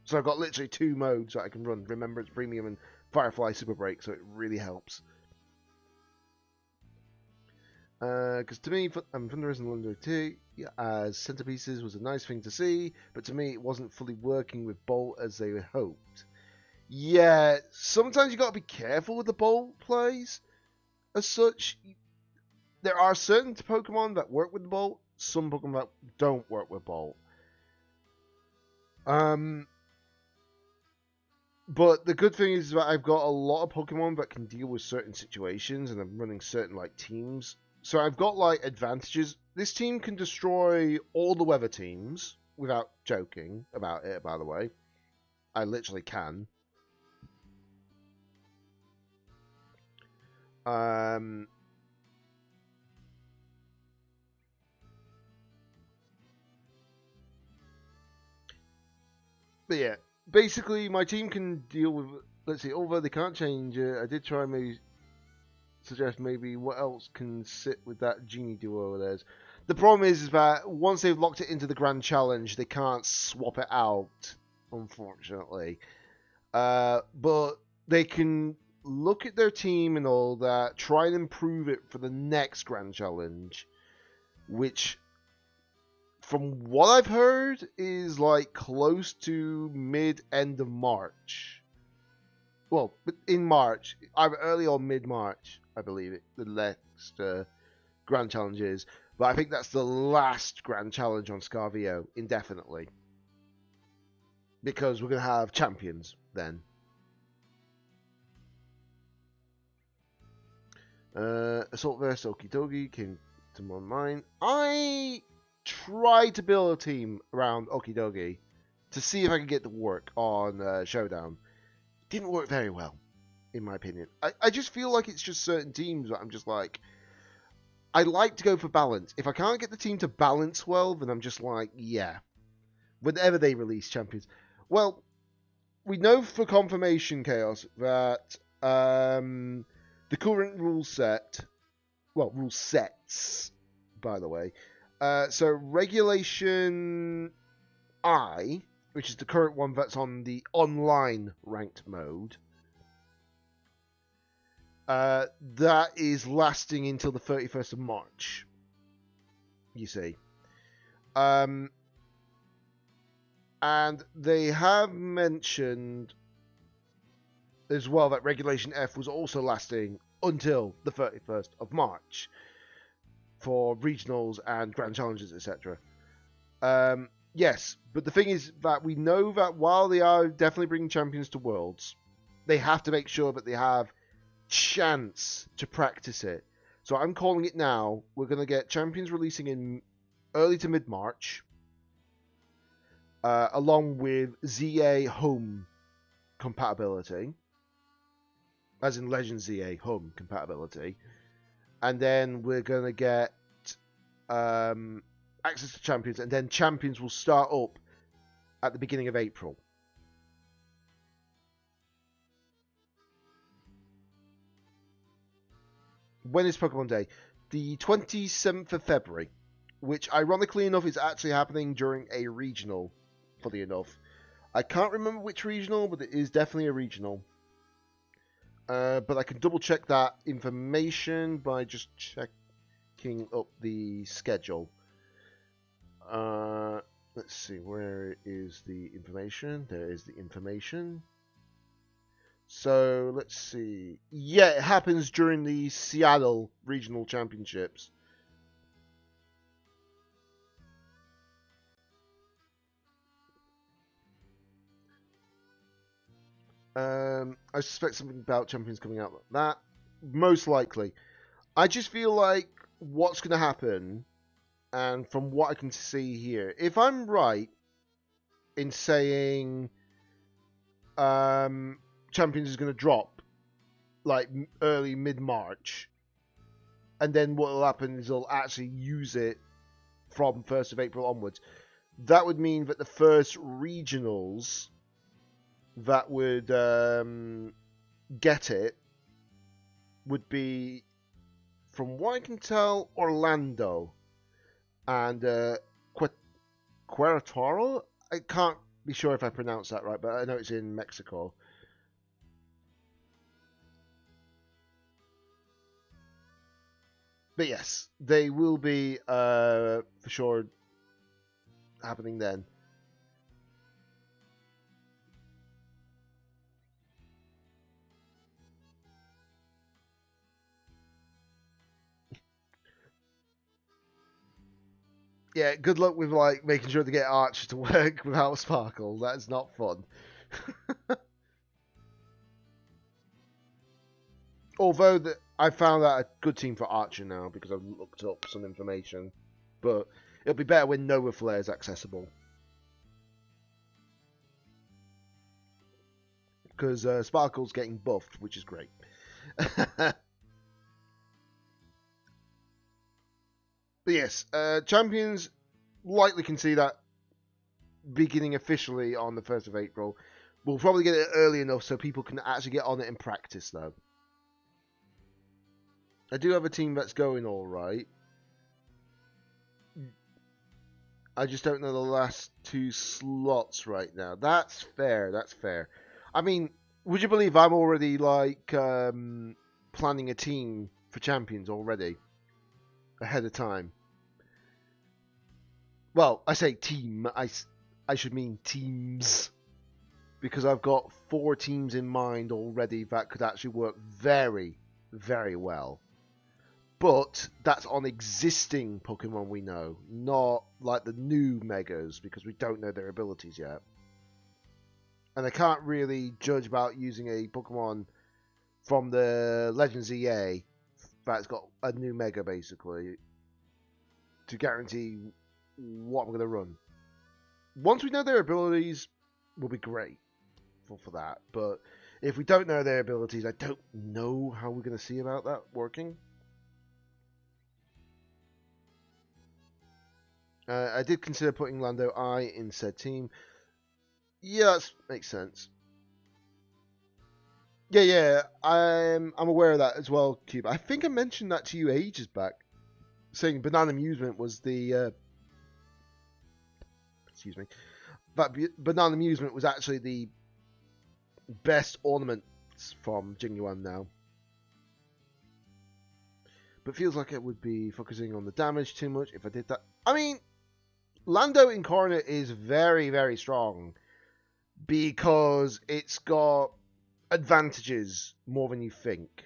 So I've got literally 2 modes that I can run, Remembrance Premium and Firefly Super Break, so it really helps. Because to me, Thunderous and Lundo 2 as centerpieces was a nice thing to see, but to me it wasn't fully working with Bolt as they hoped. Yeah, sometimes you got to be careful with the Bolt plays. As such, there are certain Pokemon that work with the Bolt, some Pokemon that don't work with Bolt. But the good thing is that I've got a lot of Pokemon that can deal with certain situations, and I'm running certain like teams. So I've got like advantages. This team can destroy all the weather teams, without joking about it, by the way. I literally can. But yeah, basically my team can deal with, let's see, although they can't change it, I did try maybe suggest maybe what else can sit with that genie duo of theirs. The problem is that once they've locked it into the Grand Challenge, they can't swap it out, unfortunately. But they can look at their team and all that, try and improve it for the next Grand Challenge, which, from what I've heard, is like close to mid-end of March. Well, in March, either early or mid-March, I believe it. The next Grand Challenge is. But I think that's the last Grand Challenge on Scarvio, indefinitely. Because we're going to have champions then. Assault vs. Okie Dokie came to my mind. I tried to build a team around Okie Dokie to see if I could get to work on Showdown. Didn't work very well, in my opinion. I just feel like it's just certain teams that I'm just like, I like to go for balance. If I can't get the team to balance well, then I'm just like, yeah. Whenever they release champions. Well, we know for confirmation, Chaos, that the current rule set, well, rule sets, by the way. So Regulation I, which is the current one that's on the online ranked mode, that is lasting until the 31st of March, you see. And they have mentioned as well that Regulation F was also lasting until the 31st of March for regionals and grand challenges, etc. Yes, but the thing is that we know that while they are definitely bringing champions to Worlds, they have to make sure that they have chance to practice it. So I'm calling it now. We're going to get champions releasing in early to mid-March, along with ZA home compatibility, as in Legend ZA home compatibility, and then we're going to get access to champions, and then champions will start up at the beginning of April. When is Pokemon Day? The 27th of February, which ironically enough is actually happening during a regional, funny enough. I can't remember which regional, but it is definitely a regional. But I can double check that information by just checking up the schedule. Let's see, where is the information? There is the information. So, let's see. Yeah, it happens during the Seattle Regional Championships. I suspect something about champions coming out like that. Most likely. I just feel like what's going to happen, and from what I can see here, if I'm right in saying champions is going to drop like early mid-March, and then what will happen is they'll actually use it from 1st of April onwards. That would mean that the first regionals that would get it would be, from what I can tell, Orlando and Querétaro. I can't be sure if I pronounced that right, but I know it's in Mexico. But yes, they will be for sure happening then. Yeah, good luck with like making sure to get Archer to work without Sparkle. That's not fun. Although I found out a good team for Archer now because I've looked up some information. But it'll be better when Nova Flare is accessible. because Sparkle's getting buffed, which is great. But yes, Champions likely can see that beginning officially on the 1st of April. We'll probably get it early enough so people can actually get on it and practice, though. I do have a team that's going all right. I just don't know the last 2 slots right now. That's fair. That's fair. I mean, would you believe I'm already like planning a team for Champions already ahead of time? Well, I say team. I should mean teams, because I've got 4 teams in mind already that could actually work very, very well. But that's on existing Pokemon we know, not like the new Megas, because we don't know their abilities yet. And I can't really judge about using a Pokemon from the Legends EA that's got a new Mega, basically, to guarantee what I'm going to run. Once we know their abilities, will be great for that. But if we don't know their abilities, I don't know how we're going to see about that working. I did consider putting Lando I in said team. Yeah, that makes sense. Yeah, I'm aware of that as well, Cube. I think I mentioned that to you ages back, saying Banana Amusement was the excuse me, that Banana Amusement was actually the best ornaments from Jingyuan now. But feels like it would be focusing on the damage too much if I did that. I mean, Lando Incarnate is very, very strong because it's got advantages more than you think.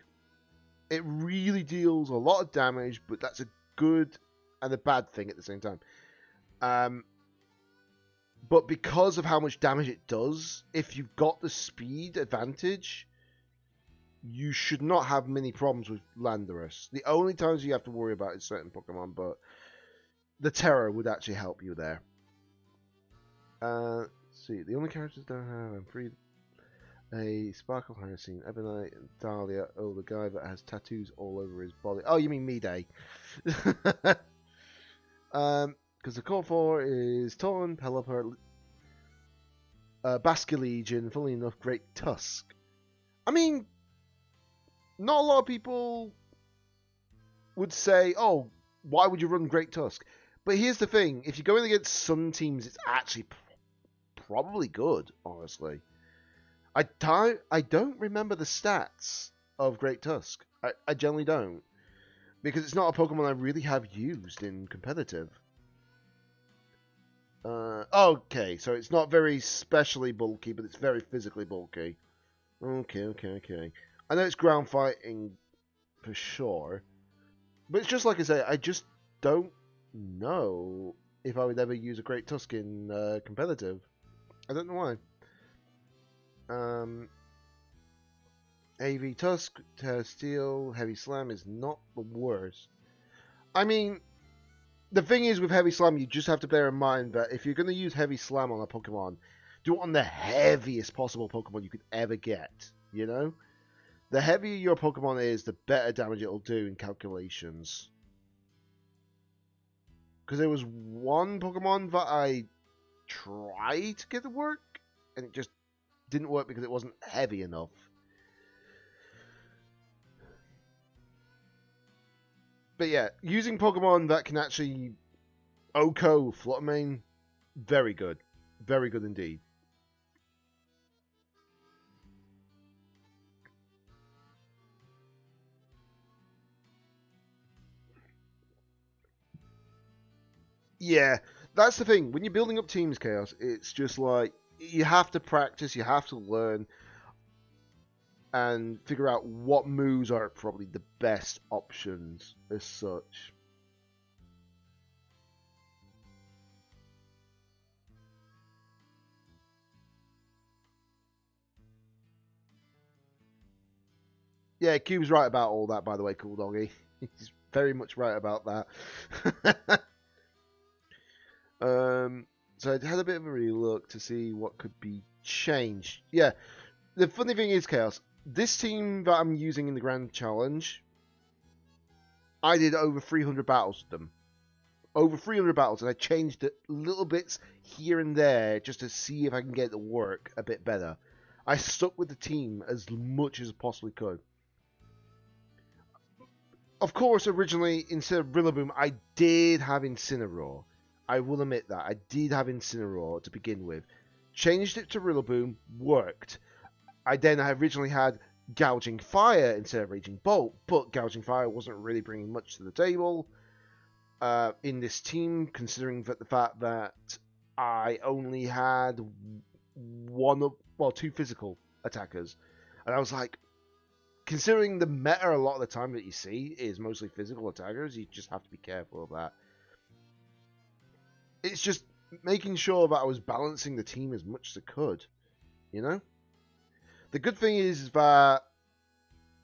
It really deals a lot of damage, but that's a good and a bad thing at the same time. But because of how much damage it does, if you've got the speed advantage, you should not have many problems with Landorus. The only times you have to worry about is certain Pokemon, but the Terror would actually help you there. Let's see, the only characters that I have, I'm free. A Sparkle Hyacinth, Ebonite, and Dahlia. Oh, the guy that has tattoos all over his body. Oh, you mean Midday. Because the call for is Torn, Pelipper, Basculegion, funnily enough, Great Tusk. I mean, not a lot of people would say, oh, why would you run Great Tusk? But here's the thing, if you're going against some teams, it's actually probably good, honestly. I don't remember the stats of Great Tusk. I generally don't. Because it's not a Pokemon I really have used in competitive. Okay, so it's not very specially bulky, but it's very physically bulky. Okay. I know it's ground fighting for sure. But it's just like I say, I just don't know if I would ever use a Great Tusk in competitive. I don't know why. AV Tusk, Terra Steel, Heavy Slam is not the worst. I mean, the thing is with Heavy Slam, you just have to bear in mind that if you're going to use Heavy Slam on a Pokemon, do it on the heaviest possible Pokemon you could ever get, you know? The heavier your Pokemon is, the better damage it'll do in calculations. Because there was one Pokemon that I tried to get to work, and it just didn't work because it wasn't heavy enough. But yeah, using Pokemon that can actually OHKO Fluttermane, very good. Very good indeed. Yeah, that's the thing. When you're building up teams, Chaos, it's just like, you have to practice, you have to learn, and figure out what moves are probably the best options as such. Yeah, Cube's right about all that, by the way, Cool Doggy. He's very much right about that. So I had a bit of a relook to see what could be changed. Yeah, the funny thing is, Chaos, this team that I'm using in the Grand Challenge, I did over 300 battles with them. Over 300 battles, and I changed it little bits here and there just to see if I can get it to work a bit better. I stuck with the team as much as I possibly could. Of course, originally, instead of Rillaboom, I did have Incineroar. I will admit that. I did have Incineroar to begin with. Changed it to Rillaboom, worked. I originally had Gouging Fire instead of Raging Bolt, but Gouging Fire wasn't really bringing much to the table in this team, considering that the fact that I only had two physical attackers. And I was like, considering the meta a lot of the time that you see is mostly physical attackers, you just have to be careful of that. It's just making sure that I was balancing the team as much as I could, you know? The good thing is that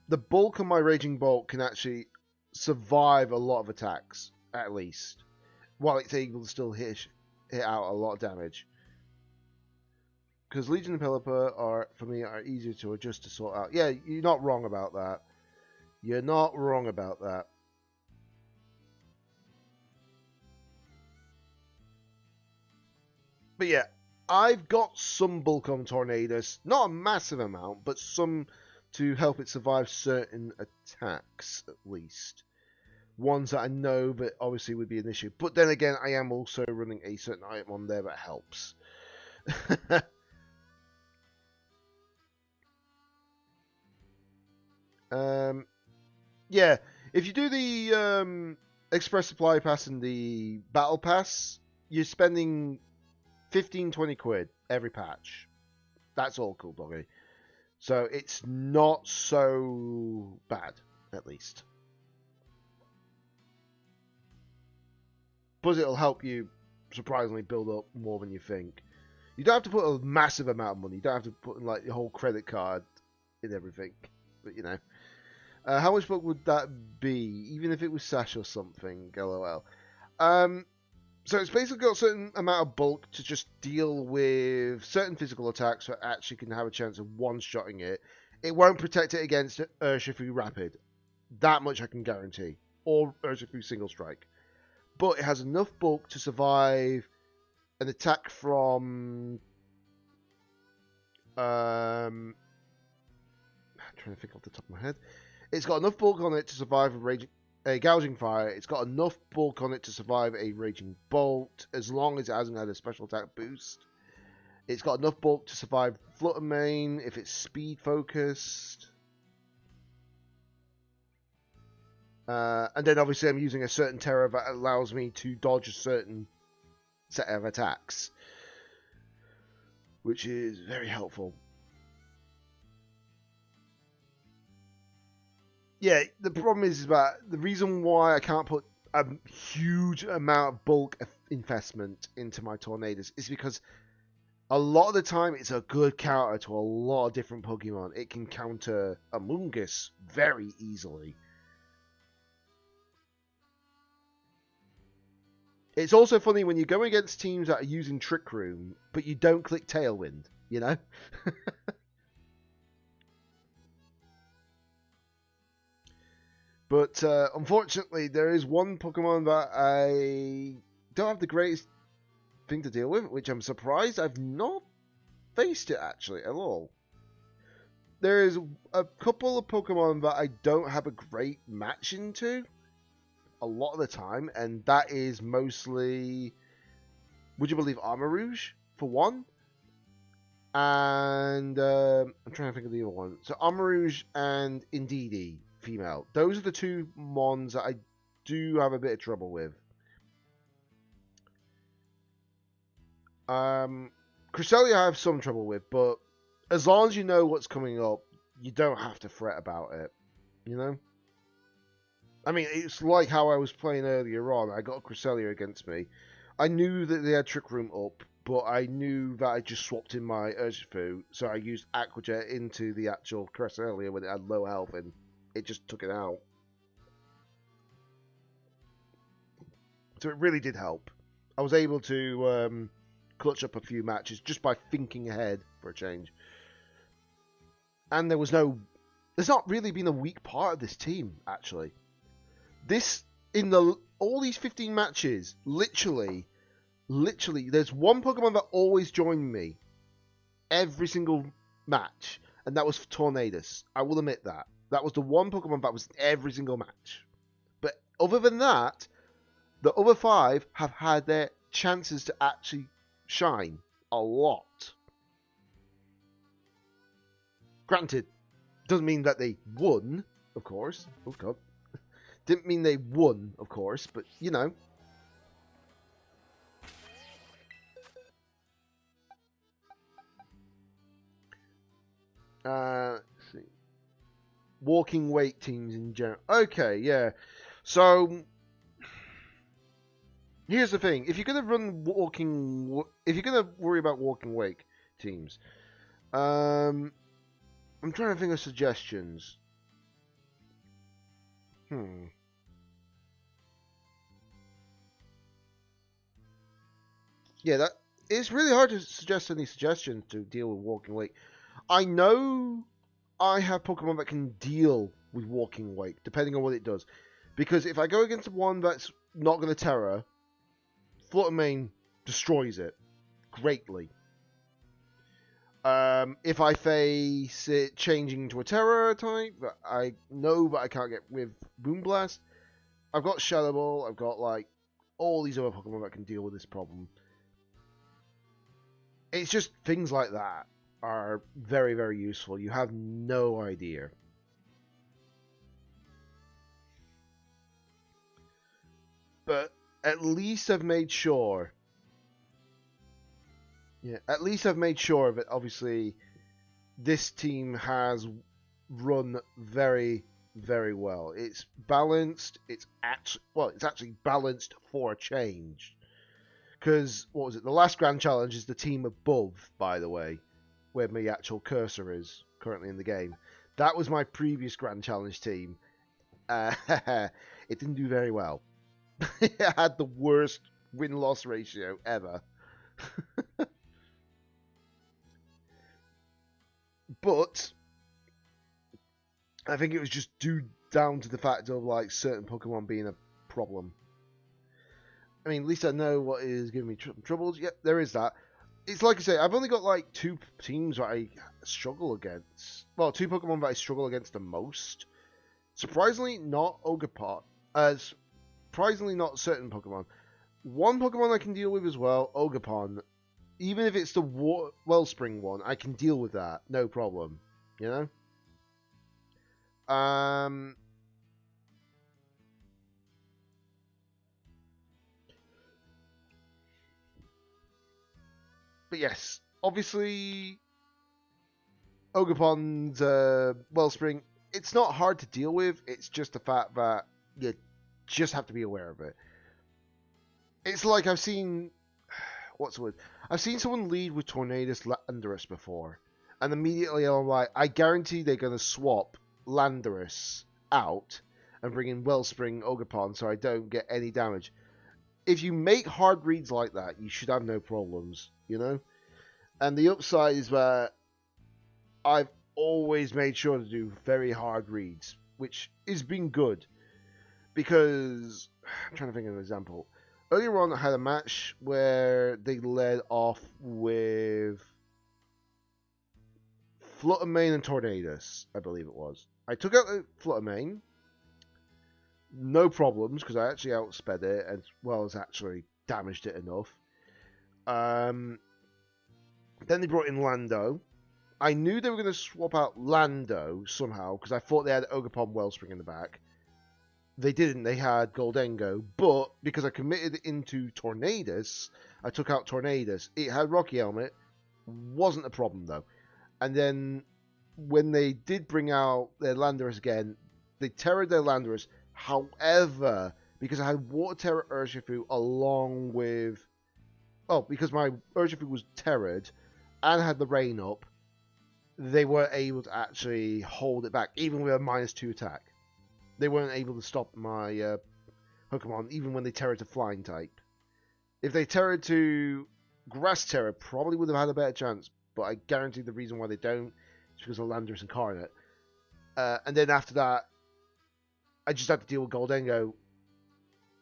the bulk of my Raging Bolt can actually survive a lot of attacks, at least, while it's able to still hit out a lot of damage. Because Legion and Pelipper for me, are easier to adjust to sort out. Yeah, you're not wrong about that. You're not wrong about that. But yeah, I've got some bulk on Tornadus. Not a massive amount, but some to help it survive certain attacks, at least. Ones that I know that obviously would be an issue. But then again, I am also running a certain item on there that helps. Yeah, if you do the Express Supply Pass and the Battle Pass, you're spending 15-20 quid every patch. That's all cool, doggy. So it's not so bad, at least. Plus, it'll help you surprisingly build up more than you think. You don't have to put a massive amount of money. You don't have to put in like your whole credit card in everything. But you know, how much bulk would that be, even if it was Sash or something? LOL. So it's basically got a certain amount of bulk to just deal with certain physical attacks that actually can have a chance of one-shotting it. It won't protect it against Urshifu Rapid. That much I can guarantee. Or Urshifu Single Strike. But it has enough bulk to survive an attack from... I'm trying to think off the top of my head. It's got enough bulk on it to survive a Gouging Fire. It's got enough bulk on it to survive a Raging Bolt, as long as it hasn't had a special attack boost. It's got enough bulk to survive Flutter Mane if it's speed focused. And then obviously I'm using a certain terror that allows me to dodge a certain set of attacks, which is very helpful. Yeah, the problem is that the reason why I can't put a huge amount of bulk investment into my Tornadus is because a lot of the time it's a good counter to a lot of different Pokemon. It can counter Amoonguss very easily. It's also funny when you go against teams that are using Trick Room, but you don't click Tailwind, you know? But unfortunately, there is one Pokemon that I don't have the greatest thing to deal with, which I'm surprised I've not faced it actually at all. There is a couple of Pokemon that I don't have a great match into a lot of the time, and that is mostly, would you believe, Armarouge for one, and I'm trying to think of the other one. So Armarouge and Indeedee female. Those are the two mons that I do have a bit of trouble with. Cresselia I have some trouble with, but as long as you know what's coming up, you don't have to fret about it, you know? I mean, it's like how I was playing earlier on. I got a Cresselia against me. I knew that they had Trick Room up, but I knew that I just swapped in my Urshifu, so I used Aqua Jet into the actual Cresselia when it had low health, and it just took it out. So it really did help. I was able to clutch up a few matches just by thinking ahead for a change. And there's not really been a weak part of this team, actually. All these 15 matches, literally, there's one Pokemon that always joined me every single match, and that was Tornadus. I will admit that. That was the one Pokemon that was in every single match. But other than that, the other 5 have had their chances to actually shine a lot. Granted, doesn't mean that they won, of course. Oh, God. Didn't mean they won, of course, but, you know. Let's see. Walking weight teams in general. Okay, yeah. So, here's the thing. If you're going to worry about walking weight teams, I'm trying to think of suggestions. Yeah, it's really hard to suggest any suggestions to deal with walking weight. I know I have Pokemon that can deal with walking weight, depending on what it does. Because if I go against one that's not going to Terra, Flutter Mane destroys it greatly. If I face it changing into a Terra type that I know that I can't get with Boomblast, I've got Shadow Ball, I've got like all these other Pokemon that can deal with this problem. It's just things like that are very, very useful. You have no idea. But at least I've made sure. Yeah, at least I've made sure of it. Obviously, this team has run very, very well. It's balanced. It's actually balanced for a change. Because, what was it? The last Grand Challenge is the team above, by the way, where my actual cursor is currently in the game. That was my previous Grand Challenge team. It didn't do very well. It had the worst win-loss ratio ever. But I think it was just due down to the fact of like certain Pokemon being a problem. I mean, at least I know what is giving me troubles. Yep, there is that. It's like I say, I've only got like 2 teams that I struggle against. Well, 2 Pokemon that I struggle against the most. Surprisingly, not Ogerpon. Surprisingly, not certain Pokemon. One Pokemon I can deal with as well, Ogerpon. Even if it's the Wellspring one, I can deal with that. No problem. You know? But yes, obviously, Ogerpon's Wellspring, it's not hard to deal with. It's just the fact that you just have to be aware of it. It's like I've seen... What's the word? I've seen someone lead with Tornadus Landorus before. And immediately I'm like, I guarantee they're going to swap Landorus out and bring in Wellspring Ogerpon so I don't get any damage. If you make hard reads like that, you should have no problems, you know? And the upside is that I've always made sure to do very hard reads, which has been good. Because, I'm trying to think of an example. Earlier on, I had a match where they led off with Flutter Mane and Tornadus, I believe it was. I took out the Flutter Mane. No problems, because I actually outsped it, as well as actually damaged it enough. Then they brought in Lando. I knew they were going to swap out Lando somehow, because I thought they had Ogerpon Wellspring in the back. They didn't, they had Goldengo, but because I committed into Tornadus, I took out Tornadus. It had Rocky Helmet, wasn't a problem though. And then, when they did bring out their Landorus again, they terrored their Landorus. However, because I had Water Terror Urshifu along with... Oh, because my Urshifu was terrored and had the Rain up, they weren't able to actually hold it back, even with a -2 attack. They weren't able to stop my Pokemon, even when they terrored to Flying type. If they terrored to Grass Terror, probably would have had a better chance, but I guarantee the reason why they don't just because of Landorus Incarnate. And then after that, I just had to deal with Goldengo,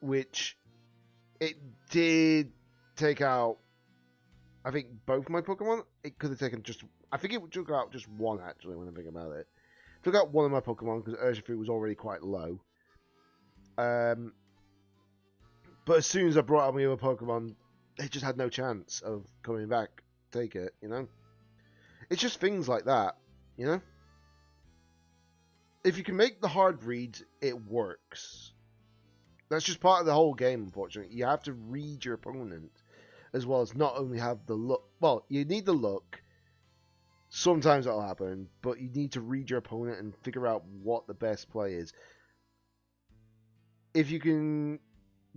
which it did take out, I think, both my Pokemon. It could have taken just, I think it took out just one, actually, when I think about it. Took out one of my Pokemon because Urshifu was already quite low. But as soon as I brought out my other Pokemon, they just had no chance of coming back to take it, you know? It's just things like that, you know? If you can make the hard reads, it works. That's just part of the whole game, unfortunately. You have to read your opponent, as well as not only have the look. Well, you need the look. Sometimes that'll happen, but you need to read your opponent and figure out what the best play is. If you can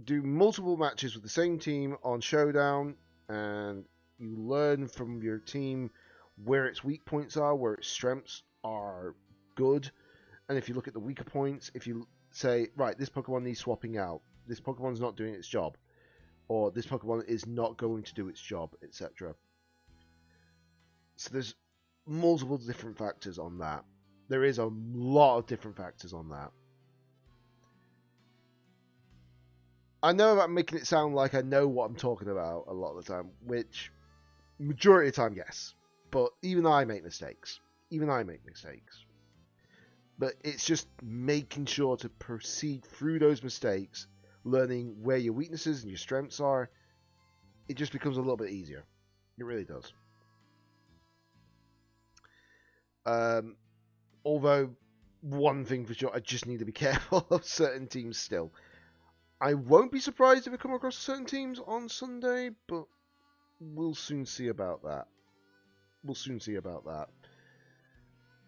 do multiple matches with the same team on Showdown, and you learn from your team where its weak points are, where its strengths are good, and if you look at the weaker points, if you say, right, this Pokemon needs swapping out, this Pokemon's not doing its job, or this Pokemon is not going to do its job, etc. So there's multiple different factors on that. There is a lot of different factors on that. I know I'm making it sound like I know what I'm talking about a lot of the time, which majority of the time, yes. But even I make mistakes. Even I make mistakes. But it's just making sure to proceed through those mistakes, learning where your weaknesses and your strengths are. It just becomes a little bit easier. It really does. Although, one thing for sure, I just need to be careful of certain teams still. I won't be surprised if I come across certain teams on Sunday, but we'll soon see about that. We'll soon see about that.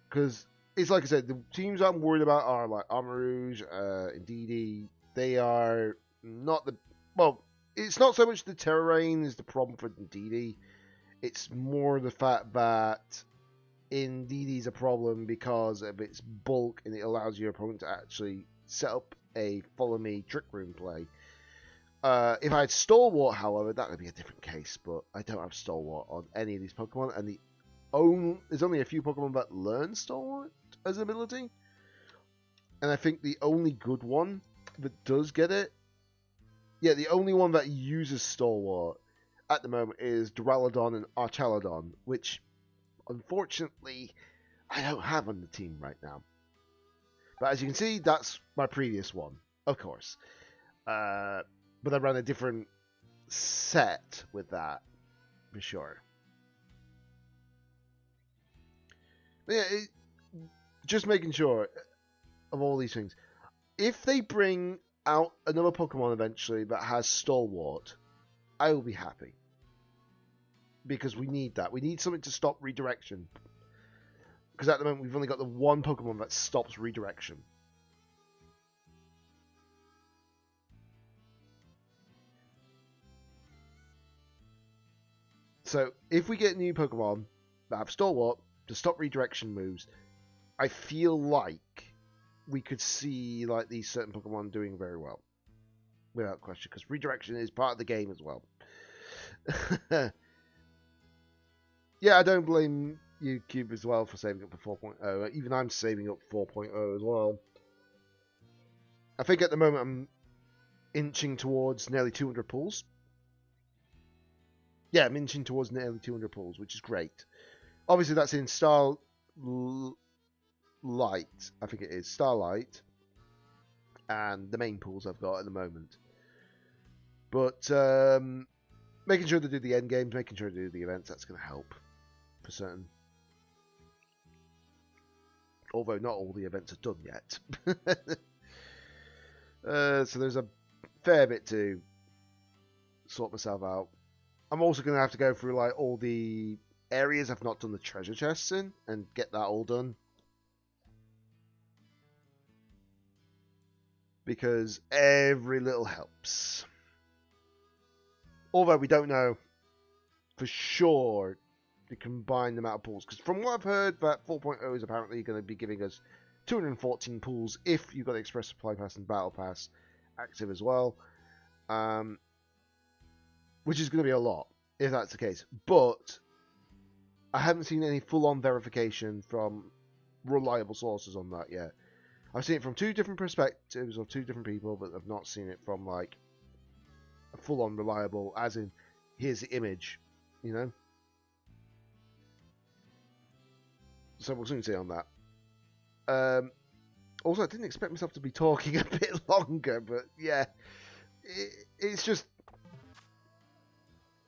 Because, it's like I said, the teams I'm worried about are like Amarouge, Indeedee. They are not the... Well, it's not so much the terrain is the problem for Indeedee. It's more the fact that Indeedee's a problem because of its bulk, and it allows your opponent to actually set up a follow me trick room play. If I had Stalwart, however, that would be a different case, but I don't have Stalwart on any of these Pokemon, and there's only a few Pokemon that learn Stalwart as an ability, and I think the only good one that does get it, yeah, the only one that uses Stalwart at the moment is Duraludon and Archaludon, which unfortunately I don't have on the team right now. But as you can see, that's my previous one, of course. But I ran a different set with that, for sure. But yeah, just making sure of all these things. If they bring out another Pokemon eventually that has Stalwart, I will be happy. Because we need that. We need something to stop redirection. Because at the moment, we've only got the one Pokemon that stops redirection. So, if we get new Pokemon that have Stalwart to stop redirection moves, I feel like we could see like these certain Pokemon doing very well. Without question. Because redirection is part of the game as well. Yeah, I don't blame you, Cube, as well for saving up for 4.0. Even I'm saving up 4.0 as well. I think at the moment I'm inching towards nearly 200 pulls. Yeah, I'm inching towards nearly 200 pulls, which is great. Obviously, that's in Starlight, I think it is. Starlight. And the main pulls I've got at the moment. But making sure to do the end games, making sure to do the events, that's going to help. For certain. Although not all the events are done yet. So there's a fair bit to sort myself out. I'm also going to have to go through like all the areas I've not done the treasure chests in and get that all done. Because every little helps. Although we don't know for sure the combined amount of pools. Because from what I've heard, that 4.0 is apparently going to be giving us 214 pools if you've got the Express Supply Pass and Battle Pass active as well. Which is going to be a lot, if that's the case. But I haven't seen any full-on verification from reliable sources on that yet. I've seen it from two different perspectives of two different people, but I've not seen it from like a full-on reliable, as in here's the image, you know. So we'll soon see on that. Also, I didn't expect myself to be talking a bit longer, but yeah, it's just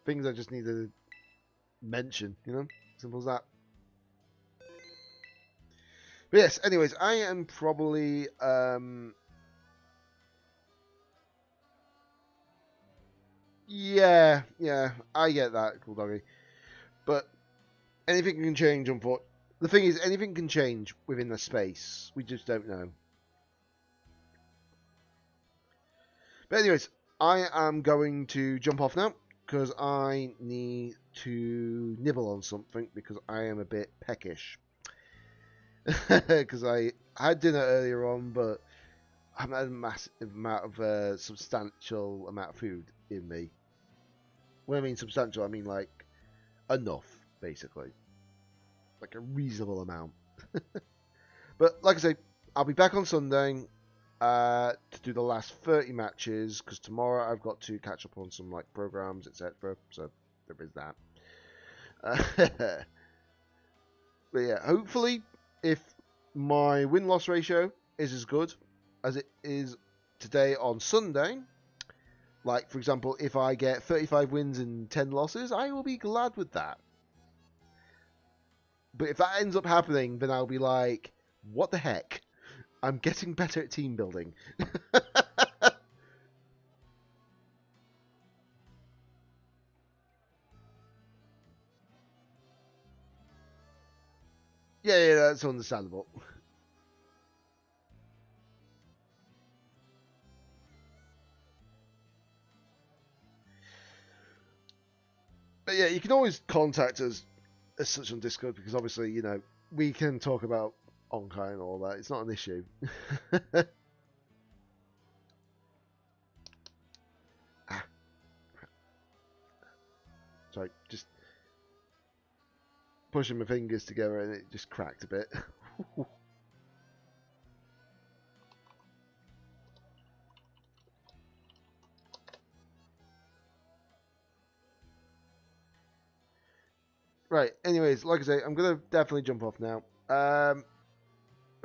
things I just need to mention, you know, simple as that. But yes, anyways, I am probably yeah, I get that, cool doggy. But anything can change, unfortunately. The thing is, anything can change within the space. We just don't know. But anyways, I am going to jump off now because I need to nibble on something because I am a bit peckish. Because I had dinner earlier on, but I haven't had a massive amount of substantial amount of food in me. When I mean substantial, I mean like enough, basically. Like a reasonable amount. But like I say, I'll be back on Sunday to do the last 30 matches because tomorrow I've got to catch up on some like programs, etc. So there is that. But yeah, hopefully, if my win-loss ratio is as good as it is today on Sunday, like for example, if I get 35 wins and 10 losses, I will be glad with that. But if that ends up happening, then I'll be like, what the heck? I'm getting better at team building. Yeah, that's understandable. But yeah, you can always contact us as such on Discord because obviously, you know, we can talk about Onkai and all that. It's not an issue. Sorry, just pushing my fingers together and it just cracked a bit. Right, anyways, like I say, I'm going to definitely jump off now. But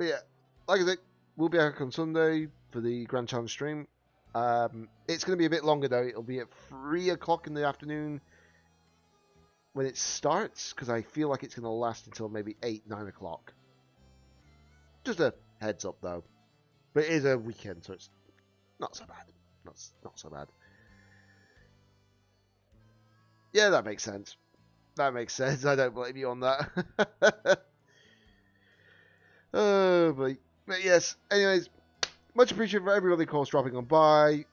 yeah, like I say, we'll be back on Sunday for the Grand Challenge stream. It's going to be a bit longer though. It'll be at 3 o'clock in the afternoon when it starts, because I feel like it's going to last until maybe 8, 9 o'clock. Just a heads up though. But it is a weekend, so it's not so bad. Not so bad. Yeah, that makes sense. That makes sense. I don't blame you on that. Oh, but yes. Anyways, much appreciated for everybody, of course, dropping on by.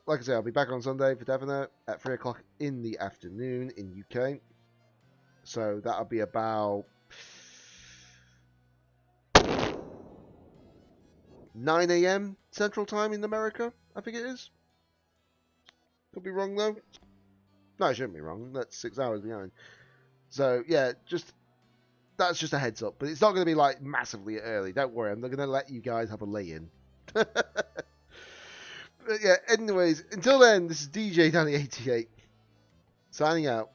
Like I say, I'll be back on Sunday for definite at 3 o'clock in the afternoon in UK. So that'll be about 9 a.m. Central Time in America, I think it is. Could be wrong though. No, I shouldn't be wrong. That's 6 hours behind. So yeah, that's just a heads up. But it's not going to be like massively early. Don't worry. I'm not going to let you guys have a lay-in. But yeah. Anyways, until then, this is DJ Danny88 signing out.